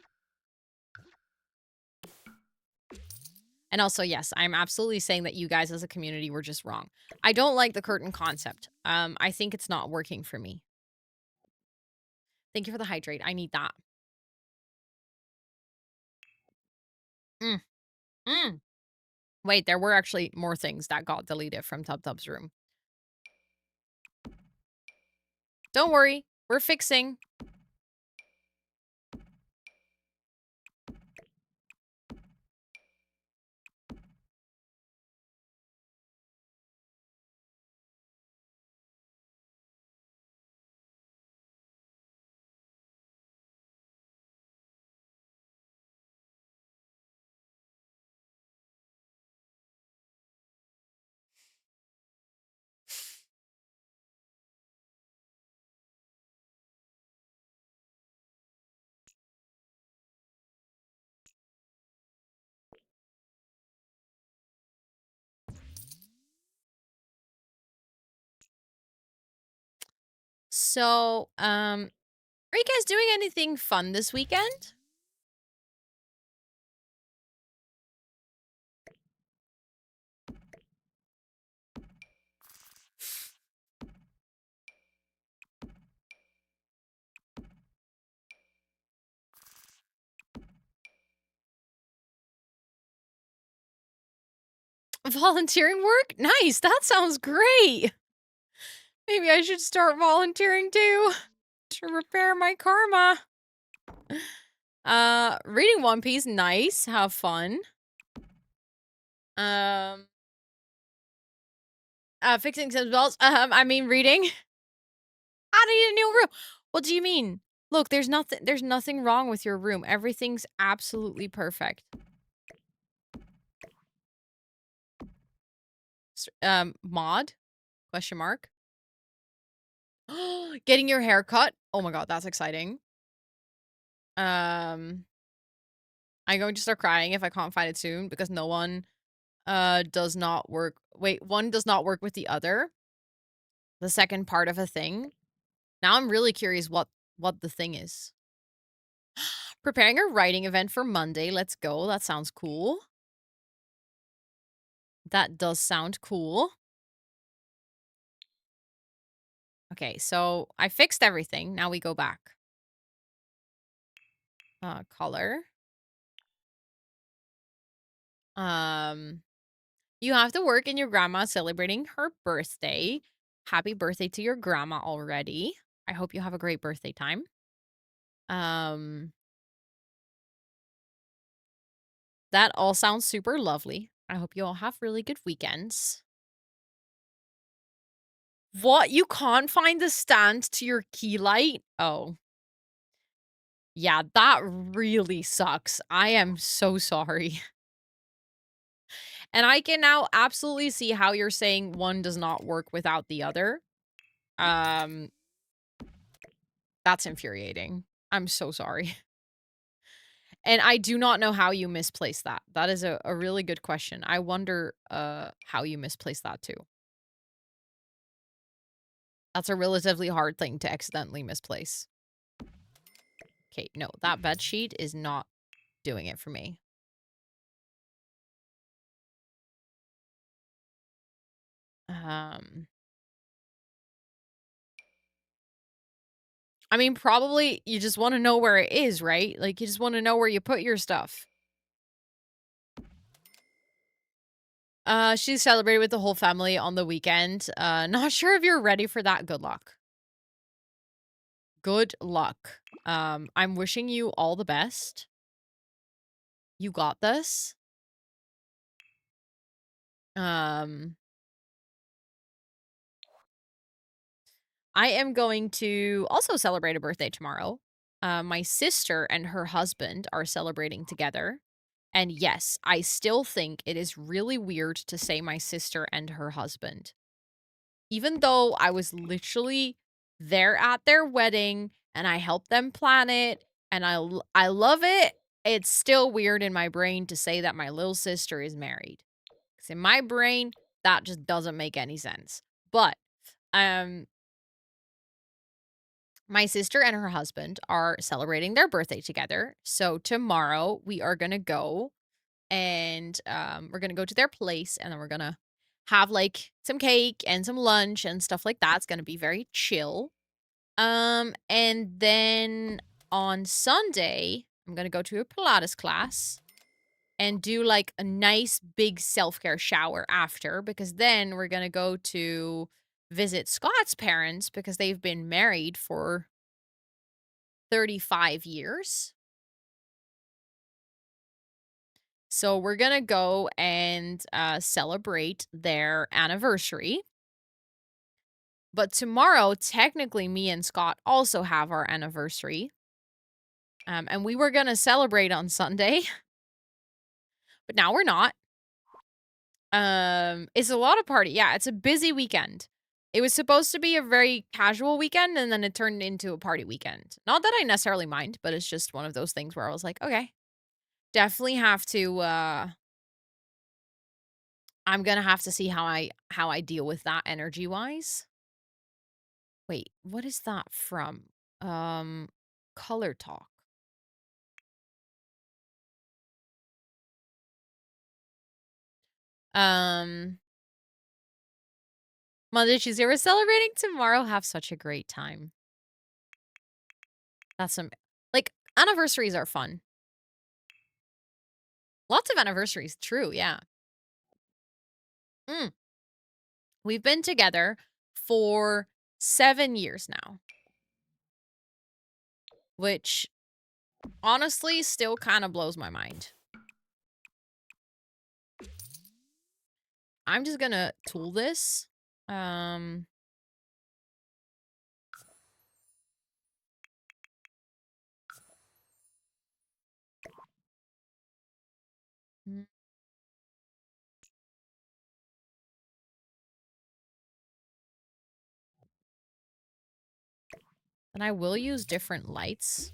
Speaker 2: And also, yes, I'm absolutely saying that you guys as a community were just wrong. I don't like the curtain concept. I think it's not working for me. Thank you for the hydrate. I need that. Wait, there were actually more things that got deleted from Tub Tub's room. Don't worry. We're fixing. So, are you guys doing anything fun this weekend? Volunteering work? Nice. That sounds great. Maybe I should start volunteering too. To repair my karma. Reading One Piece. Nice. Have fun. Fixing some bells. I mean reading. I need a new room. What do you mean? Look, there's nothing wrong with your room. Everything's absolutely perfect. Mod? Question mark. Getting your hair cut? Oh my god, that's exciting. I'm going to start crying if I can't find it soon because no one does not work. Wait, one does not work with the other. The second part of a thing. Now I'm really curious what the thing is. Preparing a writing event for Monday. Let's go. That sounds cool. That does sound cool. Okay, so I fixed everything. Now we go back. Color. You have to work and your grandma celebrating her birthday. Happy birthday to your grandma already. I hope you have a great birthday time. That all sounds super lovely. I hope you all have really good weekends. What? You can't find the stand to your key light? Oh. Yeah, that really sucks. I am so sorry. And I can now absolutely see how you're saying one does not work without the other. That's infuriating. I'm so sorry. And I do not know how you misplaced that. That is a really good question. I wonder how you misplaced that too. That's a relatively hard thing to accidentally misplace. Okay, no, that bed sheet is not doing it for me. I mean, probably you just want to know where it is, right? Like, you just want to know where you put your stuff. She celebrated with the whole family on the weekend. Not sure if you're ready for that. Good luck. Good luck. I'm wishing you all the best. You got this. I am going to also celebrate a birthday tomorrow. My sister and her husband are celebrating together. And yes, I still think it is really weird to say my sister and her husband. Even though I was literally there at their wedding and I helped them plan it and I love it, it's still weird in my brain to say that my little sister is married. Because in my brain, that just doesn't make any sense. But, my sister and her husband are celebrating their birthday together. So tomorrow we are going to go and we're going to go to their place and then we're going to have like some cake and some lunch and stuff like that. It's going to be very chill. And then on Sunday, I'm going to go to a Pilates class and do like a nice big self-care shower after because then we're going to go to visit Scott's parents because they've been married for 35 years. So we're going to go and celebrate their anniversary. But tomorrow, technically, me and Scott also have our anniversary. And we were going to celebrate on Sunday. But now we're not. It's a lot of party. Yeah, it's a busy weekend. It was supposed to be a very casual weekend, and then it turned into a party weekend. Not that I necessarily mind, but it's just one of those things where I was like, okay, definitely have to, I'm gonna have to see how I deal with that energy-wise. Wait, what is that from? Color Talk. Monday, Tuesday, we're celebrating tomorrow. Have such a great time. That's like, anniversaries are fun. Lots of anniversaries, true, yeah. We've been together for 7 years now. Which, honestly, still kind of blows my mind. I'm just gonna tool this. And I will use different lights.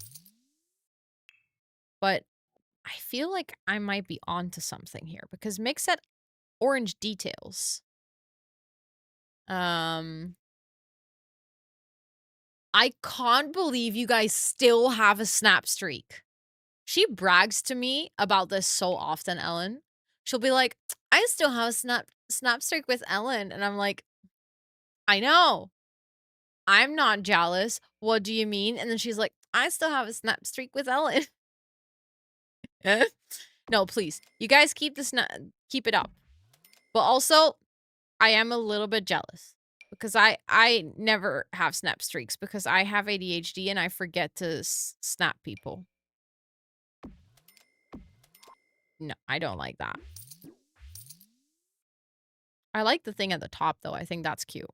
Speaker 2: But I feel like I might be onto something here because mix it orange details. I can't believe you guys still have a snap streak. She brags to me about this so often, Ellen. She'll be like, I still have a snap streak with Ellen. And I'm like, I know. I'm not jealous. What do you mean? And then she's like, I still have a snap streak with Ellen. No, please. You guys keep it up. But also, I am a little bit jealous because I never have snap streaks because I have ADHD and I forget to snap people. No, I don't like that. I like the thing at the top though. I think that's cute.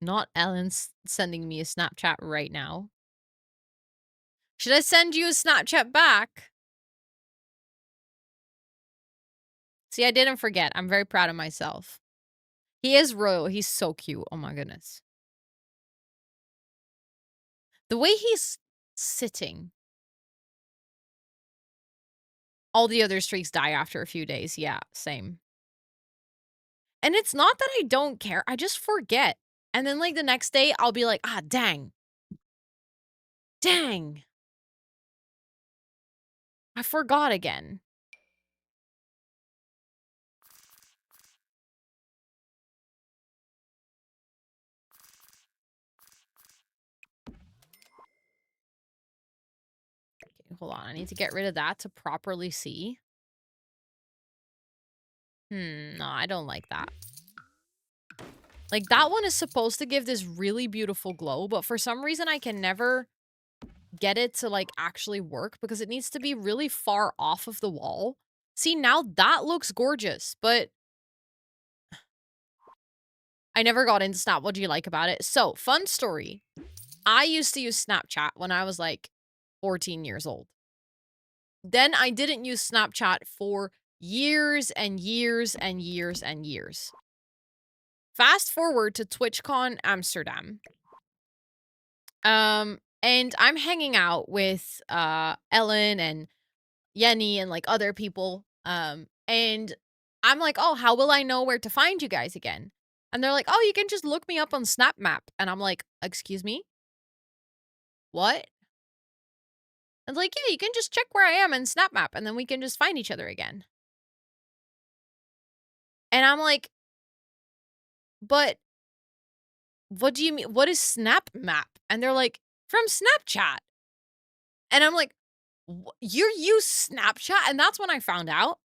Speaker 2: Not Ellen's sending me a Snapchat right now. Should I send you a Snapchat back? See, I didn't forget. I'm very proud of myself. He is royal. He's so cute. Oh my goodness. The way he's sitting. All the other streaks die after a few days. Yeah, same. And it's not that I don't care. I just forget. And then like the next day, I'll be like, ah, dang. Dang. I forgot again. Okay, hold on. I need to get rid of that to properly see. No, I don't like that. Like, that one is supposed to give this really beautiful glow, but for some reason I can never get it to, like, actually work because it needs to be really far off of the wall. See, now that looks gorgeous, but I never got into Snap. What do you like about it? So, fun story. I used to use Snapchat when I was, like, 14 years old. Then I didn't use Snapchat for years and years and years and years. Fast forward to TwitchCon Amsterdam. And I'm hanging out with Ellen and Yenny and like other people. And I'm like, oh, how will I know where to find you guys again? And they're like, oh, you can just look me up on Snap Map. And I'm like, excuse me? What? And like, yeah, you can just check where I am in Snap Map and then we can just find each other again. And I'm like, but what do you mean? What is Snap Map? And they're like, from Snapchat. And I'm like, you use Snapchat? And that's when I found out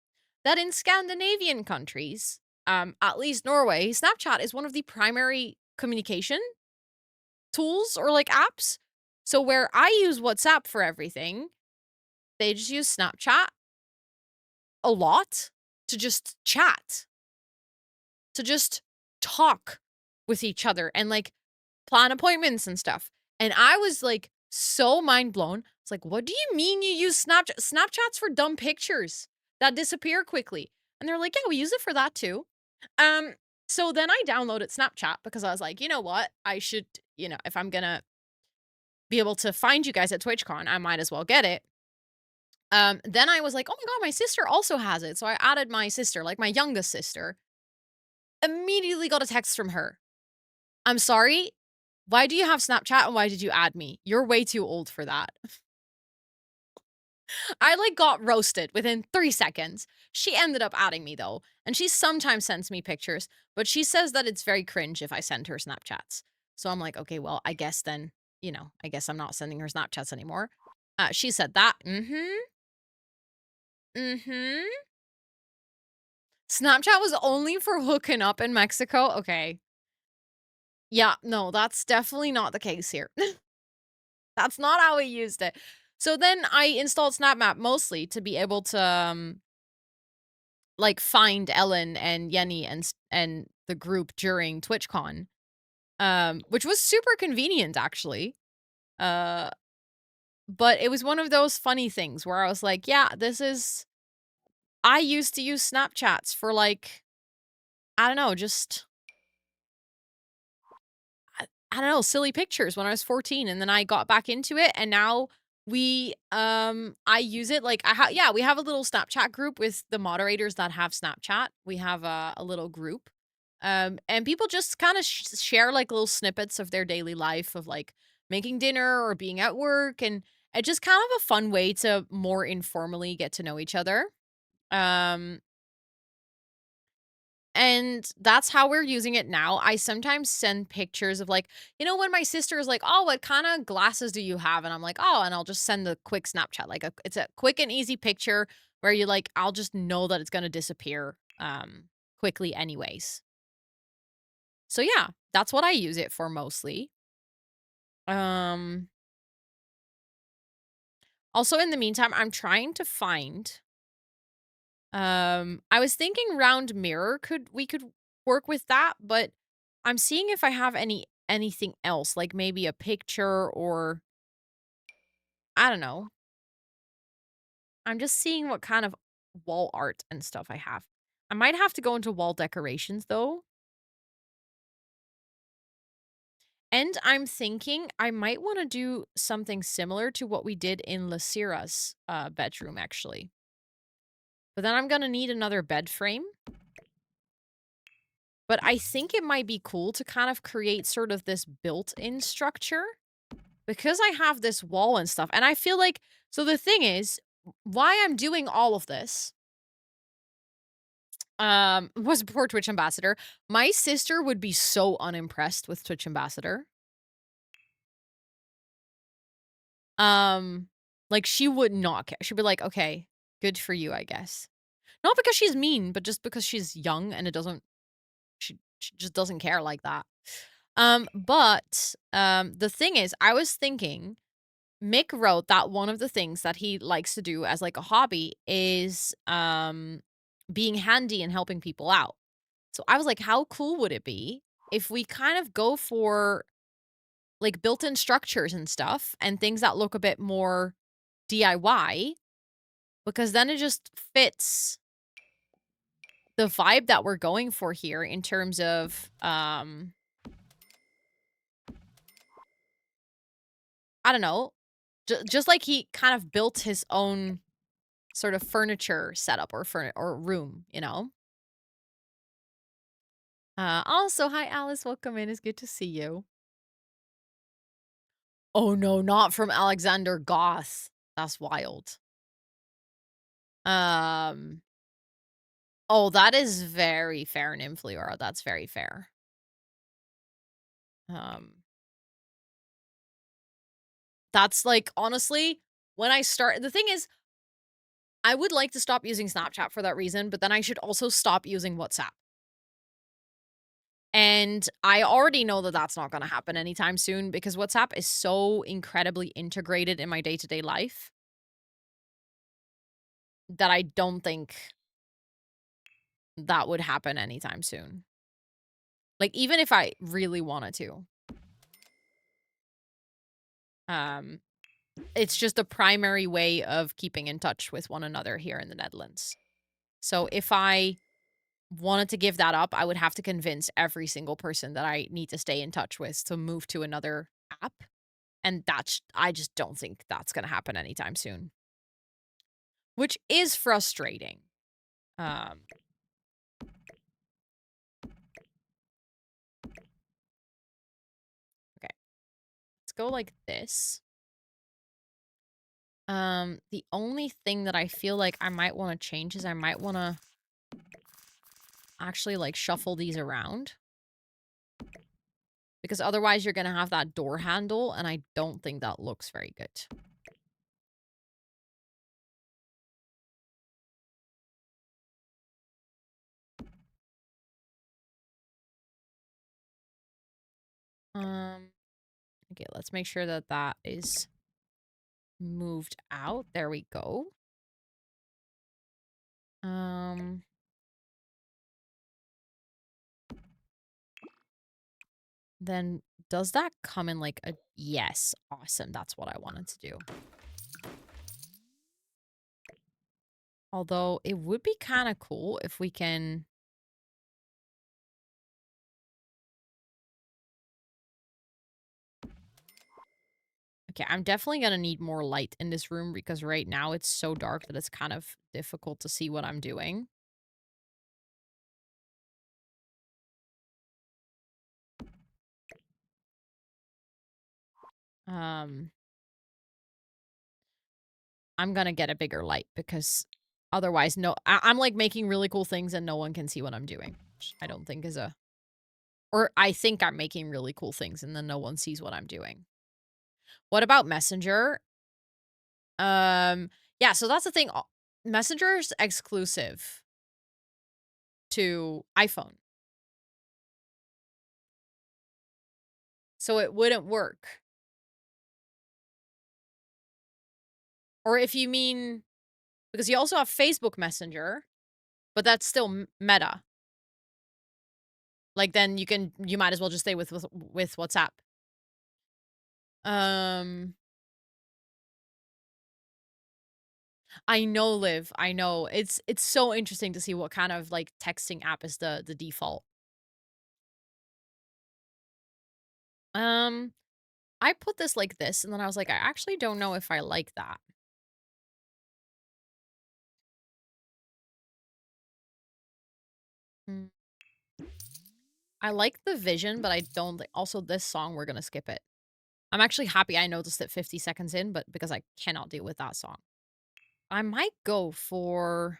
Speaker 2: that in Scandinavian countries, at least Norway, Snapchat is one of the primary communication tools or like apps. So where I use WhatsApp for everything, they just use Snapchat a lot to just chat, to just talk with each other and like plan appointments and stuff. And I was like so mind blown. It's like, what do you mean you use Snapchat? Snapchat's for dumb pictures that disappear quickly. And they're like, yeah, we use it for that too. So then I downloaded Snapchat because I was like, you know what? I should, if I'm gonna be able to find you guys at TwitchCon, I might as well get it. Then I was like, oh my God, my sister also has it. So I added my sister, like my youngest sister. Immediately got a text from her. I'm sorry. Why do you have Snapchat and why did you add me? You're way too old for that. I like got roasted within 3 seconds. She ended up adding me though, and she sometimes sends me pictures, but she says that it's very cringe if I send her Snapchats. So I'm like, okay, well, I guess then, I guess I'm not sending her Snapchats anymore. She said that. Snapchat was only for hooking up in Mexico? Okay. Yeah, no, that's definitely not the case here. That's not how we used it. So then I installed SnapMap mostly to be able to, like, find Ellen and Yenny and the group during TwitchCon, which was super convenient, actually. But it was one of those funny things where I was like, yeah, I used to use Snapchats for, like, I don't know, just... I don't know, silly pictures when I was 14, and then I got back into it, and now I use it, like, yeah, we have a little Snapchat group with the moderators that have Snapchat. We have a little group, and people just kinda share, like, little snippets of their daily life of, like, making dinner or being at work, and it's just kind of a fun way to more informally get to know each other. Um And that's how we're using it now. I sometimes send pictures of, like, when my sister is like, "Oh, what kind of glasses do you have?" And I'm like, "Oh," and I'll just send the quick Snapchat. Like, it's a quick and easy picture where you like, I'll just know that it's gonna disappear quickly anyways. So yeah, that's what I use it for mostly. Um Also in the meantime, I'm trying to find I was thinking round mirror could work with that, but I'm seeing if I have anything else, like maybe a picture or I don't know. I'm just seeing what kind of wall art and stuff I have. I might have to go into wall decorations though. And I'm thinking I might want to do something similar to what we did in Lacira's bedroom actually. But then I'm going to need another bed frame. But I think it might be cool to kind of create sort of this built-in structure because I have this wall and stuff. And I feel like, so the thing is, why I'm doing all of this was before Twitch Ambassador. My sister would be so unimpressed with Twitch Ambassador. Like she would not care. She'd be like, okay, good for you, I guess. Not because she's mean, but just because she's young and she just doesn't care like that. But the thing is, I was thinking, Mick wrote that one of the things that he likes to do as like a hobby is being handy and helping people out. So I was like, how cool would it be if we kind of go for like built-in structures and stuff and things that look a bit more DIY, because then it just fits the vibe that we're going for here in terms of I don't know, just like he kind of built his own sort of furniture setup or room, you know? Also, hi, Alice. Welcome in. It's good to see you. Oh, no, not from Alexander Goth. That's wild. Oh, that is very fair, Nymphleora. That's very fair. That's like, honestly, when I start, the thing is, I would like to stop using Snapchat for that reason, but then I should also stop using WhatsApp. And I already know that that's not going to happen anytime soon because WhatsApp is so incredibly integrated in my day-to-day life that I don't think that would happen anytime soon. Like, even if I really wanted to. It's just a primary way of keeping in touch with one another here in the Netherlands. So if I wanted to give that up, I would have to convince every single person that I need to stay in touch with to move to another app. And I just don't think that's going to happen anytime soon. Which is frustrating. Okay. Let's go like this. The only thing that I feel like I might want to change is I might want to actually like shuffle these around. Because otherwise you're going to have that door handle and I don't think that looks very good. Okay, let's make sure that that is moved out. There we go. Then does that come in like a... Yes, awesome. That's what I wanted to do. Although it would be kind of cool if we can... Okay, I'm definitely gonna need more light in this room because right now it's so dark that it's kind of difficult to see what I'm doing. I'm gonna get a bigger light because otherwise, I'm like making really cool things and no one can see what I'm doing, which I don't think is a, or I think I'm making really cool things and then no one sees what I'm doing. What about Messenger? Yeah, so that's the thing. Messenger's exclusive to iPhone. So it wouldn't work. Or if you mean, because you also have Facebook Messenger, but that's still Meta. Like then you might as well just stay with WhatsApp. I know, Liv. I know. It's so interesting to see what kind of like texting app is the default. I put this like this, and then I was like, I actually don't know if I like that. Mm. I like the vision, but I don't also this song, we're gonna skip it. I'm actually happy I noticed it 50 seconds in, but because I cannot deal with that song. I might go for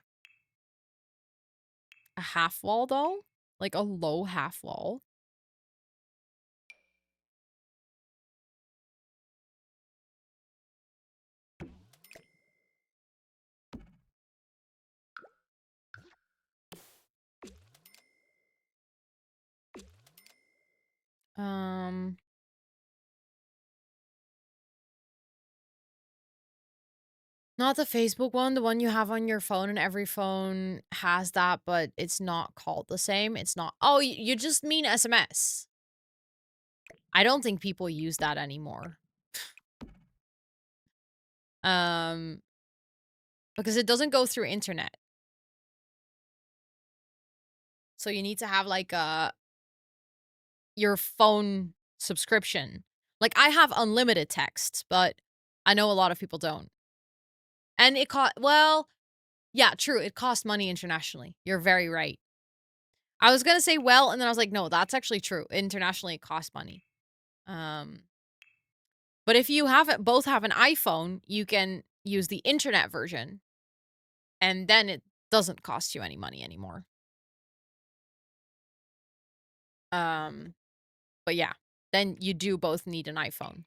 Speaker 2: a half wall though. Like a low half wall. Not the Facebook one, the one you have on your phone, and every phone has that, but it's not called the same. It's not. Oh, you just mean SMS. I don't think people use that anymore. Because it doesn't go through internet. So you need to have like your phone subscription. Like I have unlimited texts, but I know a lot of people don't. And it well, yeah, true. It costs money internationally. You're very right. I was going to say, well, and then I was like, no, that's actually true. Internationally, it costs money. But if you both have an iPhone, you can use the internet version. And then it doesn't cost you any money anymore. But yeah, then you do both need an iPhone.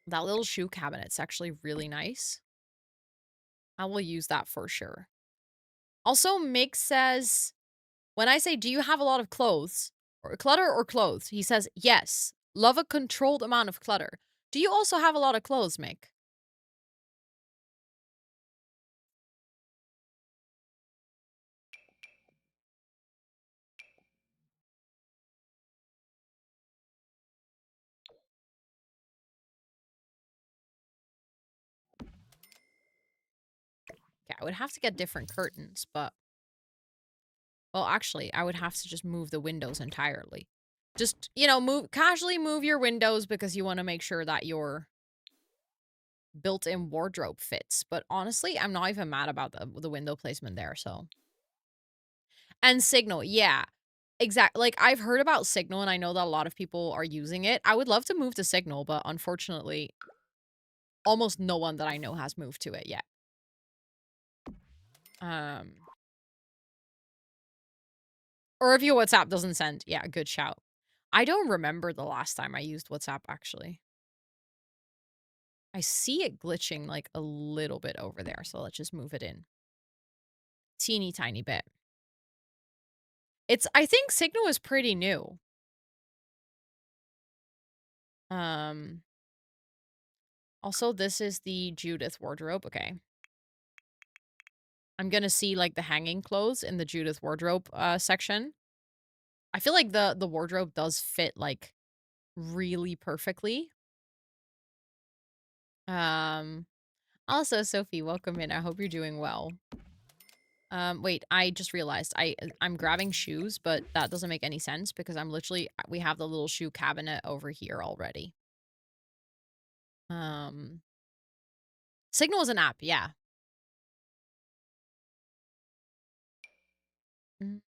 Speaker 2: That little shoe cabinet's actually really nice. I will use that for sure. Also, Mick says, when I say, do you have a lot of clothes? Or clutter or clothes? He says, yes. Love a controlled amount of clutter. Do you also have a lot of clothes, Mick? Okay, I would have to get different curtains, but... Well, actually, I would have to just move the windows entirely. Just, you know, casually move your windows because you want to make sure that your built-in wardrobe fits. But honestly, I'm not even mad about the window placement there, so... And Signal, yeah. Exactly. Like, I've heard about Signal, and I know that a lot of people are using it. I would love to move to Signal, but unfortunately, almost no one that I know has moved to it yet. Or if your WhatsApp doesn't send. Yeah, good shout. I don't remember the last time I used WhatsApp, actually. I see it glitching, like, a little bit over there, so let's just move it in. Teeny tiny bit. I think Signal is pretty new. Also, this is the Judith wardrobe. Okay. I'm gonna see, like, the hanging clothes in the Judith wardrobe section. I feel like the wardrobe does fit, like, really perfectly. Also, Sophie, welcome in. I hope you're doing well. Wait, I just realized I'm grabbing shoes, but that doesn't make any sense because we have the little shoe cabinet over here already. Signal is an app, yeah. Mm.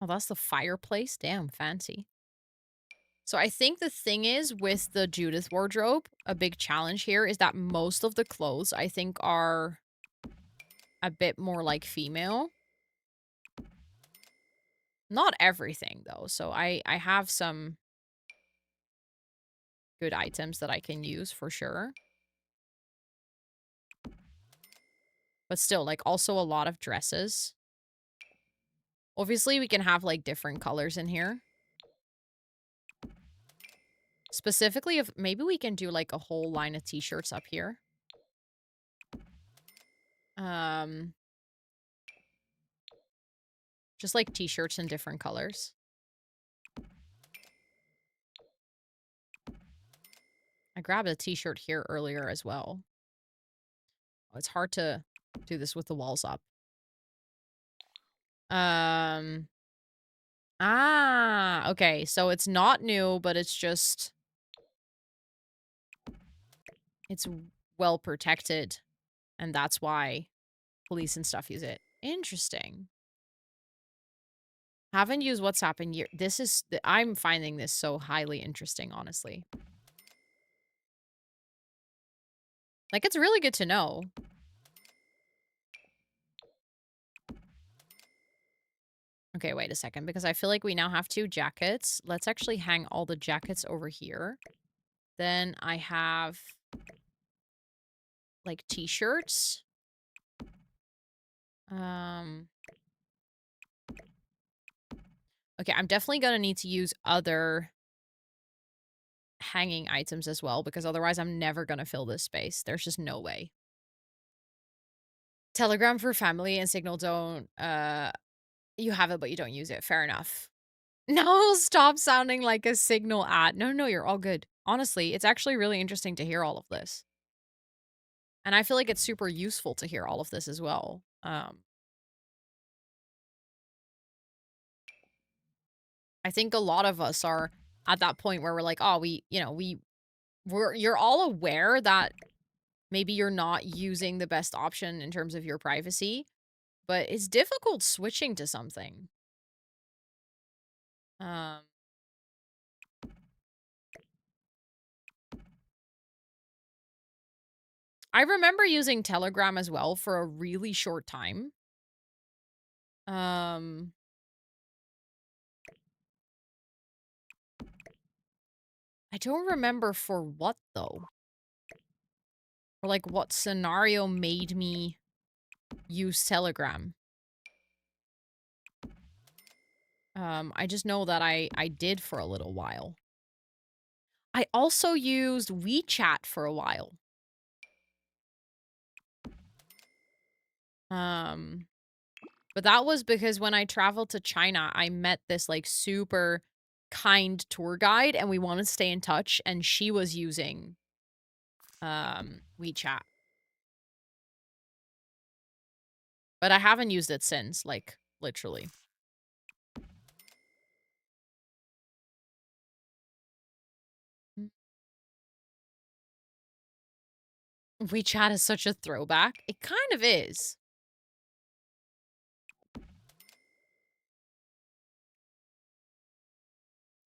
Speaker 2: Oh, that's the fireplace? Damn, fancy. So I think the thing is with the Judith wardrobe, a big challenge here is that most of the clothes I think are a bit more like female. Not everything though. So I have some good items that I can use for sure. But still, like, also a lot of dresses. Obviously, we can have, like, different colors in here. Specifically, if maybe we can do, like, a whole line of t-shirts up here. Just, like, t-shirts in different colors. I grabbed a t-shirt here earlier as well. Oh, it's hard to do this with the walls up. Okay. So it's not new, but it's just... It's well protected. And that's why police and stuff use it. Interesting. Haven't used WhatsApp in years. I'm finding this so highly interesting, honestly. Like, it's really good to know. Okay, wait a second, because I feel like we now have 2 jackets. Let's actually hang all the jackets over here. Then I have, like, t-shirts. Okay, I'm definitely gonna need to use other hanging items as well, because otherwise I'm never gonna fill this space. There's just no way. Telegram for family and Signal don't, you have it, but you don't use it. Fair enough. No, stop sounding like a Signal ad. No, you're all good. Honestly, it's actually really interesting to hear all of this. And I feel like it's super useful to hear all of this as well. I think a lot of us are at that point where we're like, oh, you're all aware that maybe you're not using the best option in terms of your privacy, but it's difficult switching to something. I remember using Telegram as well for a really short time. I don't remember for what, though. Or, like, what scenario made me use Telegram. I just know that I did for a little while. I also used WeChat for a while. But that was because when I traveled to China, I met this, like, super kind tour guide, and we wanted to stay in touch, and she was using, WeChat. But I haven't used it since, like, literally. WeChat is such a throwback. It kind of is.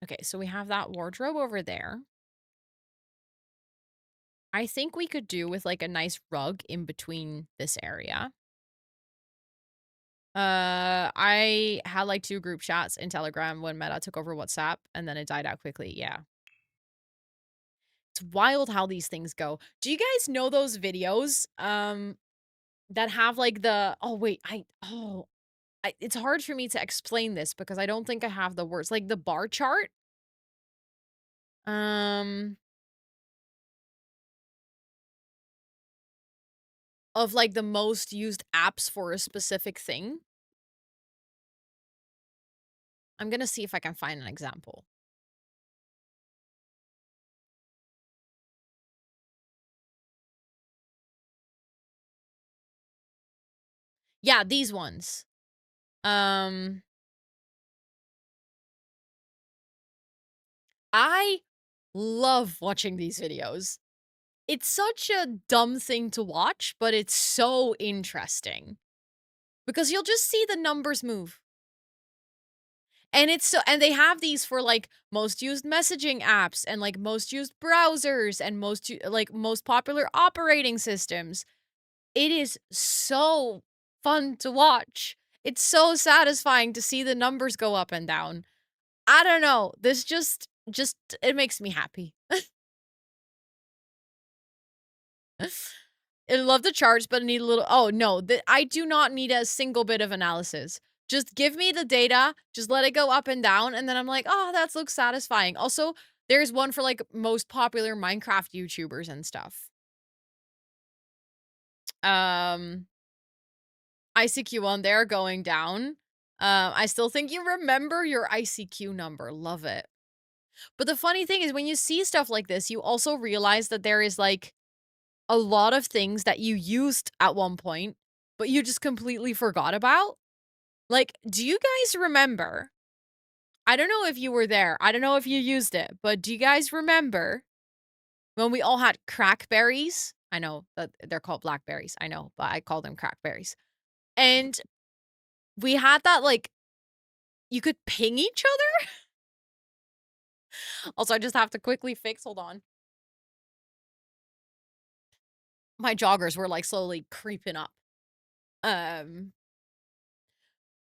Speaker 2: Okay, so we have that wardrobe over there. I think we could do with, like, a nice rug in between this area. I had, like, 2 group chats in Telegram when Meta took over WhatsApp, and then it died out quickly, yeah. It's wild how these things go. Do you guys know those videos, that have, like, the oh, wait, it's hard for me to explain this because I don't think I have the words. Like, the bar chart? Of, like, the most used apps for a specific thing. I'm gonna see if I can find an example. Yeah, these ones. I love watching these videos. It's such a dumb thing to watch, but it's so interesting. Because you'll just see the numbers move. And it's so, and they have these for like most used messaging apps and like most used browsers and most popular operating systems. It is so fun to watch. It's so satisfying to see the numbers go up and down. I don't know. This just it makes me happy. I love the charts, but I need a little. Oh no, I do not need a single bit of analysis. Just give me the data, just let it go up and down, and then I'm like, oh, that looks satisfying. Also, there's one for like most popular Minecraft YouTubers and stuff. ICQ on there going down. I still think you remember your ICQ number. Love it. But the funny thing is when you see stuff like this, you also realize that there is like a lot of things that you used at one point, but you just completely forgot about. Like, do you guys remember? I don't know if you were there. I don't know if you used it, but do you guys remember when we all had crackberries? I know that they're called blackberries. I know, but I call them crackberries. And we had that, like, you could ping each other. Also, I just have to quickly fix. Hold on. My joggers were like slowly creeping up.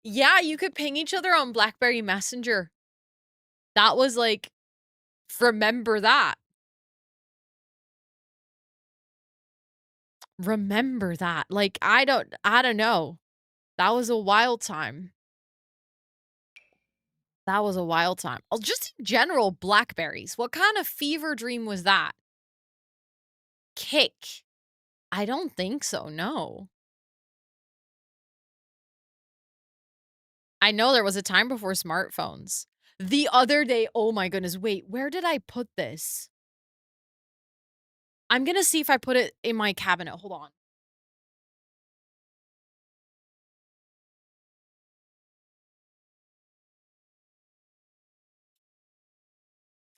Speaker 2: Yeah, you could ping each other on BlackBerry Messenger. That was like, remember that. Remember that. Like, I don't know. That was a wild time. That was a wild time. Oh, just in general, Blackberries. What kind of fever dream was that? Kick. I don't think so, no. I know there was a time before smartphones. The other day, oh my goodness, wait, where did I put this? I'm gonna see if I put it in my cabinet. Hold on.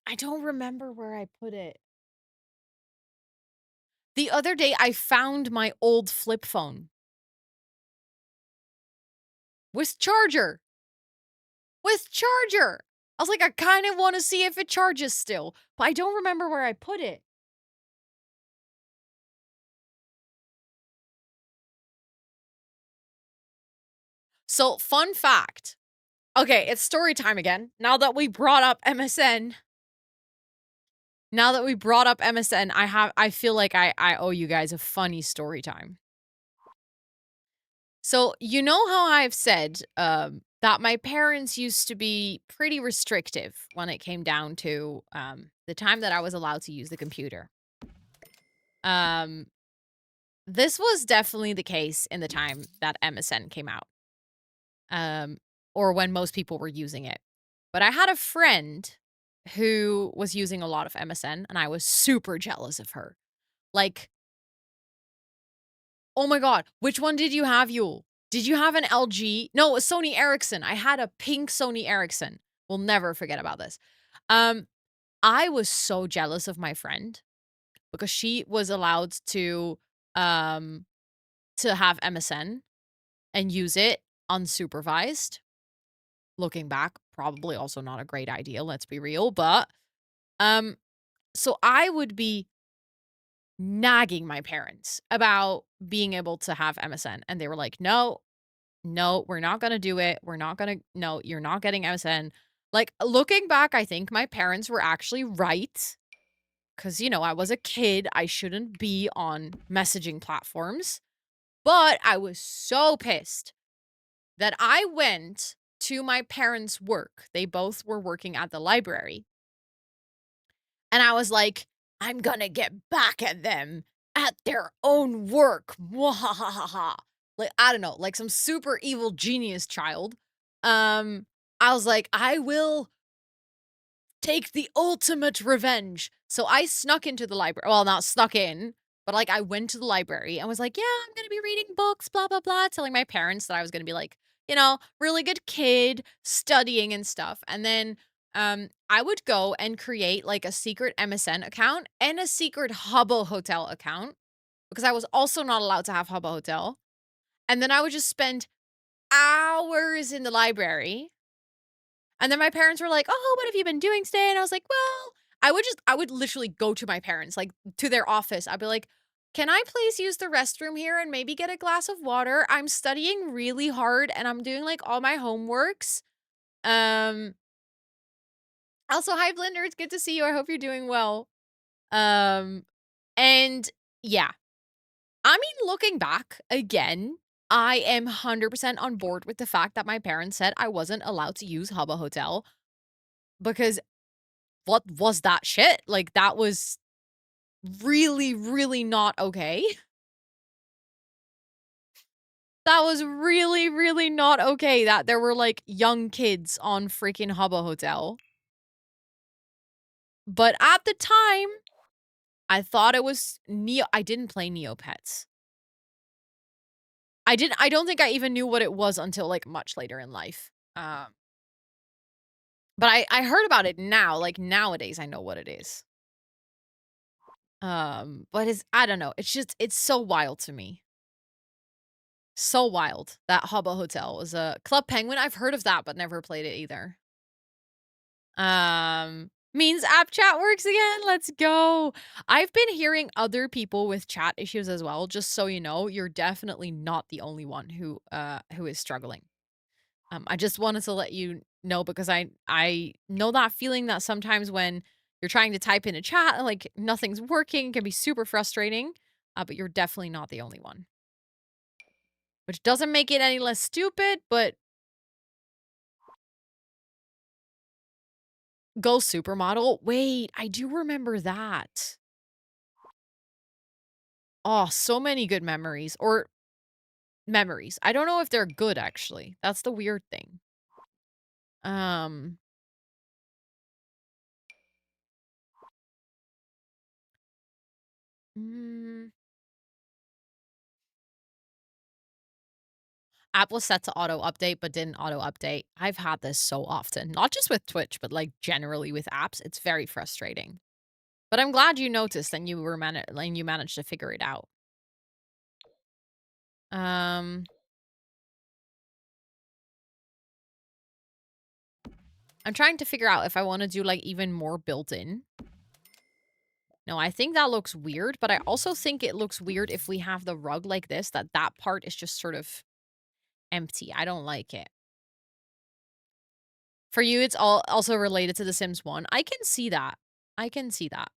Speaker 2: I don't remember where I put it. The other day, I found my old flip phone. With charger. With charger. I was like, I kind of want to see if it charges still, but I don't remember where I put it. So, fun fact. Okay, it's story time again. Now that we brought up MSN. I feel like I owe you guys a funny story time. So, you know how I've said that my parents used to be pretty restrictive when it came down to the time that I was allowed to use the computer. This was definitely the case in the time that MSN came out. Or when most people were using it. But I had a friend who was using a lot of MSN, and I was super jealous of her. Like, oh my god, which one did you have, Yule? Did you have an LG? No, a Sony Ericsson. I had a pink Sony Ericsson. We'll never forget about this. I was so jealous of my friend because she was allowed to have MSN and use it unsupervised. Looking back, probably also not a great idea, let's be real, but so I would be nagging my parents about being able to have MSN, and they were like, "No, no, we're not gonna do it. No, you're not getting MSN." Like, looking back, I think my parents were actually right. Because, you know, I was a kid. I shouldn't be on messaging platforms. But I was so pissed that I went to my parents' work. They both were working at the library. And I was like, I'm gonna get back at them at their own work. Mwahahaha. Like, I don't know, like some super evil genius child. I was like, I will take the ultimate revenge. So I snuck into the library. Well, not snuck in, But, like, I went to the library and was like, "Yeah, I'm gonna be reading books, blah, blah, blah," telling my parents that I was gonna be, like, you know, really good kid, studying and stuff. And then, I would go and create, like, a secret MSN account and a secret Habbo Hotel account because I was also not allowed to have Habbo Hotel. And then I would just spend hours in the library. And then my parents were like, "Oh, what have you been doing today?" And I was like, "Well," I would literally go to my parents, like, to their office. I'd be like, "Can I please use the restroom here and maybe get a glass of water? I'm studying really hard and I'm doing, like, all my homeworks." Um, Also, hi, Blinder, it's good to see you. I hope you're doing well. Um, and yeah. I mean, looking back, again, I am 100% on board with the fact that my parents said I wasn't allowed to use Hubba Hotel because what was that shit? Like, that was really, really not okay. That was really, really not okay that there were, like, young kids on freaking Hubba Hotel. But at the time, I thought it was I didn't play Neopets. I don't think I even knew what it was until, like, much later in life. But I heard about it now, like, nowadays I know what it is. But I don't know, it's just it's so wild to me. So wild that Habbo Hotel was a Club Penguin, I've heard of that, but never played it either. Means app chat works again, let's go. I've been hearing other people with chat issues as well, just so you know, you're definitely not the only one who is struggling. I just wanted to let you know because I know that feeling that sometimes when you're trying to type in a chat and, like, nothing's working, can be super frustrating, but you're definitely not the only one. Which doesn't make it any less stupid, but Go Supermodel? Wait, I do remember that. Oh, so many good memories. Or memories. I don't know if they're good, actually. That's the weird thing. Um... Mm, app was set to auto update, but didn't auto update. I've had this so often, not just with Twitch, but, like, generally with apps. It's very frustrating. But I'm glad you noticed and you managed to figure it out. Um, I'm trying to figure out if I want to do, like, even more built-in. No, I think that looks weird, but I also think it looks weird if we have the rug like this, that part is just sort of empty. I don't like it. For you, it's also related to The Sims 1. I can see that. I can see that.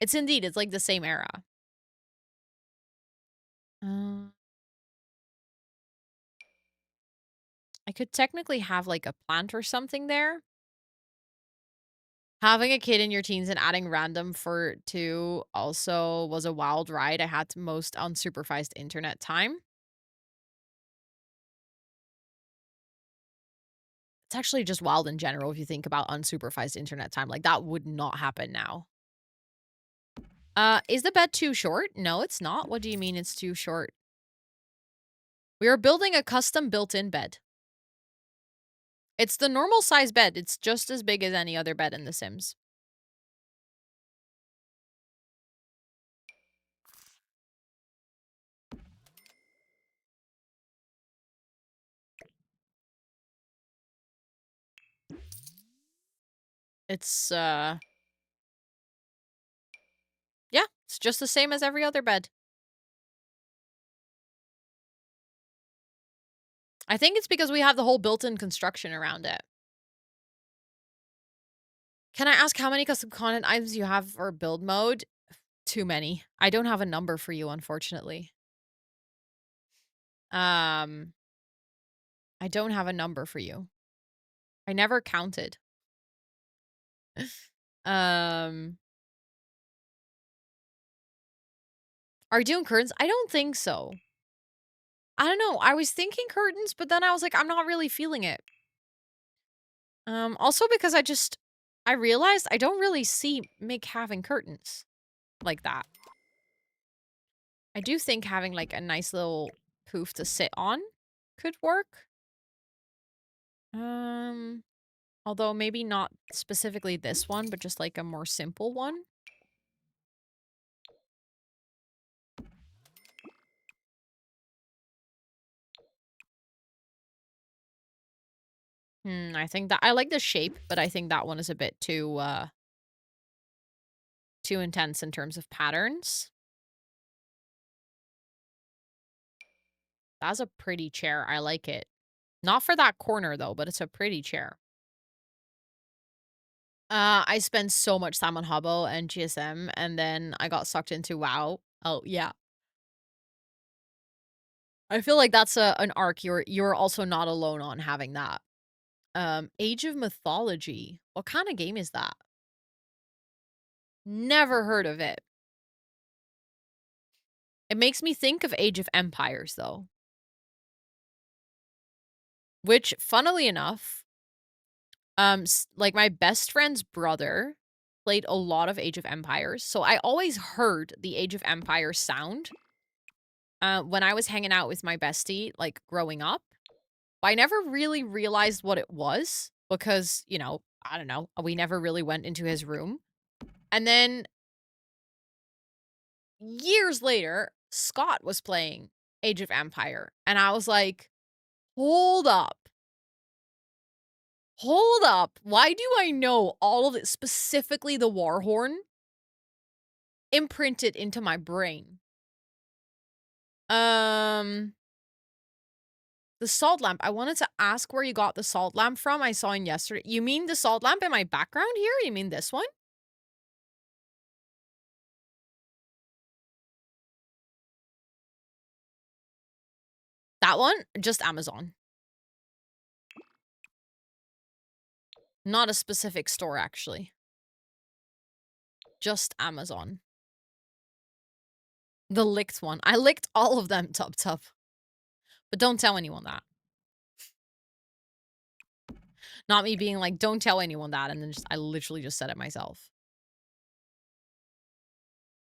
Speaker 2: It's indeed, it's like the same era. I could technically have, like, a plant or something there. Having a kid in your teens and adding random for 2 also was a wild ride. I had most unsupervised internet time. It's actually just wild in general if you think about unsupervised internet time. Like, that would not happen now. Is the bed too short? No, it's not. What do you mean it's too short? We are building a custom built-in bed. It's the normal size bed. It's just as big as any other bed in The Sims. It's, yeah, it's just the same as every other bed. I think it's because we have the whole built-in construction around it. Can I ask how many custom content items you have for build mode? Too many. I don't have a number for you, unfortunately. I don't have a number for you. I never counted. um, are you doing curtains? I don't think so. I don't know. I was thinking curtains, but then I was like, I'm not really feeling it. Also because I realized I don't really see Mick having curtains like that. I do think having like a nice little poof to sit on could work. Although maybe not specifically this one, but just like a more simple one. I think that I like the shape, but I think that one is a bit too intense in terms of patterns. That's a pretty chair. I like it. Not for that corner though, but it's a pretty chair. I spent so much time on Habbo and GSM, and then I got sucked into WoW. Oh yeah. I feel like that's an arc you're also not alone on having that. Age of Mythology. What kind of game is that? Never heard of it. It makes me think of Age of Empires though. Which, funnily enough, like my best friend's brother played a lot of Age of Empires, so I always heard the Age of Empires sound when I was hanging out with my bestie, like growing up. But I never really realized what it was because, you know, I don't know, we never really went into his room. And then years later, Scott was playing Age of Empire, and I was like, hold up. Hold up. Why do I know all of it, specifically the war horn, imprinted into my brain? The salt lamp. I wanted to ask where you got the salt lamp from. I saw in yesterday. You mean the salt lamp in my background here? You mean this one? That one? Just Amazon. Not a specific store, actually. Just Amazon. The licked one. I licked all of them, Tub Tub. But don't tell anyone that. Not me being like, don't tell anyone that, and then I literally just said it myself.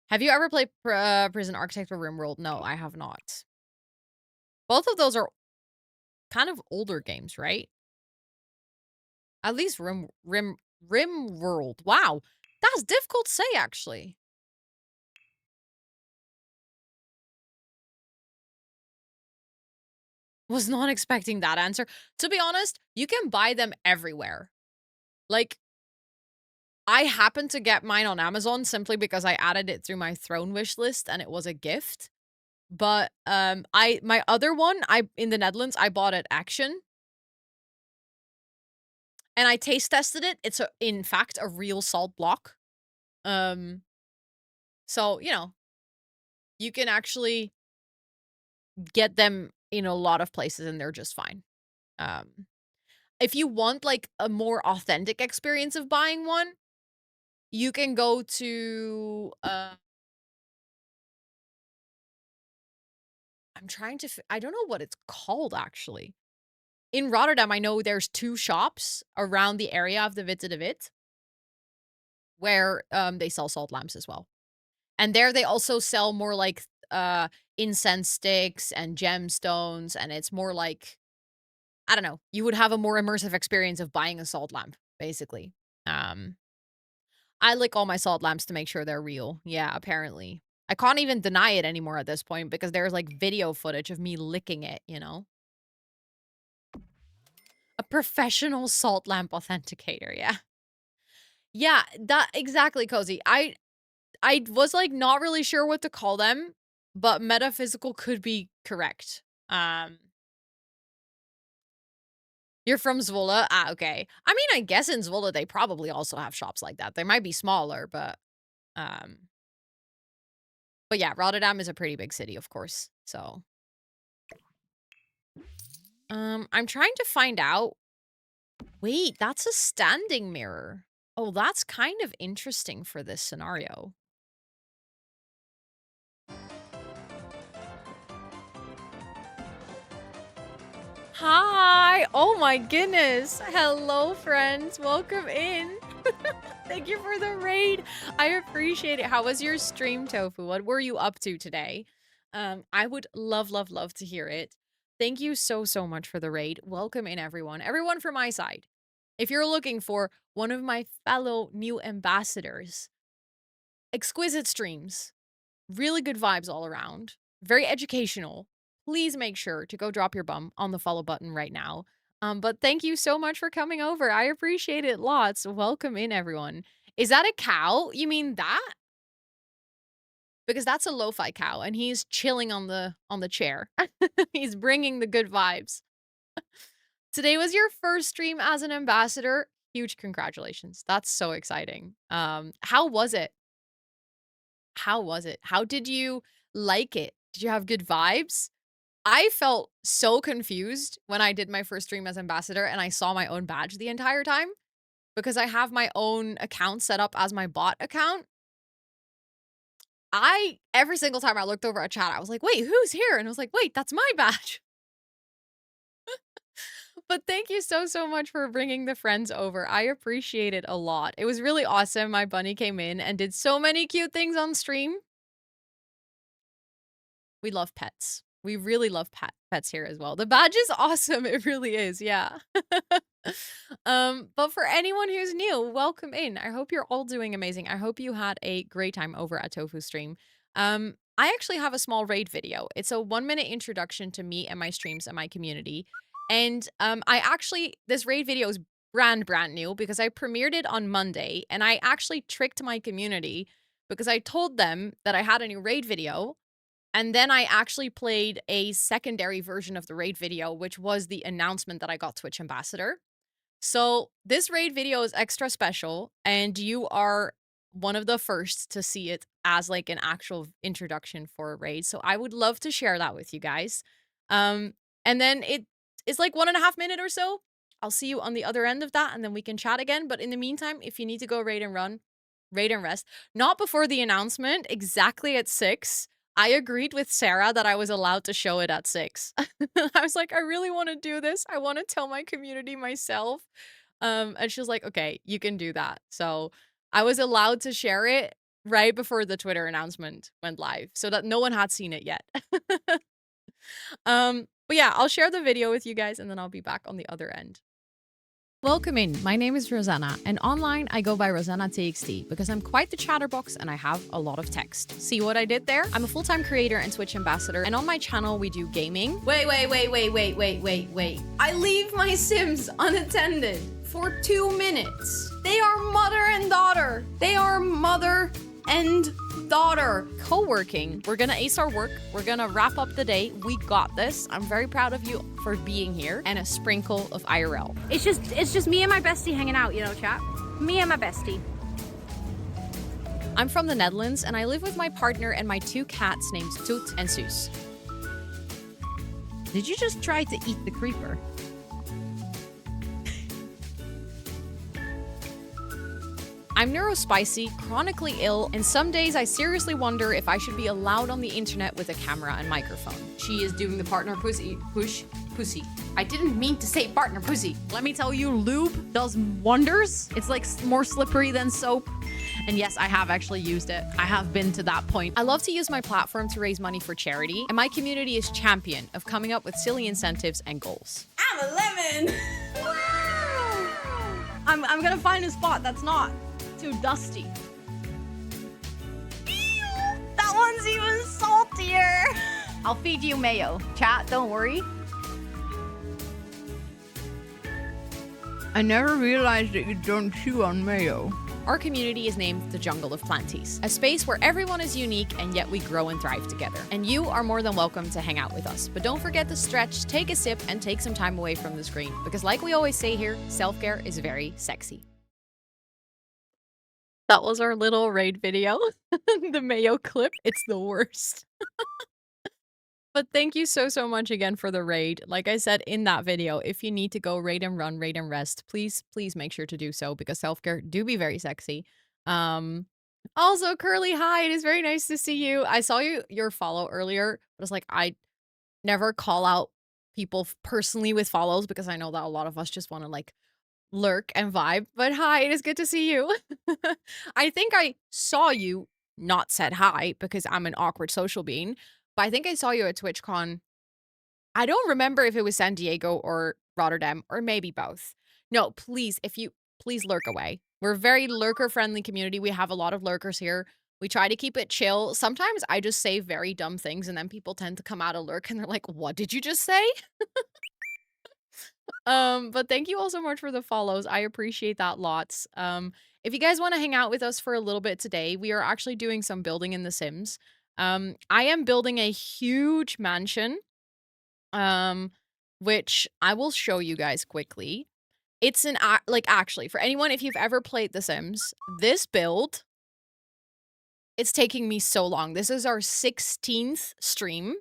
Speaker 2: Have you ever played Prison Architect or RimWorld? No, I have not. Both of those are kind of older games, right? At least RimWorld. Wow, that's difficult to say, actually. Was not expecting that answer. To be honest, you can buy them everywhere. Like, I happened to get mine on Amazon simply because I added it through my Throne wish list and it was a gift. But my other one, in the Netherlands, I bought at Action. And I taste tested it. It's in fact a real salt block. So, you know, you can actually get them in a lot of places and they're just fine. If you want like a more authentic experience of buying one, you can go to I'm trying to I don't know what it's called actually. In Rotterdam, I know there's 2 shops around the area of the Witte de Wit where they sell salt lamps as well. And there they also sell more like incense sticks and gemstones, and it's more like, I don't know, you would have a more immersive experience of buying a salt lamp, basically. I lick all my salt lamps to make sure they're real. Yeah, apparently. I can't even deny it anymore at this point because there's like video footage of me licking it, you know? A professional salt lamp authenticator, yeah. Yeah, that exactly, Cozy. I was like not really sure what to call them, but metaphysical could be correct. You're from Zwolle? Ah, okay. I mean, I guess in Zwolle they probably also have shops like that. They might be smaller, but yeah, Rotterdam is a pretty big city, of course. So I'm trying to find out. Wait, that's a standing mirror. Oh, that's kind of interesting for this scenario. Hi! Oh my goodness! Hello, friends. Welcome in. Thank you for the raid. I appreciate it. How was your stream, Tofu? What were you up to today? I would love, love, love to hear it. Thank you so, so much for the raid. Welcome in, everyone. Everyone from my side. If you're looking for one of my fellow new ambassadors, exquisite streams, really good vibes all around, very educational, please make sure to go drop your bum on the follow button right now. But thank you so much for coming over. I appreciate it lots. Welcome in, everyone. Is that a cow? You mean that? Because that's a lo-fi cow, and he's chilling on the chair. He's bringing the good vibes. Today was your first stream as an ambassador. Huge congratulations. That's so exciting. How was it? How was it? How did you like it? Did you have good vibes? I felt so confused when I did my first stream as ambassador and I saw my own badge the entire time because I have my own account set up as my bot account. Every single time I looked over at chat, I was like, wait, who's here? And I was like, wait, that's my badge. But thank you so, so much for bringing the friends over. I appreciate it a lot. It was really awesome. My bunny came in and did so many cute things on stream. We love pets. We really love pets here as well. The badge is awesome. It really is. Yeah. But for anyone who's new, welcome in. I hope you're all doing amazing. I hope you had a great time over at Tofu Stream. I actually have a small raid video. It's a 1-minute introduction to me and my streams and my community. And this raid video is brand new because I premiered it on Monday and I actually tricked my community because I told them that I had a new raid video. And then I actually played a secondary version of the raid video, which was the announcement that I got Twitch Ambassador. So this raid video is extra special, and you are one of the first to see it as like an actual introduction for a raid. So I would love to share that with you guys. And then it's like 1.5 minutes or so. I'll see you on the other end of that, and then we can chat again. But in the meantime, if you need to go raid and run, raid and rest. Not before the announcement, exactly at 6. I agreed with Sarah that I was allowed to show it at 6. I was like, I really want to do this. I want to tell my community myself. And she was like, okay, you can do that. So I was allowed to share it right before the Twitter announcement went live so that no one had seen it yet. But yeah, I'll share the video with you guys and then I'll be back on the other end. Welcome in, my name is Rosanna, and online I go by Rosannatxt because I'm quite the chatterbox and I have a lot of text. See what I did there? I'm a full-time creator and Twitch ambassador, and on my channel we do gaming. Wait. I leave my Sims unattended for 2 minutes. They are mother and daughter. They are mother and daughter. Co-working. We're gonna ace our work. We're gonna wrap up the day. We got this. I'm very proud of you for being here. And a sprinkle of IRL.
Speaker 1: It's just me and my bestie hanging out, you know, chat. Me and my bestie.
Speaker 2: I'm from the Netherlands and I live with my partner and my 2 cats named Toot and Soos. Did you just try to eat the creeper? I'm neurospicy, chronically ill, and some days I seriously wonder if I should be allowed on the internet with a camera and microphone. She is doing the partner pussy. I didn't mean to say partner pussy. Let me tell you, lube does wonders. It's like more slippery than soap. And yes, I have actually used it. I have been to that point. I love to use my platform to raise money for charity, and my community is champion of coming up with silly incentives and goals.
Speaker 4: I'm a lemon. Wow. I'm gonna find a spot that's not too dusty. That one's even saltier. I'll feed you mayo. Chat, don't worry. I never realized that you don't chew on mayo.
Speaker 2: Our community is named the Jungle of Planties, a space where everyone is unique and yet we grow and thrive together. And you are more than welcome to hang out with us. But don't forget to stretch, take a sip, and take some time away from the screen. Because like we always say here, self-care is very sexy. That was our little raid video. The mayo clip. It's the worst. But thank you so, so much again for the raid. Like I said in that video, if you need to go raid and run, raid and rest, please make sure to do so because self-care do be very sexy. Also, Curly, hi. It is very nice to see you. I saw your follow earlier, but it's like I never call out people personally with follows because I know that a lot of us just want to like lurk and vibe. But hi, it is good to see you. I think I saw you, not said hi because I'm an awkward social being. but I think I saw you at TwitchCon. I don't remember if it was San Diego or Rotterdam, or maybe both. No, please, please lurk away. We're a very lurker-friendly community. We have a lot of lurkers here. We try to keep it chill. Sometimes I just say very dumb things, and then people tend to come out of lurk, and they're like, what did you just say? But thank you all so much for the follows. I appreciate that lots. If you guys want to hang out with us for a little bit today, we are actually doing some building in The Sims. I am building a huge mansion, which I will show you guys quickly. It's like, actually, for anyone, if you've ever played The Sims, this build, it's taking me so long. This is our 16th stream.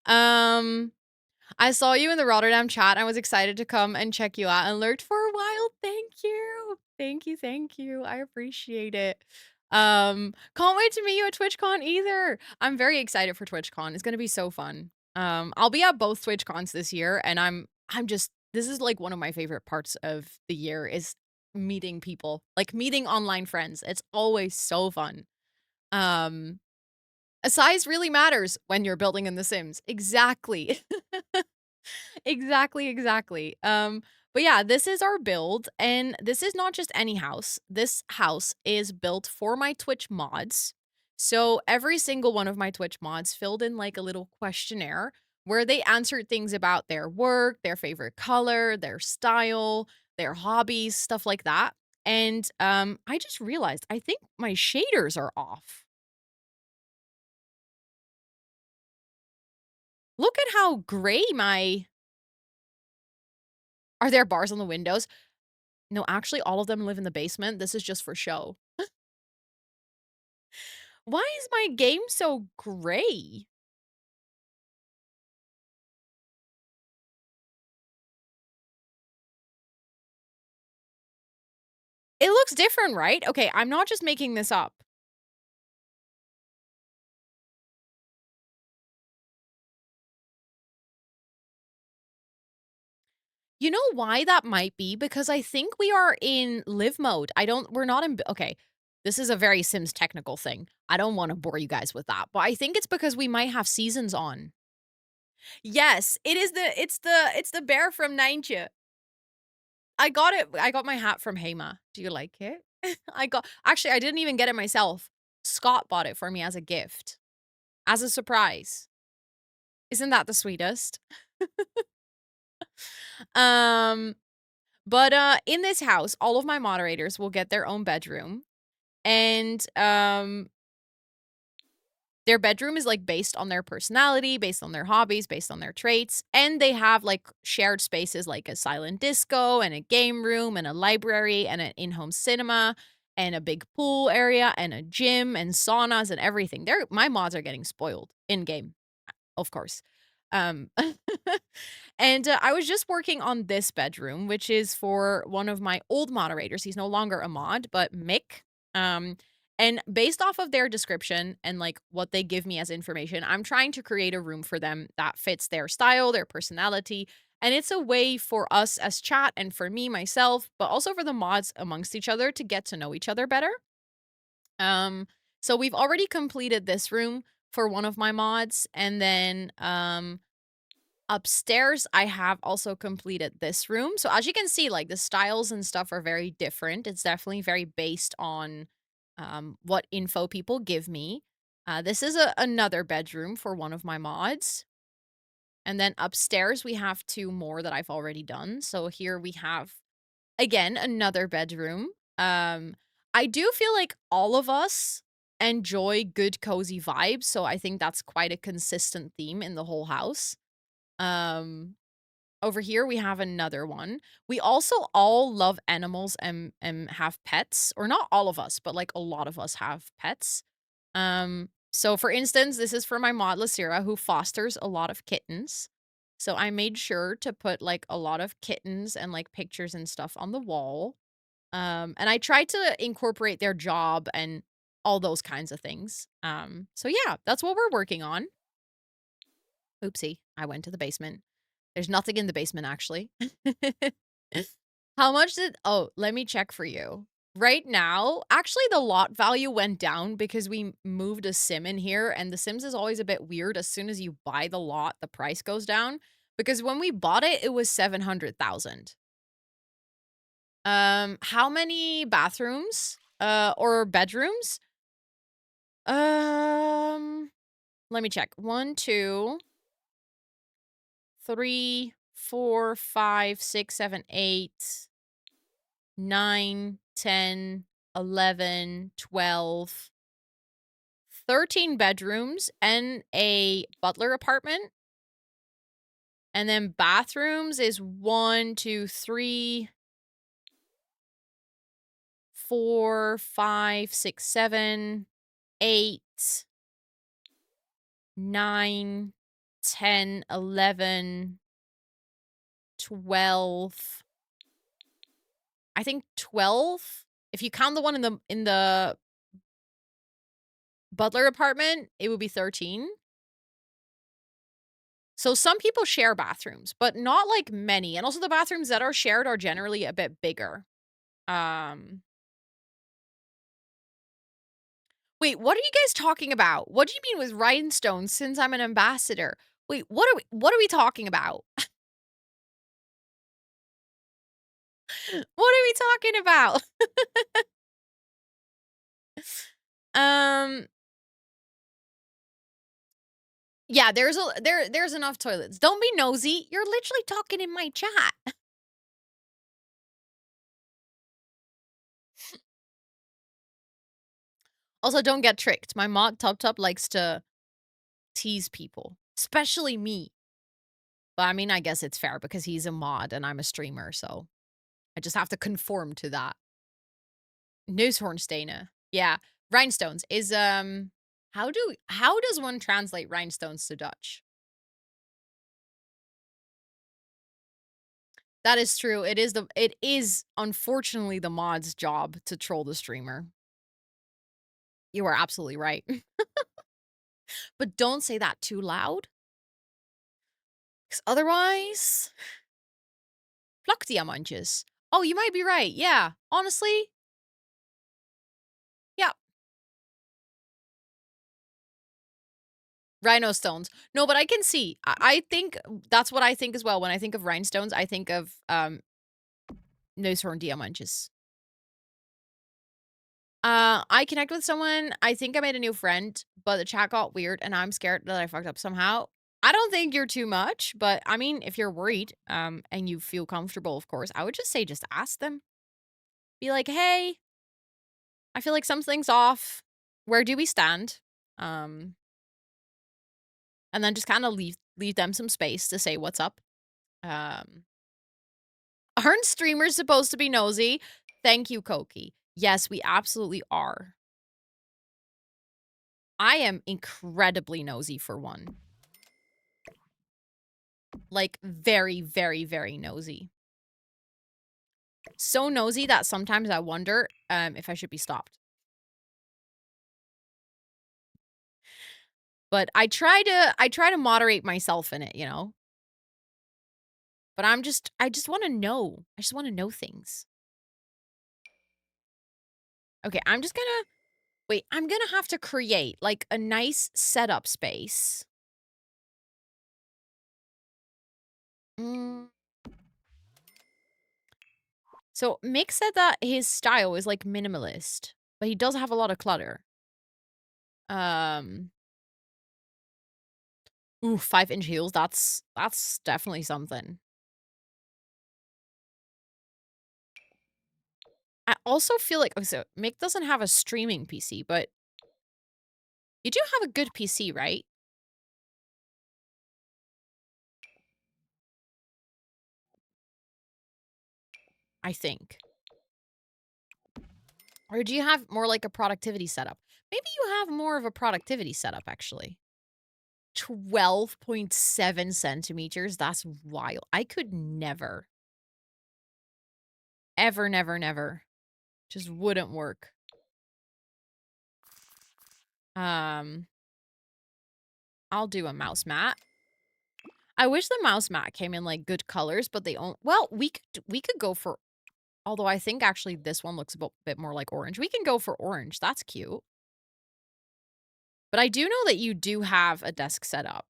Speaker 2: I saw you in the Rotterdam chat. I was excited to come and check you out and lurked for a while. Thank you. Thank you. Thank you. I appreciate it. Can't wait to meet you at TwitchCon either. I'm very excited for TwitchCon. It's gonna be so fun. I'll be at both TwitchCons this year, and I'm just, this is like one of my favorite parts of the year, is meeting people, like meeting online friends. It's always so fun. Size really matters when you're building in The Sims. Exactly. Exactly. But yeah, this is our build, and this is not just any house. This house is built for my Twitch mods. So every single one of my Twitch mods filled in like a little questionnaire where they answered things about their work, their favorite color, their style, their hobbies, stuff like that. And I just realized I think my shaders are off. Look at how gray my... Are there bars on the windows? No, actually, all of them live in the basement. This is just for show. Why is my game so gray? It looks different, right? Okay, I'm not just making this up. You know why that might be? Because I think we are in live mode. We're not in, okay, this is a very Sims technical thing. I don't want to bore you guys with that, but I think it's because we might have seasons on. Yes, it's the bear from Ninja. I got it. I got my hat from Hema. Do you like it? Actually, I didn't even get it myself. Scott bought it for me as a gift, as a surprise. Isn't that the sweetest? But in this house, all of my moderators will get their own bedroom, and their bedroom is like based on their personality, based on their hobbies, based on their traits, and they have like shared spaces like a silent disco and a game room and a library and an in-home cinema and a big pool area and a gym and saunas and everything. My mods are getting spoiled in game, of course. And I was just working on this bedroom, which is for one of my old moderators. He's no longer a mod, but Mick. And based off of their description and like what they give me as information, I'm trying to create a room for them that fits their style, their personality, and it's a way for us as chat and for me myself, but also for the mods amongst each other to get to know each other better. So we've already completed this room for one of my mods, and then upstairs, I have also completed this room. So as you can see, like the styles and stuff are very different. It's definitely very based on what info people give me. This is another bedroom for one of my mods. And then upstairs, we have two more that I've already done. So here we have, again, another bedroom. I do feel like all of us enjoy good, cozy vibes. So I think that's quite a consistent theme in the whole house. Over here we have another one. We also all love animals and have pets, or not all of us, but like a lot of us have pets. So for instance, this is for my mod Lacira, who fosters a lot of kittens. So I made sure to put like a lot of kittens and like pictures and stuff on the wall. And I tried to incorporate their job and all those kinds of things. So yeah, that's what we're working on. Oopsie, I went to the basement. There's nothing in the basement, actually. How much did... Oh, let me check for you. right now, actually the lot value went down because we moved a sim in here, and the Sims is always a bit weird. As soon as you buy the lot, the price goes down. Because when we bought it, it was 700,000. How many bathrooms? Or bedrooms? Let me check. 1, 2, 3, 4, 5, 6, 7, 8, 9, 10, 11, 12, 13 bedrooms and a butler apartment. And then bathrooms is 1, 2, 3, 4, 5, 6, 7, 8, 9, 10, 11, 12. I think 12. If you count the one in the butler apartment, it would be 13. So some people share bathrooms, but not like many. And also the bathrooms that are shared are generally a bit bigger. Wait, what are you guys talking about? What do you mean with rhinestones since I'm an ambassador? Wait, what are we talking about? What are we talking about? Yeah, there's enough toilets. Don't be nosy. You're literally talking in my chat. Also, don't get tricked. My mod Tub likes to tease people, especially me. But I mean, I guess it's fair because he's a mod and I'm a streamer, so I just have to conform to that. Neushoornstenen. Yeah, rhinestones is how does one translate rhinestones to Dutch? That is true. It is unfortunately the mod's job to troll the streamer. You are absolutely right. But don't say that too loud. Because otherwise... Plakdiamantjes. Oh, you might be right. Yeah. Honestly. Yeah. Rhino stones. No, but I can see. I think that's what I think as well. When I think of rhinestones, I think of Neushoorndiamantjes. I connect with someone. I think I made a new friend, but the chat got weird and I'm scared that I fucked up somehow. I don't think you're too much, but I mean, if you're worried, and you feel comfortable, of course, I would just say just ask them. Be like, hey, I feel like something's off. Where do we stand? And then just kind of leave them some space to say what's up. Aren't streamers supposed to be nosy? Thank you, Koki. Yes, we absolutely are. I am incredibly nosy for one. Like, very, very, very nosy. So nosy that sometimes I wonder if I should be stopped. But I try to moderate myself in it, you know? But I just want to know. I just want to know things. Okay, I'm just gonna... Wait, I'm gonna have to create, like, a nice setup space. So, Mick said that his style is, like, minimalist. But he does have a lot of clutter. Ooh, 5-inch heels. That's definitely something. I also feel like... Okay, so Mick doesn't have a streaming PC, but... You do have a good PC, right? I think. Or do you have more like a productivity setup? Maybe you have more of a productivity setup, actually. 12.7 centimeters. That's wild. I could never. Ever, never, never. Just wouldn't work. I'll do a mouse mat. I wish the mouse mat came in like good colors, but they don't... Well, we could go for... Although I think actually this one looks a bit more like orange. We can go for orange. That's cute. But I do know that you do have a desk set up.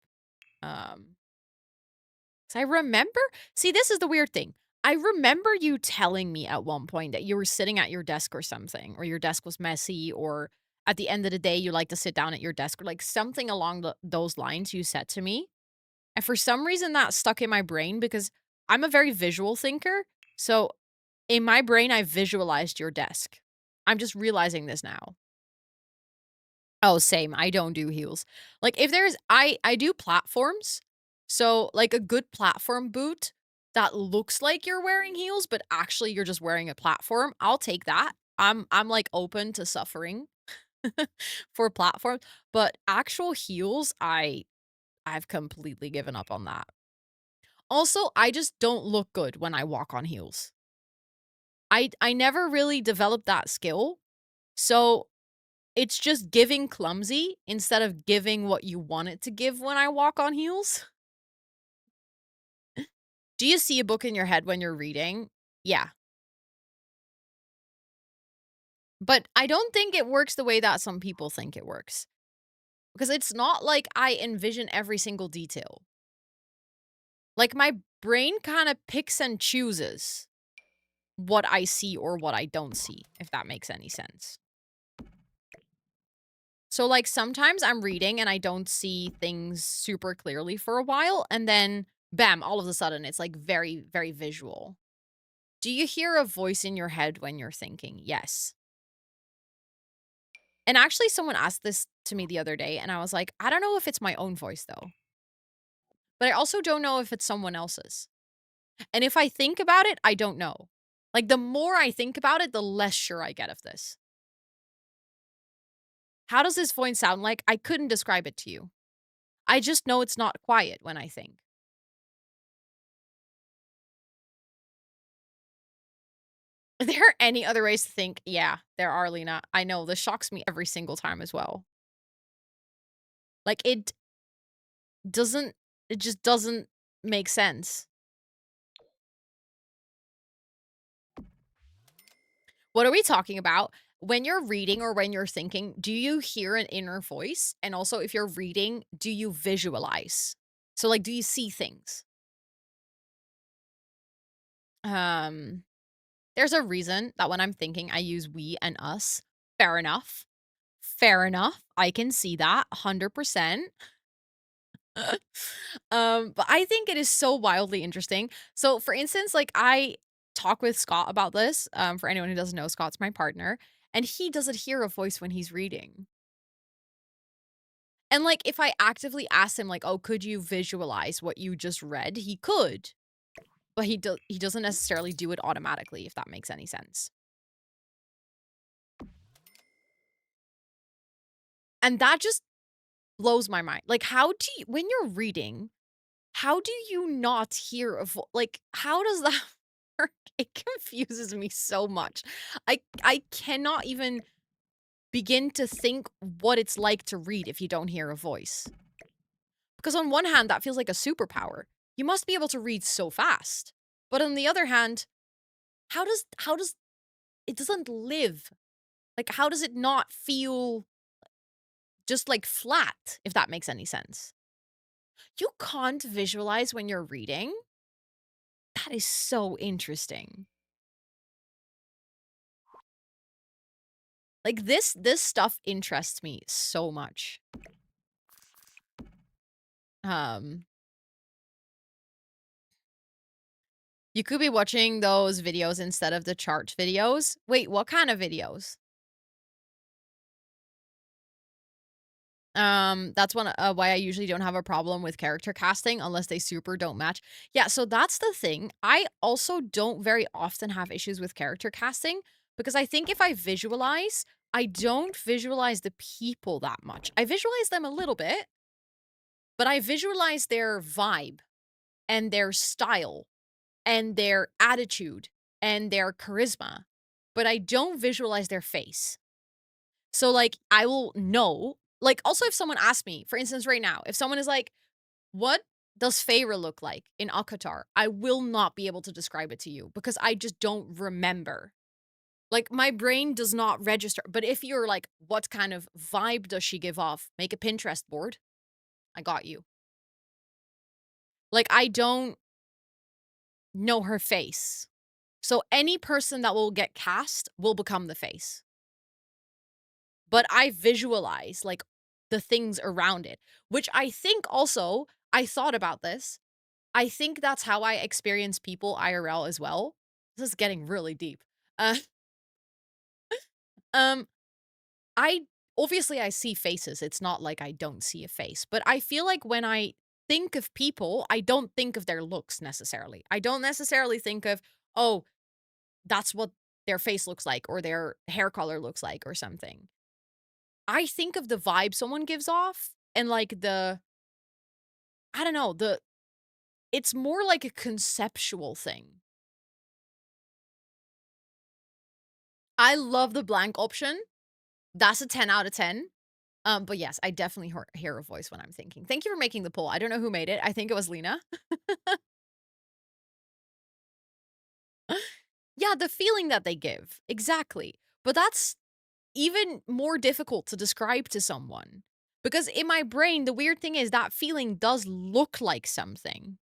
Speaker 2: So I remember, see, this is the weird thing. I remember you telling me at one point that you were sitting at your desk or something, or your desk was messy, or at the end of the day, you like to sit down at your desk, or like something along those lines you said to me. And for some reason, that stuck in my brain because I'm a very visual thinker. So in my brain, I visualized your desk. I'm just realizing this now. Oh, same. I don't do heels. Like if there's I do platforms. So like a good platform boot that looks like you're wearing heels, but actually you're just wearing a platform. I'll take that. I'm like open to suffering for platforms, but actual heels, I've completely given up on that. Also, I just don't look good when I walk on heels. I never really developed that skill. So it's just giving clumsy instead of giving what you want it to give when I walk on heels. Do you see a book in your head when you're reading? Yeah. But I don't think it works the way that some people think it works. Because it's not like I envision every single detail. Like my brain kind of picks and chooses what I see or what I don't see, if that makes any sense. So like sometimes I'm reading and I don't see things super clearly for a while, and then bam, all of a sudden it's like very, very visual. Do you hear a voice in your head when you're thinking? Yes. And actually someone asked this to me the other day and I was like, I don't know if it's my own voice though. But I also don't know if it's someone else's. And if I think about it, I don't know. Like the more I think about it, the less sure I get of this. How does this voice sound like? I couldn't describe it to you. I just know it's not quiet when I think. Are there any other ways to think? Yeah, there are, Lena. I know, this shocks me every single time as well. Like, it just doesn't make sense. What are we talking about? When you're reading or when you're thinking, do you hear an inner voice? And also, if you're reading, do you visualize? So, like, do you see things? There's a reason that when I'm thinking, I use we and us. Fair enough. Fair enough. I can see that 100%. But I think it is so wildly interesting. So, for instance, like I talk with Scott about this. For anyone who doesn't know, Scott's my partner, and he doesn't hear a voice when he's reading. And like, if I actively ask him, like, "Oh, could you visualize what you just read?" He could, but he doesn't necessarily do it automatically. If that makes any sense. And that just blows my mind. Like, how do you, when you're reading, how do you not hear a like, how does that work? It confuses me so much. I cannot even begin to think what it's like to read if you don't hear a voice. Because on one hand, that feels like a superpower. You must be able to read so fast. But on the other hand, how does it doesn't live? Like, how does it not feel just like flat, if that makes any sense? You can't visualize when you're reading? That is so interesting. Like this stuff interests me so much. You could be watching those videos instead of the chart videos. Wait, what kind of videos? That's one why I usually don't have a problem with character casting unless they super don't match. Yeah, so that's the thing. I also don't very often have issues with character casting because I think if I visualize, I don't visualize the people that much. I visualize them a little bit, but I visualize their vibe and their style and their attitude and their charisma, but I don't visualize their face. So, like, I will know. Like, also, if someone asks me, for instance, right now, if someone is like, what does Feyre look like in Akatar? I will not be able to describe it to you because I just don't remember. Like, my brain does not register. But if you're like, what kind of vibe does she give off? Make a Pinterest board. I got you. Like, I don't know her face. So any person that will get cast will become the face. But I visualize, like, the things around it, which I think also, I thought about this. I think that's how I experience people IRL as well. This is getting really deep. Uh, um, I obviously I see faces. It's not like I don't see a face, but I feel like when I think of people, I don't think of their looks necessarily. I don't necessarily think of, oh, that's what their face looks like or their hair color looks like or something. I think of the vibe someone gives off and like I don't know, it's more like a conceptual thing. I love the blank option. That's a 10 out of 10. But yes, I definitely hear a voice when I'm thinking. Thank you for making the poll. I don't know who made it. I think it was Lena. Yeah, the feeling that they give. Exactly. But that's even more difficult to describe to someone. Because in my brain, the weird thing is that feeling does look like something.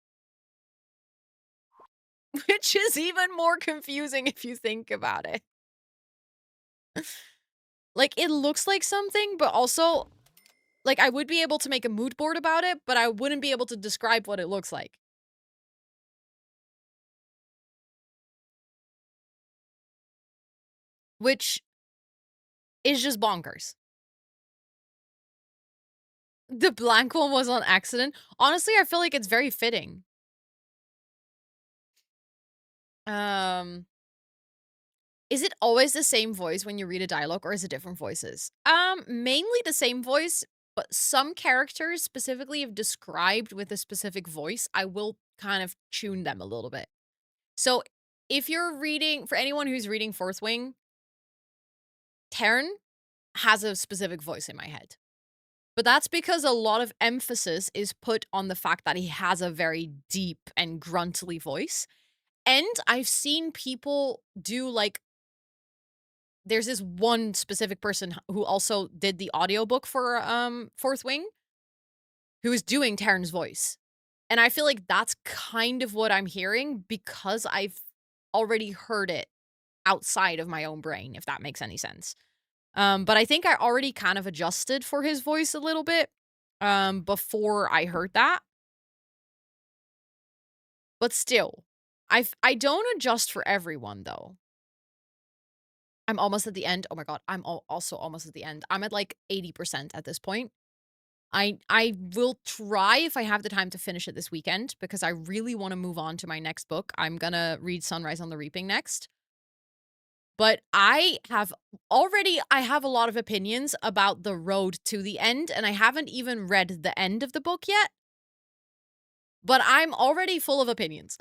Speaker 2: Which is even more confusing if you think about it. Like, it looks like something, but also, like, I would be able to make a mood board about it, but I wouldn't be able to describe what it looks like. Which is just bonkers. The blank one was on accident. Honestly, I feel like it's very fitting. Is it always the same voice when you read a dialogue, or is it different voices? Mainly the same voice, but some characters specifically if described with a specific voice, I will kind of tune them a little bit. So if you're reading, for anyone who's reading Fourth Wing, Tern has a specific voice in my head. But that's because a lot of emphasis is put on the fact that he has a very deep and gruntly voice. And I've seen people do like, there's this one specific person who also did the audiobook for Fourth Wing who is doing Taryn's voice. And I feel like that's kind of what I'm hearing because I've already heard it outside of my own brain, if that makes any sense. But I think I already kind of adjusted for his voice a little bit before I heard that. But still, I don't adjust for everyone though. I'm almost at the end. Oh my god, I'm also almost at the end. I'm at like 80% at this point. I will try if I have the time to finish it this weekend because I really want to move on to my next book. I'm gonna read Sunrise on the Reaping next. But I have a lot of opinions about the road to the end, and I haven't even read the end of the book yet. But I'm already full of opinions.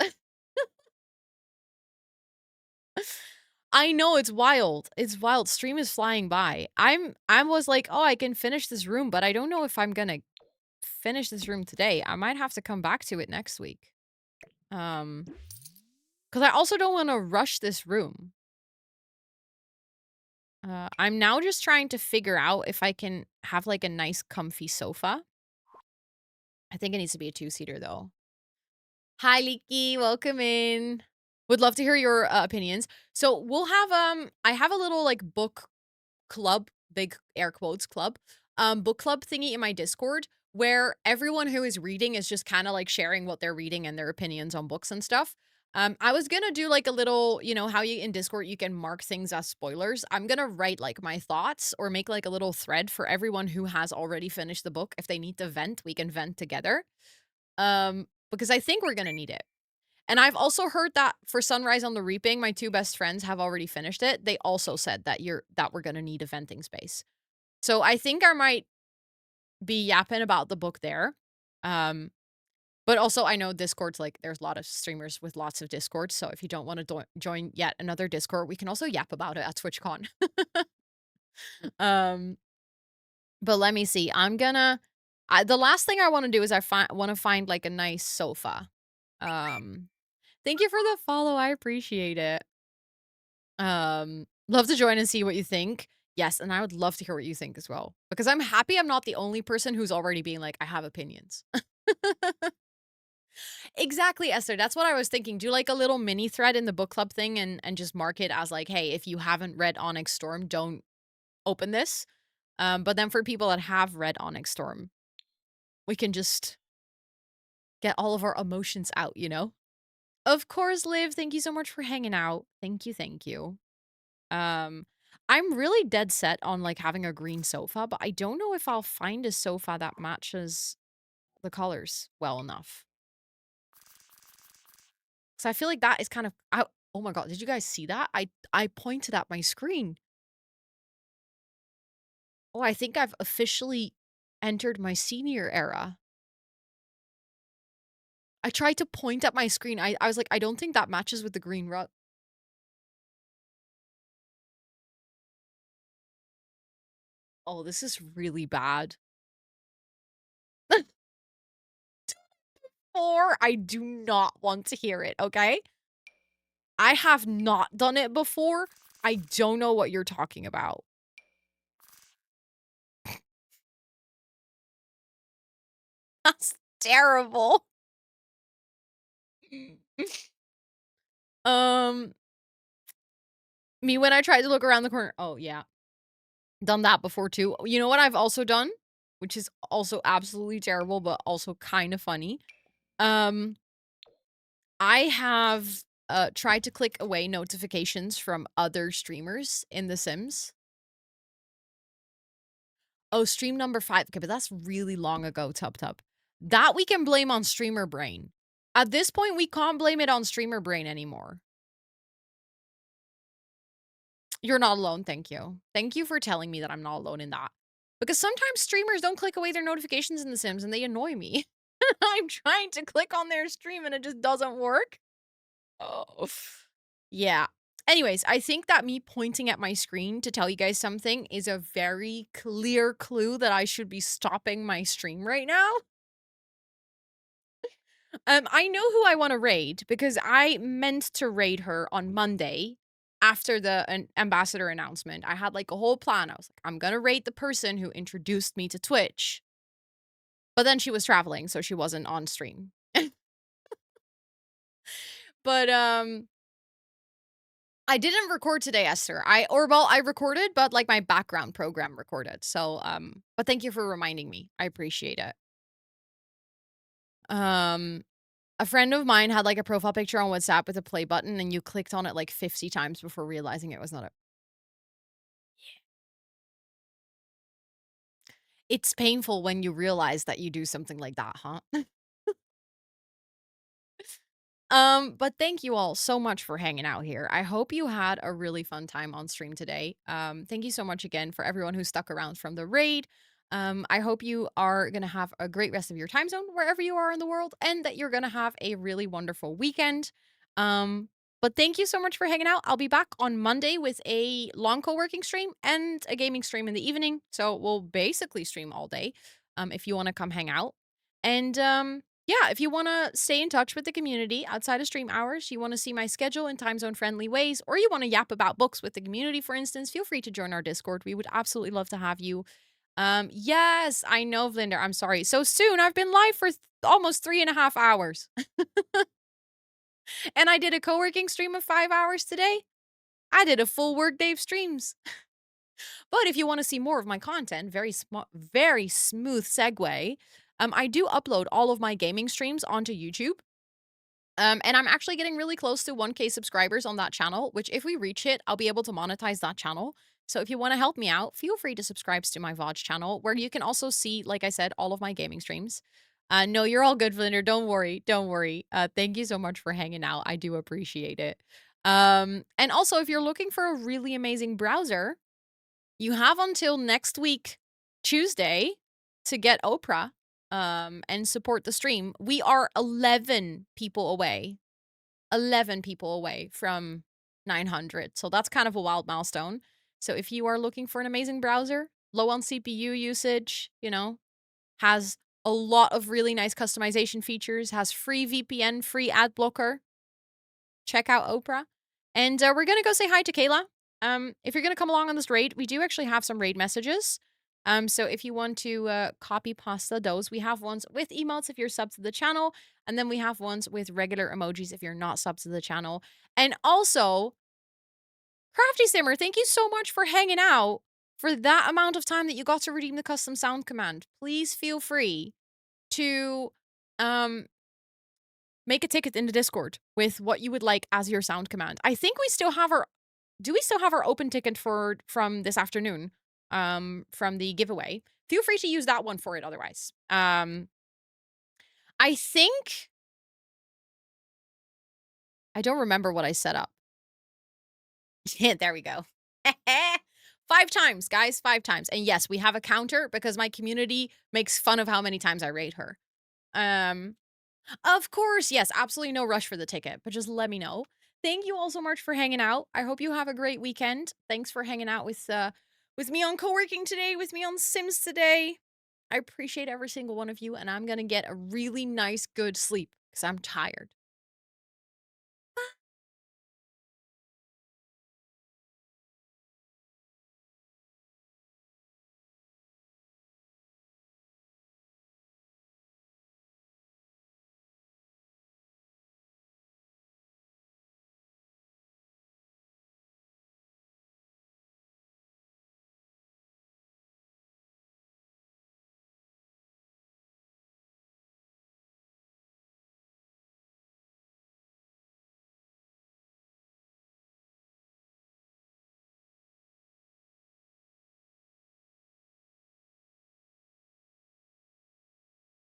Speaker 2: I know, it's wild. It's wild. Stream is flying by. I was like, oh, I can finish this room, but I don't know if I'm gonna finish this room today. I might have to come back to it next week. Because I also don't want to rush this room. I'm now just trying to figure out if I can have like a nice comfy sofa. I think it needs to be a 2-seater though. Hi, Leaky. Welcome in. Would love to hear your opinions. So we'll have I have a little like book club, big air quotes club, book club thingy in my Discord where everyone who is reading is just kind of like sharing what they're reading and their opinions on books and stuff. I was gonna do like a little, you know, how you in Discord you can mark things as spoilers. I'm gonna write like my thoughts or make like a little thread for everyone who has already finished the book. If they need to vent, we can vent together. Because I think we're gonna need it. And I've also heard that for Sunrise on the Reaping, my 2 best friends have already finished it. They also said that we're gonna need a venting space. So I think I might be yapping about the book there. But also I know Discord's like, there's a lot of streamers with lots of Discord. So if you don't want to join yet another Discord, we can also yap about it at TwitchCon. But let me see. I'm gonna The last thing I want to do is want to find like a nice sofa. Thank you for the follow. I appreciate it. Love to join and see what you think. Yes, and I would love to hear what you think as well. Because I'm happy I'm not the only person who's already being like, I have opinions. Exactly, Esther. That's what I was thinking. Do like a little mini thread in the book club thing and just mark it as like, hey, if you haven't read Onyx Storm, don't open this. But then for people that have read Onyx Storm, we can just get all of our emotions out, you know? Of course, Liv, thank you so much for hanging out. Thank you, thank you. I'm really dead set on like having a green sofa, but I don't know if I'll find a sofa that matches the colors well enough. So I feel like that is kind of oh my god, did you guys see that? I pointed at my screen. Oh, I think I've officially entered my senior era. I tried to point at my screen. I was like, I don't think that matches with the green rug. Oh, this is really bad. Or I do not want to hear it, okay? I have not done it before. I don't know what you're talking about. That's terrible. Me when I tried to look around the corner. Oh, yeah. Done that before too. You know what I've also done? Which is also absolutely terrible, but also kind of funny. I have tried to click away notifications from other streamers in The Sims. Oh, stream number 5. Okay, but that's really long ago, Tub Tub. That we can blame on streamer brain. At this point, we can't blame it on streamer brain anymore. You're not alone, thank you. Thank you for telling me that I'm not alone in that. Because sometimes streamers don't click away their notifications in The Sims and they annoy me. I'm trying to click on their stream and it just doesn't work. Oh. Yeah. Anyways, I think that me pointing at my screen to tell you guys something is a very clear clue that I should be stopping my stream right now. I know who I want to raid because I meant to raid her on Monday after the ambassador announcement. I had like a whole plan. I was like, I'm going to raid the person who introduced me to Twitch. But then she was traveling, so she wasn't on stream. But I didn't record today, Esther. I recorded, but like my background program recorded. So but thank you for reminding me. I appreciate it. A friend of mine had like a profile picture on WhatsApp with a play button and you clicked on it like 50 times before realizing it was not a It's painful when you realize that you do something like that, huh? But thank you all so much for hanging out here. I hope you had a really fun time on stream today. Thank you so much again for everyone who stuck around from the raid. I hope you are going to have a great rest of your time zone wherever you are in the world and that you're going to have a really wonderful weekend. But thank you so much for hanging out. I'll be back on Monday with a long co-working stream and a gaming stream in the evening. So we'll basically stream all day if you want to come hang out. And yeah, if you want to stay in touch with the community outside of stream hours, you want to see my schedule in time zone friendly ways, or you want to yap about books with the community, for instance, feel free to join our Discord. We would absolutely love to have you. Yes, I know, Vlinder. I'm sorry. So soon. I've been live for almost 3.5 hours. And I did a co-working stream of 5 hours today. I did a full workday of streams. But if you want to see more of my content, very smooth segue. I do upload all of my gaming streams onto YouTube. And I'm actually getting really close to 1K subscribers on that channel, which if we reach it, I'll be able to monetize that channel. So if you want to help me out, feel free to subscribe to my VOD channel, where you can also see, like I said, all of my gaming streams. No, you're all good, Vlinder. Don't worry. Don't worry. Thank you so much for hanging out. I do appreciate it. And also, if you're looking for a really amazing browser, you have until next week, Tuesday, to get Oprah and support the stream. We are 11 people away. 11 people away from 900. So that's kind of a wild milestone. So if you are looking for an amazing browser, low on CPU usage, you know, has a lot of really nice customization features, has free VPN, free ad blocker. Check out Oprah. And we're going to go say hi to Kayla. If you're going to come along on this raid, we do actually have some raid messages. So if you want to copy pasta those, we have ones with emotes if you're sub to the channel, and then we have ones with regular emojis if you're not sub to the channel. And also, Crafty Simmer, thank you so much for hanging out for that amount of time that you got to redeem the custom sound command. Please feel free to make a ticket in the Discord with what you would like as your sound command. I think we still have our... Do we still have our open ticket from this afternoon? From the giveaway. Feel free to use that one for it otherwise. I think... I don't remember what I set up. There we go. 5 times, guys. 5 times. And yes, we have a counter because my community makes fun of how many times I raid her. Of course, yes, absolutely no rush for the ticket, but just let me know. Thank you all so much for hanging out. I hope you have a great weekend. Thanks for hanging out with me on co-working today, with me on Sims today. I appreciate every single one of you, and I'm gonna get a really nice, good sleep because I'm tired.